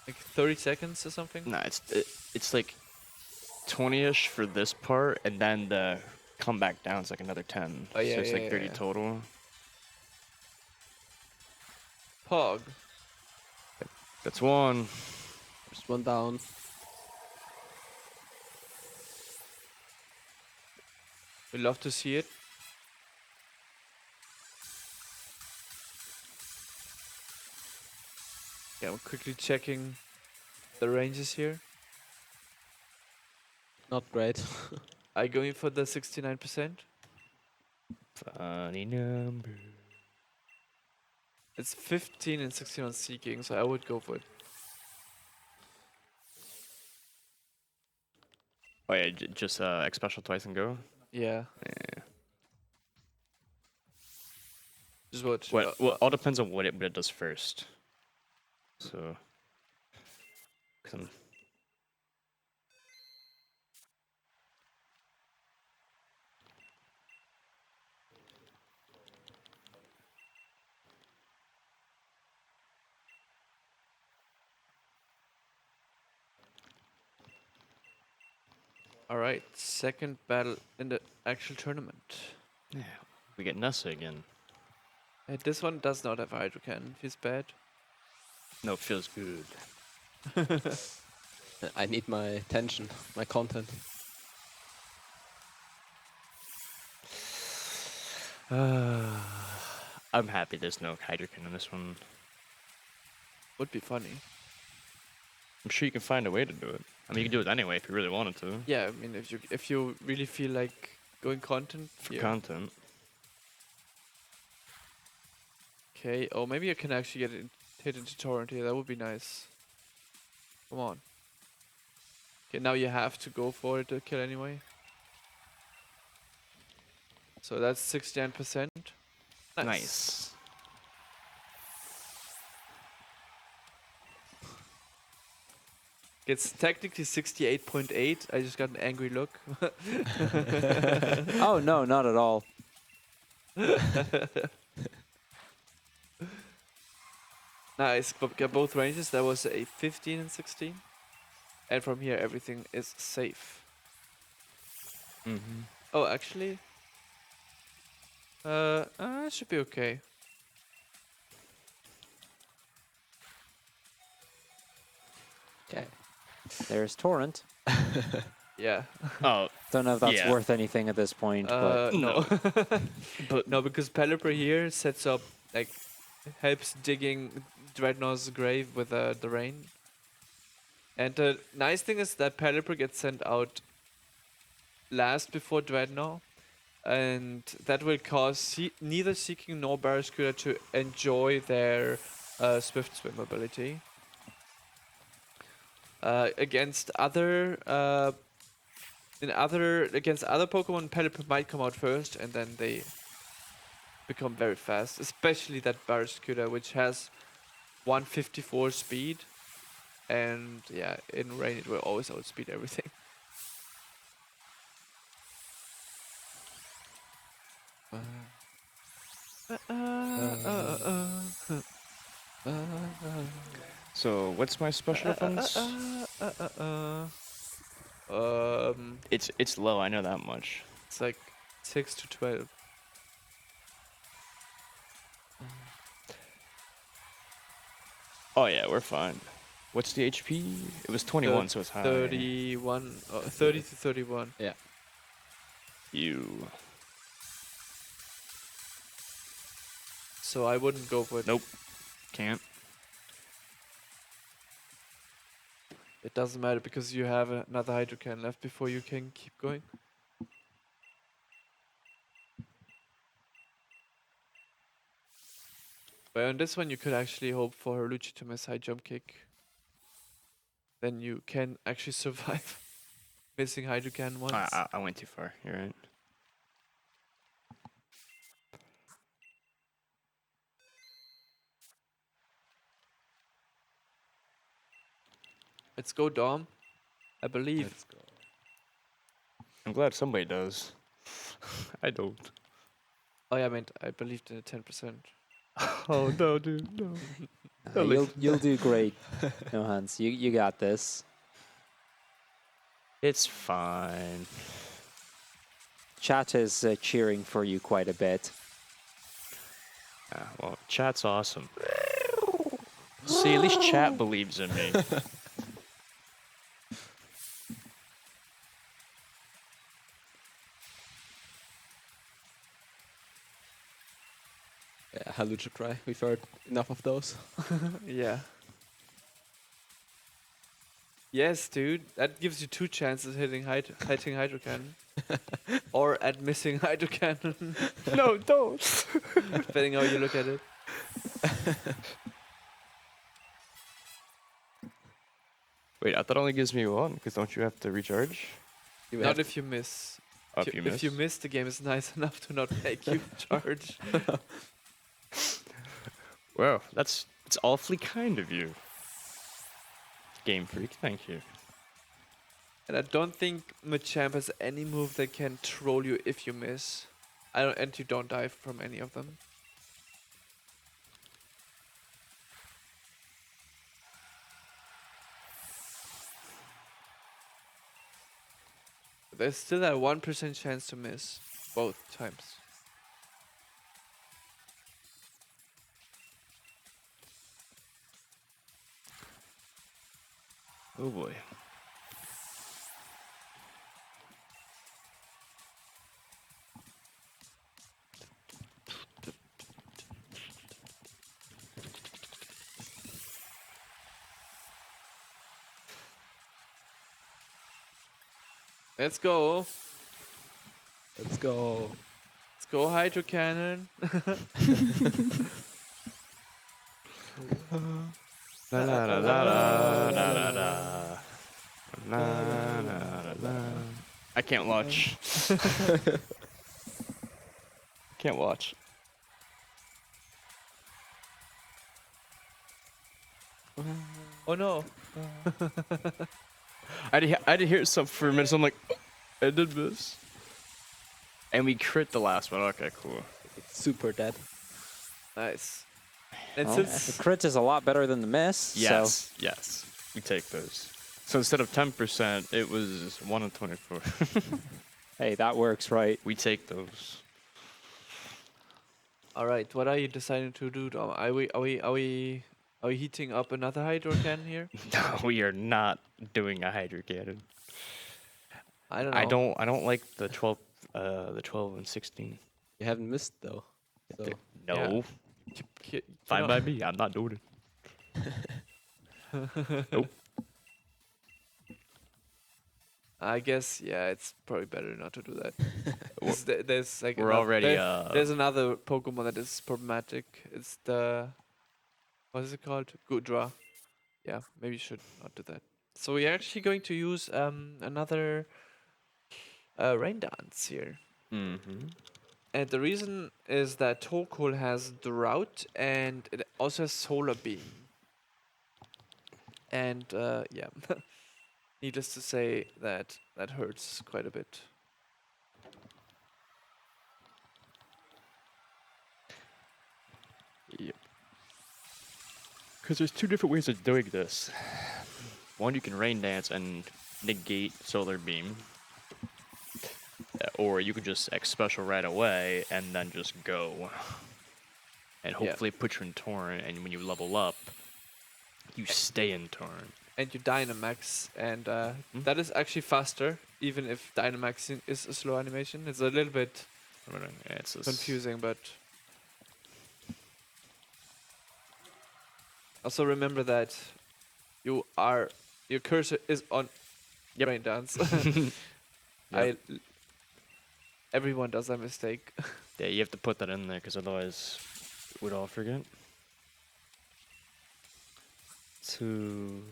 like 30 seconds or something. Nah, it's like 20-ish for this part, and then the comeback down is like another 10. Oh, yeah, so it's yeah, like yeah, 30 yeah. total. Pog. That's one. Just one down. We love to see it. Yeah, I'm quickly checking the ranges here. Not great. Are you going for the 69%? Funny number. It's 15 and 16 on Seeking, so I would go for it. Oh yeah, just X special twice and go. Yeah. Yeah. Just watch. Well, all depends on what it does first. So. 'Cause I'm- All right, second battle in the actual tournament. yeah, we get Nessa again. This one does not have Hydro Cannon. Feels bad. No, it feels good. I need my attention, my content. I'm happy there's no Hydrokin in this one. Would be funny. I'm sure you can find a way to do it. I mean, you can do it anyway if you really wanted to. Yeah, I mean, if you really feel like going content. For Yeah. content. Okay. Oh, maybe I can actually get it hit into torrent here. That would be nice. Come on. Okay, now you have to go for it to kill anyway. So that's 69%. Nice. It's technically 68.8. I just got an angry look. Oh, no, not at all. Nice. Got both ranges. That was a 15 and 16. And from here, everything is safe. Mm-hmm. Oh, actually, it should be okay. Okay. There's Torrent. Yeah. Oh, Don't know if that's Yeah. worth anything at this point, but No. but No, because Pelipper here sets up, like, helps digging Dreadnought's grave with the rain. And the nice thing is that Pelipper gets sent out last before Dreadnought, and that will cause neither Seeking nor Barracuda to enjoy their Swift Swim ability. Against other against other Pokemon, Pelipper might come out first, and then they become very fast. Especially that Barracuda, which has 154 speed, and yeah, in rain it will always outspeed everything. so what's my special defense? It's low. I know that much. It's like 6 to 12. Oh yeah, we're fine. What's the HP? It was 21, so it's high. 31, 30 to 31. Yeah. You. So I wouldn't go for it. Nope. Can't. It doesn't matter because you have another Hydro Can left before you can keep going. But on this one, you could actually hope for Luchi to miss high jump kick. Then you can actually survive missing Hydro Can once. I went too far. You're right. Let's go, Dom. I believe. Let's go. I'm glad somebody does. I don't. Oh yeah, I believed in the 10%. Oh no, dude, no. you'll do great. No, Hans, you got this. It's fine. Chat is cheering for you quite a bit. Well, chat's awesome. See, at least chat believes in me. Yeah, Halucha Cry. We've heard enough of those. Yeah. Yes, dude. That gives you 2 chances hitting Hydro Cannon. Or at missing Hydro Cannon. No, don't. Depending how you look at it. Wait, I thought it only gives me 1, because don't you have to recharge? You Not have if you miss. Oh, if you miss? If you miss, the game is nice enough to not make you charge. Well, it's awfully kind of you. Game Freak, thank you. And I don't think Machamp has any move that can troll you if you miss. And you don't die from any of them. There's still a 1% chance to miss both times. Oh boy. Let's go. Let's go. Let's go, Hydro Cannon. La la la la la la la la. La la la la. I can't watch. Can't watch. Oh no. I had to hear something for a minute, so I'm like, I did this. And we crit the last one. Okay, cool. It's super dead. Nice. And Well, since the crit is a lot better than the miss. Yes, yes. We take those. So instead of 10%, it was 1 in 24. Hey, that works, right? We take those. All right, what are you deciding to do, Dom? Are we heating up another hydro can here? No, we are not doing a hydro cannon. I don't know. I don't like the 12 and 16. You haven't missed though. So No, Yeah. You fine know- by me. I'm not doing it. Nope. I guess it's probably better not to do that. 'Cause there's like We're already there's another Pokemon that is problematic. It's the what is it called? Gudra. Yeah, maybe you should not do that. So we're actually going to use another rain dance here. Mm-hmm. And the reason is that Tokul has Drought and it also has Solar Beam. And yeah, needless to say that hurts quite a bit. Yep. Because there's two different ways of doing this. One, you can rain dance and negate solar beam. Or you could just X special right away and then just go. And Yeah. hopefully put you in Torrent, and when you level up, you stay in Torrent. And you Dynamax, and that is actually faster, even if Dynamaxing is a slow animation. It's a little bit It's just confusing, but also remember that your cursor is on Yep. Rain Dance. Everyone does that mistake. Yeah, you have to put that in there, because otherwise we'd all forget. 2...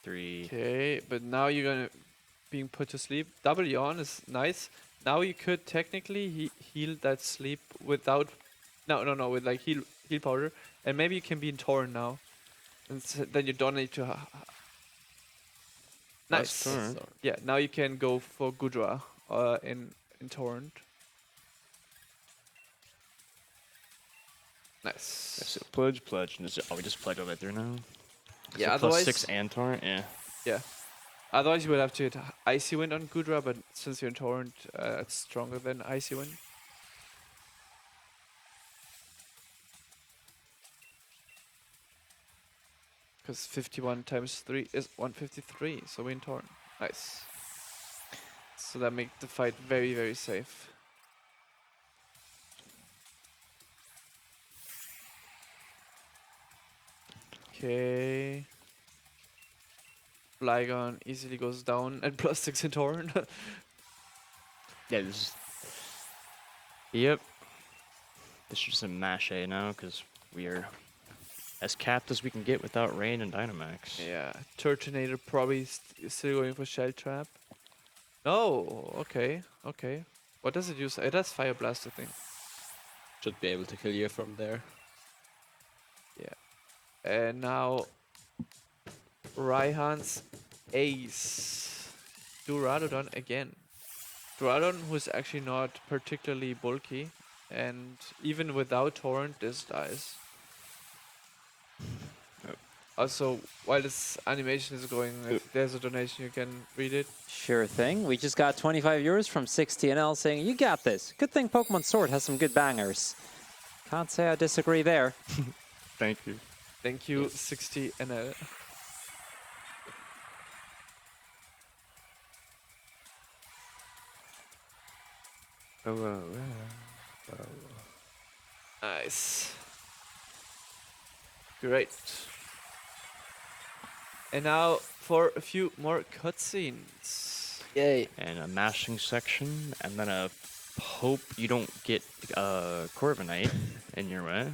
Three. Okay, but now you're gonna being put to sleep. Double yawn is nice. Now you could technically heal that sleep without, no, with like heal powder, and maybe you can be in Torrent now, and then you don't need to. Nice. That's Torrent. Yeah, now you can go for Gudra in Torrent. Nice. So pledge, and we just pledge all the way through now. Yeah, So otherwise, +6 and Torrent, yeah. yeah. Otherwise, you would have to hit Icy Wind on Gudra, but since you're in Torrent, it's stronger than Icy Wind. Because 51 times 3 is 153, so we're in Torrent. Nice. So that makes the fight very, very safe. Okay. Flygon easily goes down and +6 in Torrent. Yeah, this is... Yep. This is just a mash A now, because we are as capped as we can get without Rain and Dynamax. Yeah, Turtonator probably still going for Shell Trap. No, okay. What does it use? It has Fire Blast, I think. should be able to kill you from there. And now Raihan's Ace. Duradon again. Duradon, who's actually not particularly bulky, and even without Torrent, this dies. Also, while this animation is going, if there's a donation, you can read it. Sure thing. We just got 25 euros from 6TNL saying, you got this. Good thing Pokemon Sword has some good bangers. Can't say I disagree there. Thank you. Thank you, 60 NL. Nice. Great. And now for a few more cutscenes. Yay! And a mashing section, and then a hope you don't get Corviknight in your way,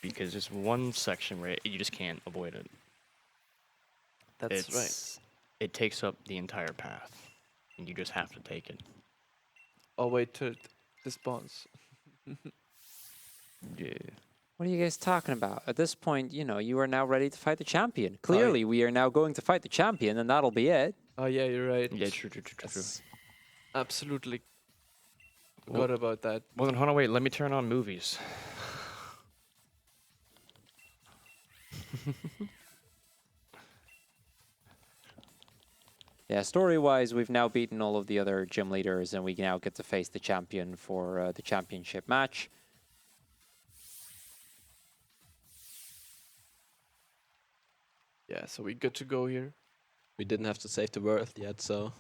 because there's one section where you just can't avoid it. That's right. It takes up the entire path, and you just have to take it. Oh, wait till it despawns. Yeah. What are you guys talking about? At this point, you know, you are now ready to fight the champion. Clearly, we are now going to fight the champion, and that'll be it. Oh, yeah, you're right. Yeah, true. Absolutely forgot about that. Well, then hold on, wait. Let me turn on movies. Yeah, story-wise, we've now beaten all of the other gym leaders, and we now get to face the champion for the championship match. Yeah, so we're good to go here. We didn't have to save the world yet, so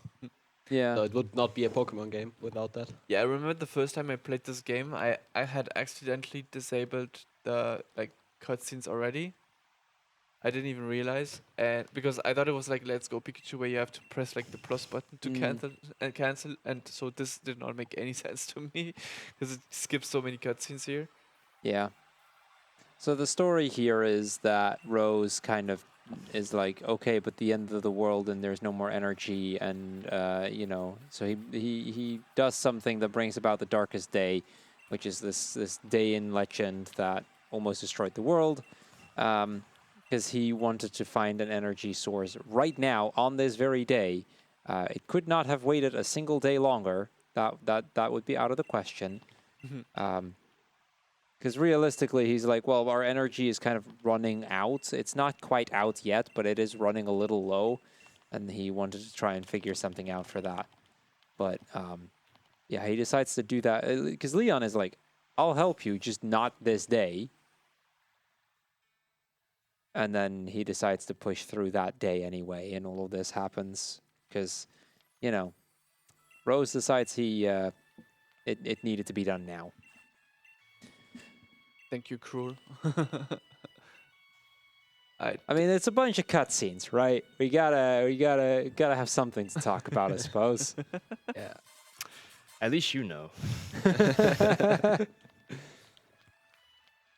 Yeah. it would not be a Pokemon game without that. Yeah, I remember the first time I played this game, I had accidentally disabled the like cutscenes already. I didn't even realize, and because I thought it was like Let's Go Pikachu, where you have to press like the plus button to cancel, and so this did not make any sense to me because it skips so many cutscenes here. Yeah. So the story here is that Rose kind of is like, okay, but the end of the world and there's no more energy, and you know, so he does something that brings about the darkest day, which is this day in legend that almost destroyed the world, because he wanted to find an energy source right now on this very day. It could not have waited a single day longer. That would be out of the question. Because realistically, he's like, well, our energy is kind of running out. It's not quite out yet, but it is running a little low. And he wanted to try and figure something out for that. But yeah, he decides to do that. Because Leon is like, I'll help you, just not this day. And then he decides to push through that day anyway. And all of this happens because, you know, Rose decides it needed to be done now. Thank you, Cruel. I mean, it's a bunch of cutscenes, right? We gotta have something to talk about, I suppose. Yeah. At least you know.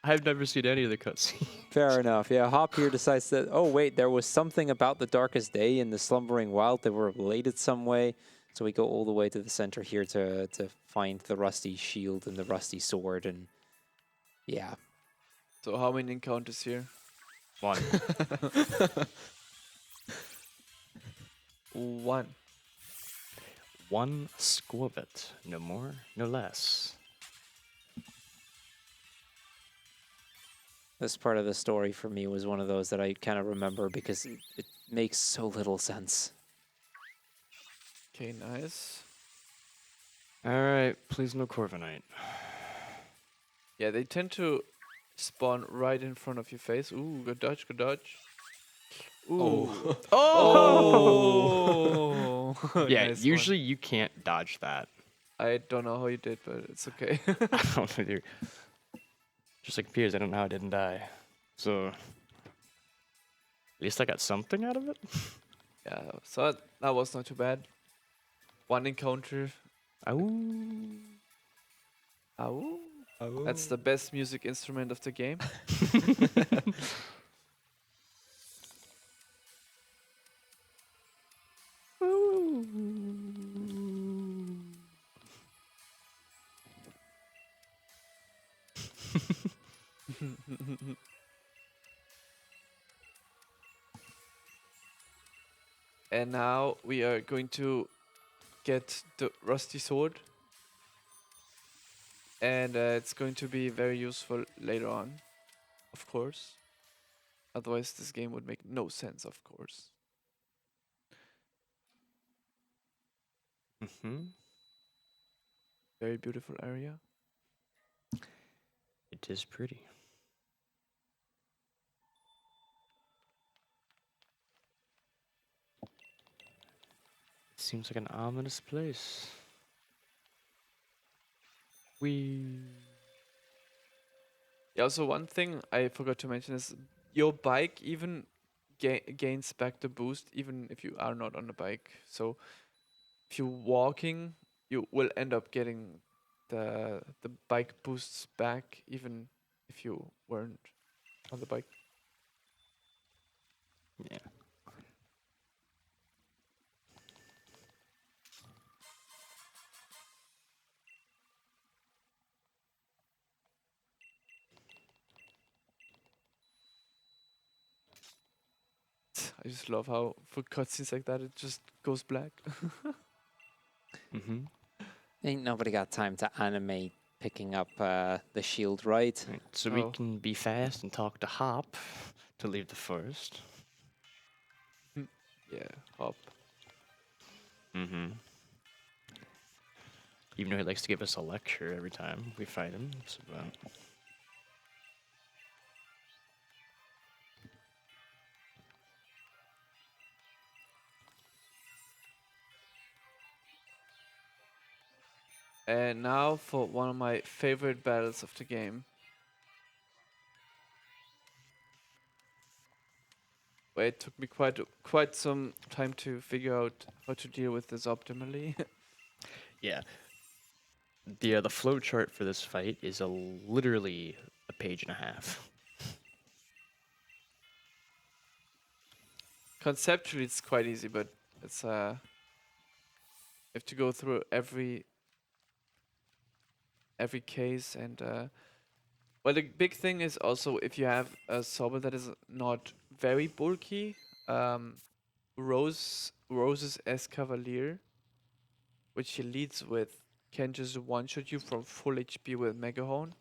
I've never seen any of the cutscenes. Fair enough. Yeah, Hop here decides that, oh, wait, there was something about the darkest day in the Slumbering Wild. They were related some way. So we go all the way to the center here to find the rusty shield and the rusty sword. And yeah. So how many encounters here? 1. 1. 1 squabit. No more, no less. This part of the story for me was one of those that I kind of remember because it makes so little sense. Okay, nice. Alright, please no Corviknight. Yeah, they tend to spawn right in front of your face. Ooh, good dodge, good dodge. Ooh. Oh! Yeah, Nice one. usually you can't dodge that. I don't know how you did, but it's okay. I don't know either. Just like Piers, I don't know how I didn't die. So, at least I got something out of it. Yeah, so that was not too bad. 1 encounter. Ow. Ow. That's the best music instrument of the game. And now we are going to get the rusty sword. And it's going to be very useful later on, of course. Otherwise, this game would make no sense, of course. Very beautiful area. It is pretty. Seems like an ominous place. Yeah, also one thing I forgot to mention is your bike even gains back the boost even if you are not on the bike. So if you're walking, you will end up getting the bike boosts back even if you weren't on the bike. Yeah. I just love how for cutscenes like that it just goes black. Ain't nobody got time to animate picking up the shield, right? Right, so we Oh. can be fast and talk to Hop to leave the forest. Yeah, hop. Mm-hmm. Even though he likes to give us a lecture every time we fight him. So, And now for one of my favorite battles of the game. Where it took me quite some time to figure out how to deal with this optimally. yeah. The flow chart for this fight is literally a page and a half. Conceptually, it's quite easy, but it's you have to go through every case and well, the big thing is also if you have a Sobel that is not very bulky, Rose's S Cavalier, which he leads with, can just one-shot you from full HP with Mega Horn.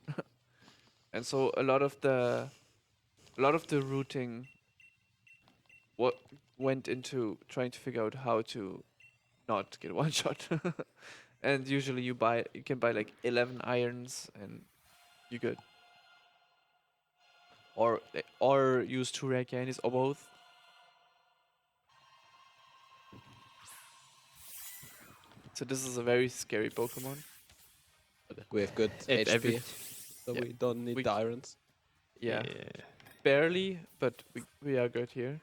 And so a lot of the routing what went into trying to figure out how to not get one shot. And usually you can buy like 11 irons and you're good. Or use 2 rare candies or both. So this is a very scary Pokemon. We have good If every HP, so Yeah, we don't need we the irons. Yeah. Barely, but we are good here.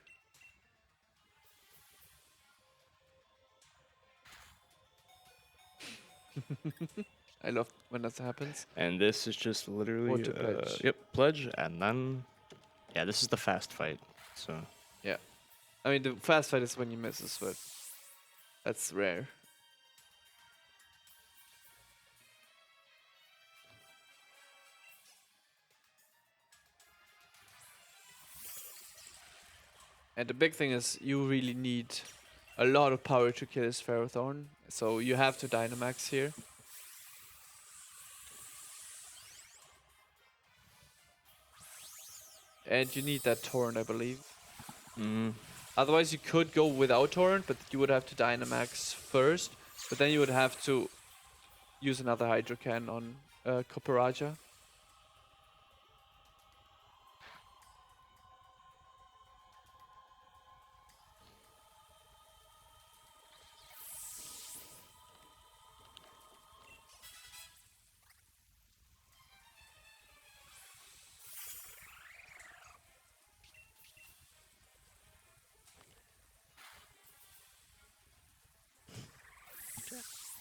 I love when that happens. And this is just literally to pledge. yep, pledge, and then yeah, this is the fast fight. So Yeah. I mean, the fast fight is when you misses, but that's rare. And the big thing is you really need a lot of power to kill his Ferrothorn, so you have to Dynamax here. And you need that Torrent, I believe. Otherwise you could go without Torrent, but you would have to Dynamax first, but then you would have to use another Hydro Can on Kopparaja.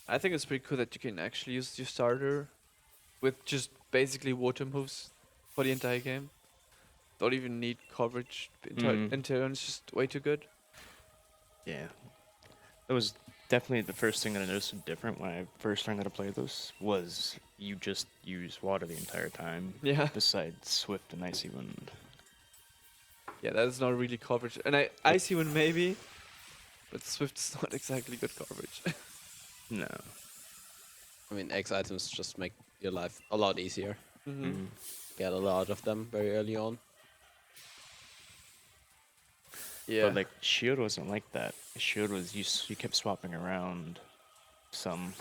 I think it's pretty cool that you can actually use your starter with just basically water moves for the entire game. Don't even need coverage. Until it's just way too good. yeah, that was definitely the first thing that I noticed different when I first learned how to play this was you just use water the entire time. Yeah. Besides Swift and Icy Wind. Yeah, that is not really coverage. And Icy Wind maybe, but Swift is not exactly good coverage. No. I mean, X items just make your life a lot easier. Mm-hmm. Get a lot of them very early on. Yeah. But like Shield wasn't like that. Shield was you kept swapping around some.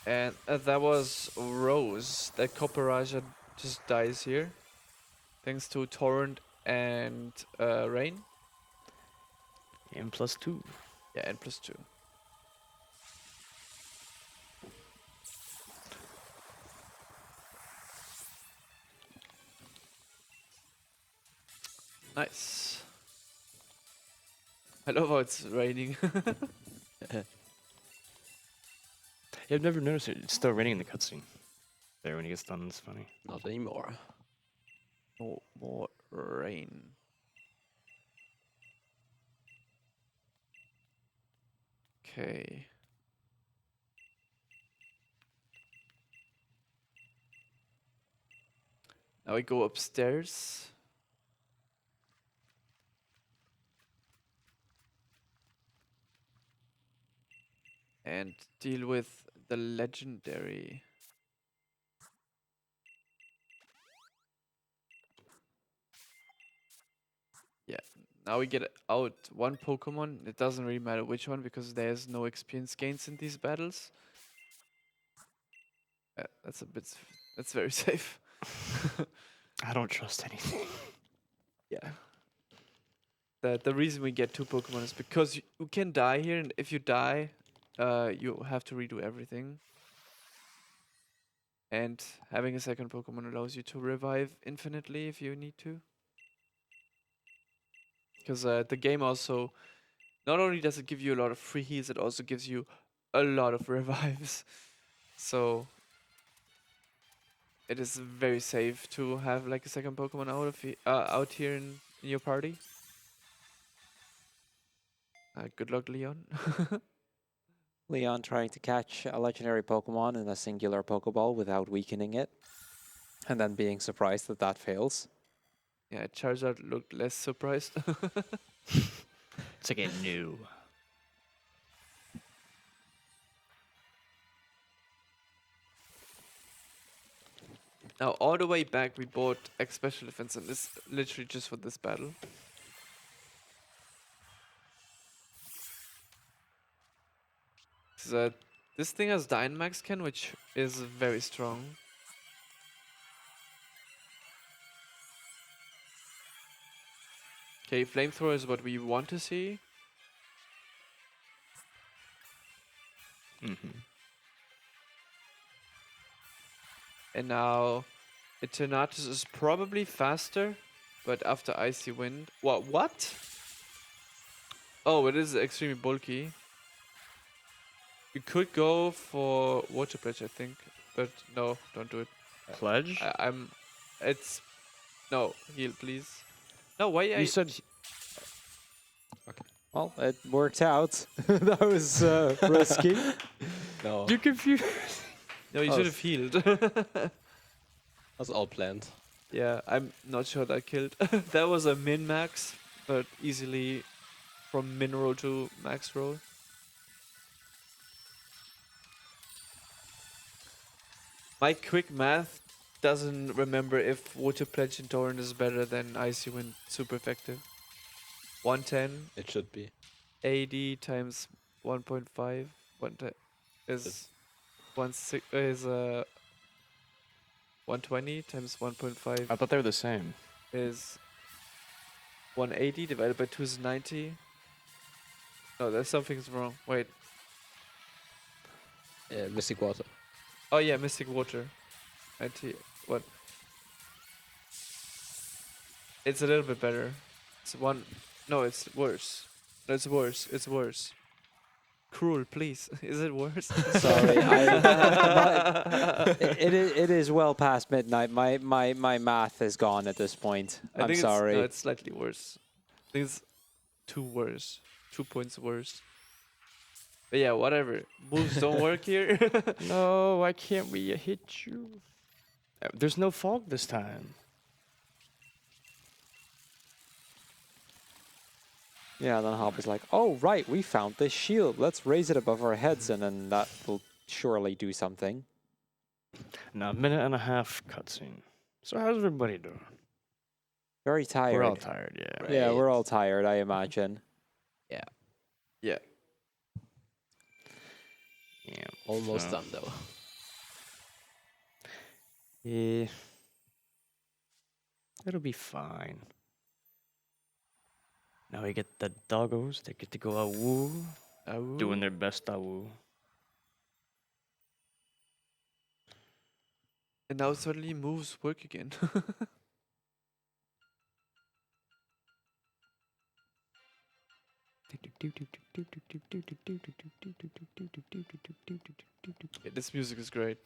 And that was Rose. That Kopparaja just dies here. Thanks to Torrent and Rain. And +2. Yeah, and +2. Nice. I love how it's raining. Yeah, I've never noticed it. It's still raining in the cutscene. There, when he gets done, it's funny. Not anymore. No more rain. Okay. Now we go upstairs. And deal with the legendary. Now we get out one Pokemon. It doesn't really matter which one because there's no experience gains in these battles. That's a bit. That's very safe. I don't trust anything. Yeah. The reason we get two Pokemon is because you can die here, and if you die, you have to redo everything. And having a second Pokemon allows you to revive infinitely if you need to. Because the game also, not only does it give you a lot of free heals, it also gives you a lot of revives. So it is very safe to have like a second Pokemon out here in your party. Good luck, Leon. Leon trying to catch a legendary Pokemon in a singular Pokeball without weakening it, and then being surprised that that fails. Yeah, Charizard looked less surprised. It's like a new. Now, all the way back, we bought X Special Defense, and this literally just for this battle. So, this thing has Dynamax Can, which is very strong. Okay, Flamethrower is what we want to see. Mm-hmm. And now, Eternatus is probably faster, but after Icy Wind... What? Oh, it is extremely bulky. We could go for Water Pledge, I think. But no, don't do it. Pledge? It's... No, heal, please. No, why You said Well, it worked out. That was risky. No, you're confused. No, you Oh, should have healed. that's all planned. Yeah, I'm not sure that killed. That was a min-max, but easily from min roll to max roll. My quick math doesn't remember if Water Pledge and Torrent is better than Icy Wind. Super effective. 110 It should be. AD times 1.5 is 120 times 1.5 I thought they were the same. is 180 divided by 2 is 90. No, there's something's wrong. Wait. Mystic Water. Oh yeah, Mystic Water. 90. What? It's a little bit better. It's one. No, it's worse. No, it's worse. It's worse. Cruel, please. Is it worse? Sorry, it is well past midnight. My math is gone at this point. I I'm think sorry. No, it's slightly worse. I think it's 2 worse. 2 points worse. But yeah, whatever. Moves don't work here. No, why can't we hit you? There's no fog this time. Yeah, then Hop is like, oh, right, we found this shield. Let's raise it above our heads, and then that will surely do something. Now, a minute and a half cutscene. So how's everybody doing? Very tired. We're all tired, yeah. Right. Yeah, we're all tired, I imagine. yeah. Yeah. Almost so- done though. Yeah. It'll be fine. Now we get the doggos. They get to go awoo, doing their best awoo. And now suddenly moves work again. Yeah, this music is great.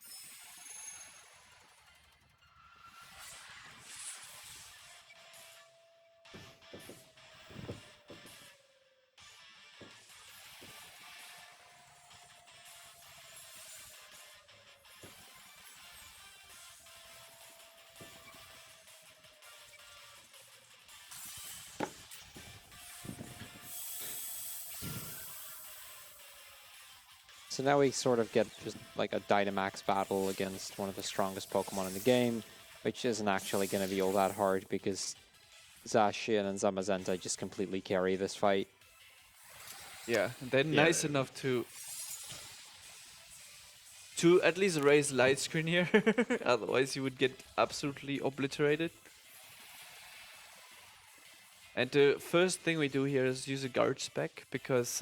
So now we sort of get just like a Dynamax battle against one of the strongest Pokemon in the game, which isn't actually going to be all that hard because Zacian and Zamazenta just completely carry this fight. Yeah, and they're Yeah, nice enough to at least raise light screen here. Otherwise, you would get absolutely obliterated. And the first thing we do here is use a guard spec because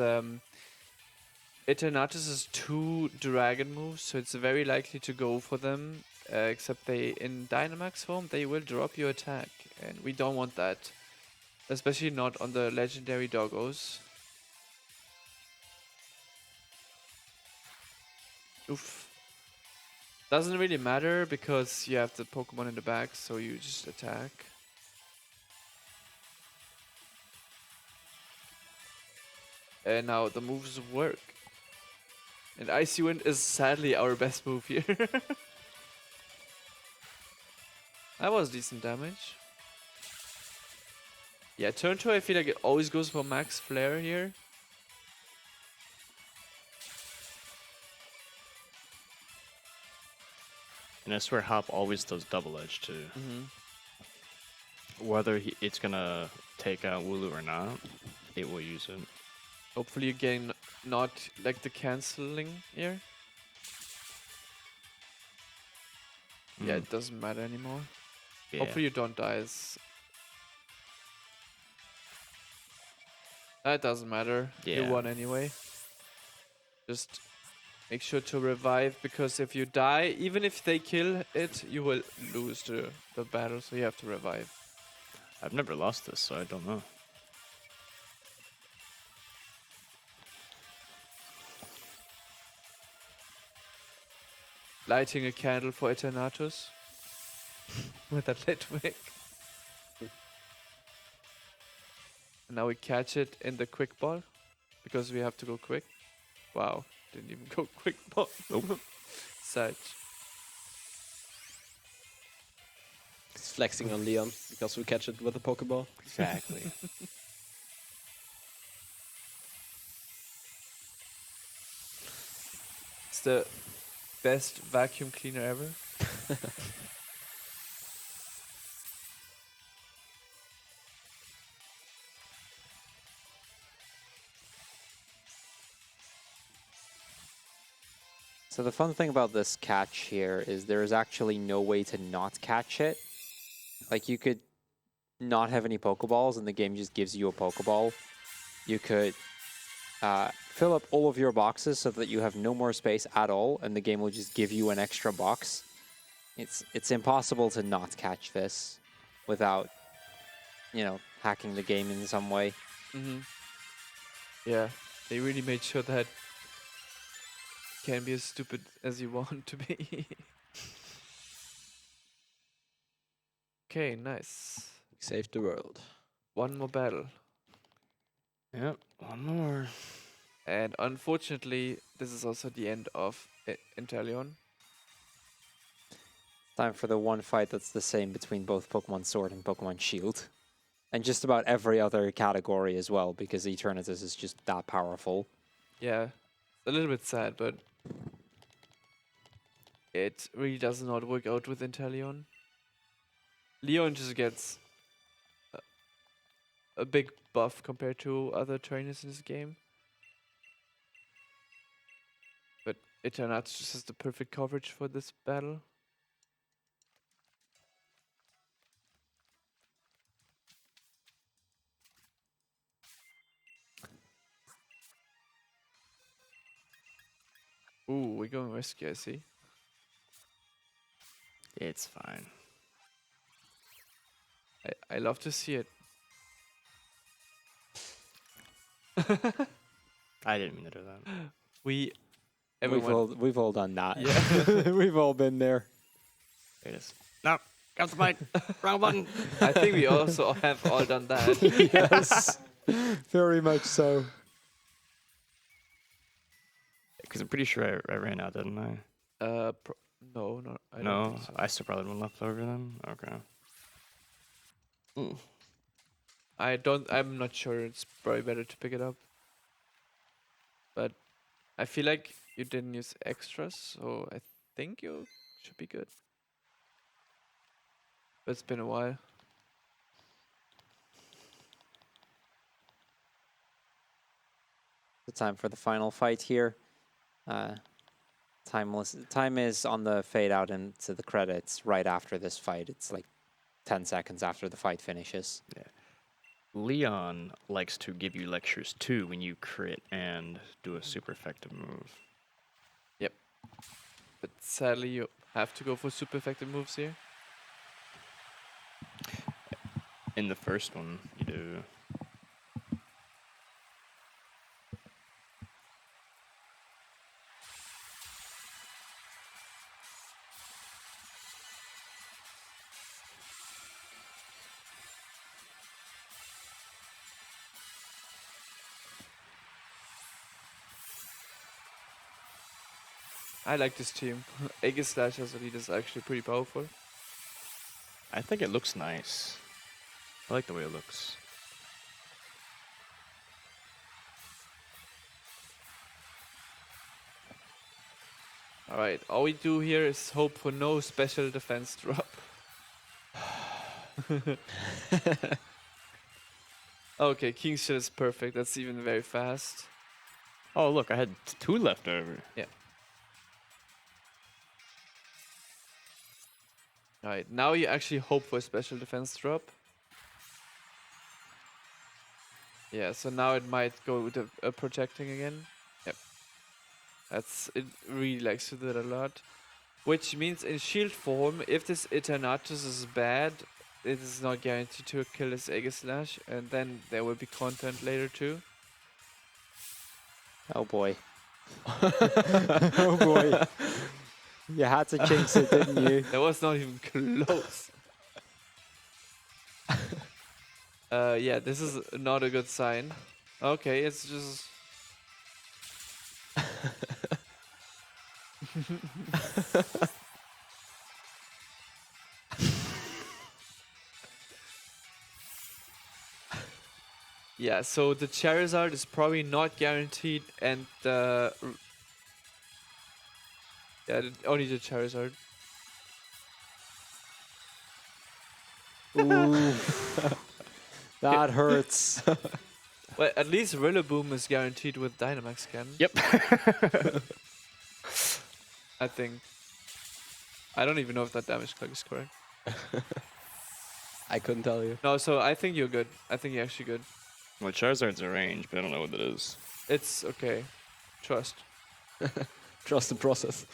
Eternatus is 2 dragon moves, so it's very likely to go for them. Except they, in Dynamax form, they will drop your attack, and we don't want that. Especially not on the legendary doggos. Oof. Doesn't really matter because you have the Pokemon in the back, so you just attack. And now the moves work. And Icy Wind is sadly our best move here. That was decent damage. Yeah, turn 2 I feel like it always goes for max flare here. And I swear Hop always does double edge too. Whether it's gonna take out Wooloo or not, it will use it. Hopefully you're getting not like the cancelling here. Yeah, it doesn't matter anymore. Yeah. Hopefully you don't die. That doesn't matter. You Yeah. won anyway. Just make sure to revive, because if you die, even if they kill it, you will lose the battle, so you have to revive. I've never lost this, so I don't know. Lighting a candle for Eternatus with that Litwick. And now we catch it in the quick ball because we have to go quick. Wow, didn't even go quick ball. Nope. Sad. He's flexing on Leon because we catch it with a Pokeball. Exactly. It's the best vacuum cleaner ever. So the fun thing about this catch here is there is actually no way to not catch it. Like, you could not have any Pokeballs and the game just gives you a Pokeball. You could fill up all of your boxes so that you have no more space at all and the game will just give you an extra box. It's impossible to not catch this without, you know, hacking the game in some way. Yeah, they really made sure that can be as stupid as you want to be. Okay, nice. Saved the world. One more battle. Yep, one more. And unfortunately, this is also the end of Inteleon. Time for the one fight that's the same between both Pokemon Sword and Pokemon Shield. And just about every other category as well, because Eternatus is just that powerful. Yeah, a little bit sad, but it really does not work out with Inteleon. Leon just gets a big buff compared to other trainers in this game. But Eternatus just has the perfect coverage for this battle. Ooh, we're going risky, I see. It's fine. I love to see it. I didn't mean to do that. Everyone, We've all done that. Yeah. We've all been there. There it is. No, come to mine. Wrong button. I think we also have all done that. Yes, very much so. Because I'm pretty sure I ran out, didn't I? No, I don't No, think so. I still probably one left over then. Okay. I'm not sure. It's probably better to pick it up. But I feel like you didn't use extras, so I think you should be good. But it's been a while. So time for the final fight here. Time is on the fade out into the credits right after this fight. It's like 10 seconds after the fight finishes. Yeah. Leon likes to give you lectures too when you crit and do a super effective move. Yep. But sadly, you have to go for super effective moves here. In the first one, you do. I like this team. Aegis Slash as a lead is actually pretty powerful. I think it looks nice. I like the way it looks. Alright, all we do here is hope for no special defense drop. Okay, King Shit is perfect. That's even very fast. Oh, look, I had 2 left over. Yeah. Alright, now you actually hope for a special defense drop. Yeah, so now it might go with projecting again. Yep. It really likes to do that a lot. Which means in shield form, if this Eternatus is bad, it is not guaranteed to kill this Aegis Slash, and then there will be content later too. Oh boy. Oh boy. You had to jinx it, didn't you? That was not even close. Yeah, this is not a good sign. Okay, it's just... Yeah, so the Charizard is probably not guaranteed, and yeah, only the Charizard. Ooh. That hurts. Well, at least Rillaboom is guaranteed with Dynamax Scan. Yep. I think. I don't even know if that damage click is correct. I couldn't tell you. No, so I think you're good. I think you're actually good. Well, Charizard's a range, but I don't know what it is. It's okay. Trust. Trust the process.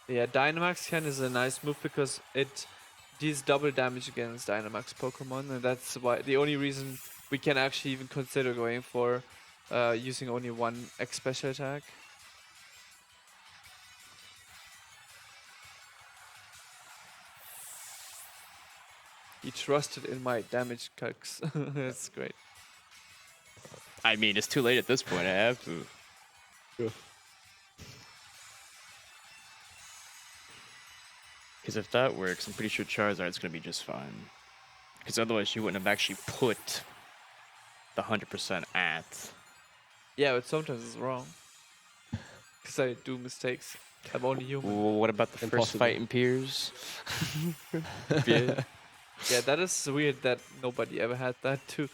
Yeah, Dynamax Scan is a nice move because it deals double damage against Dynamax Pokemon, and that's why the only reason we can actually even consider going for using only one X special attack. He trusted in my damage calcs. That's great. I mean, it's too late at this point. I have to. Because if that works, I'm pretty sure Charizard's going to be just fine. Because otherwise you wouldn't have actually put the 100% at. Yeah, but sometimes it's wrong. Because I do mistakes. I'm only human. Well, what about the first Impossible. fight in Piers? Yeah. Yeah, that is weird that nobody ever had that too.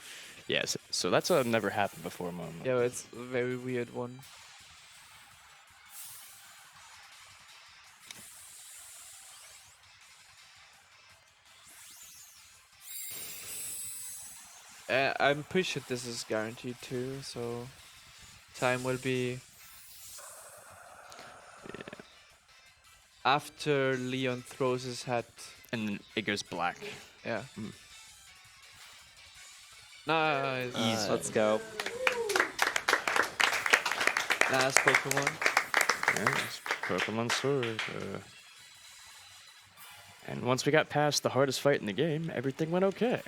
Yes, so that's never happened before, Mom. Yeah, but it's a very weird one. I'm pretty sure this is guaranteed too, so time will be after Leon throws his hat. And then it goes black. Yeah. Mm. Nice. Easy. Let's go. Last Pokemon. Yes, Pokemon Sword. And once we got past the hardest fight in the game, everything went okay.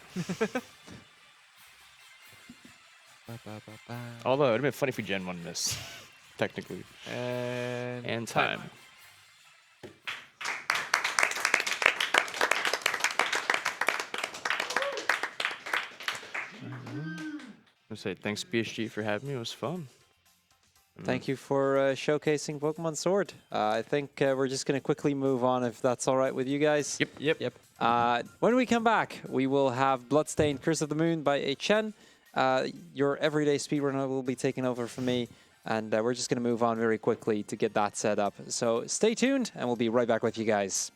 Although, it would have been funny if we Gen 1 this, technically. And time. I say thanks, BSG, for having me. It was fun. Thank you for showcasing Pokemon Sword. I think we're just going to quickly move on if that's all right with you guys. Yep. Yep. When we come back, we will have Bloodstained Curse of the Moon by Chen. Your everyday speedrunner will be taken over from me, and we're just going to move on very quickly to get that set up. So stay tuned, and we'll be right back with you guys.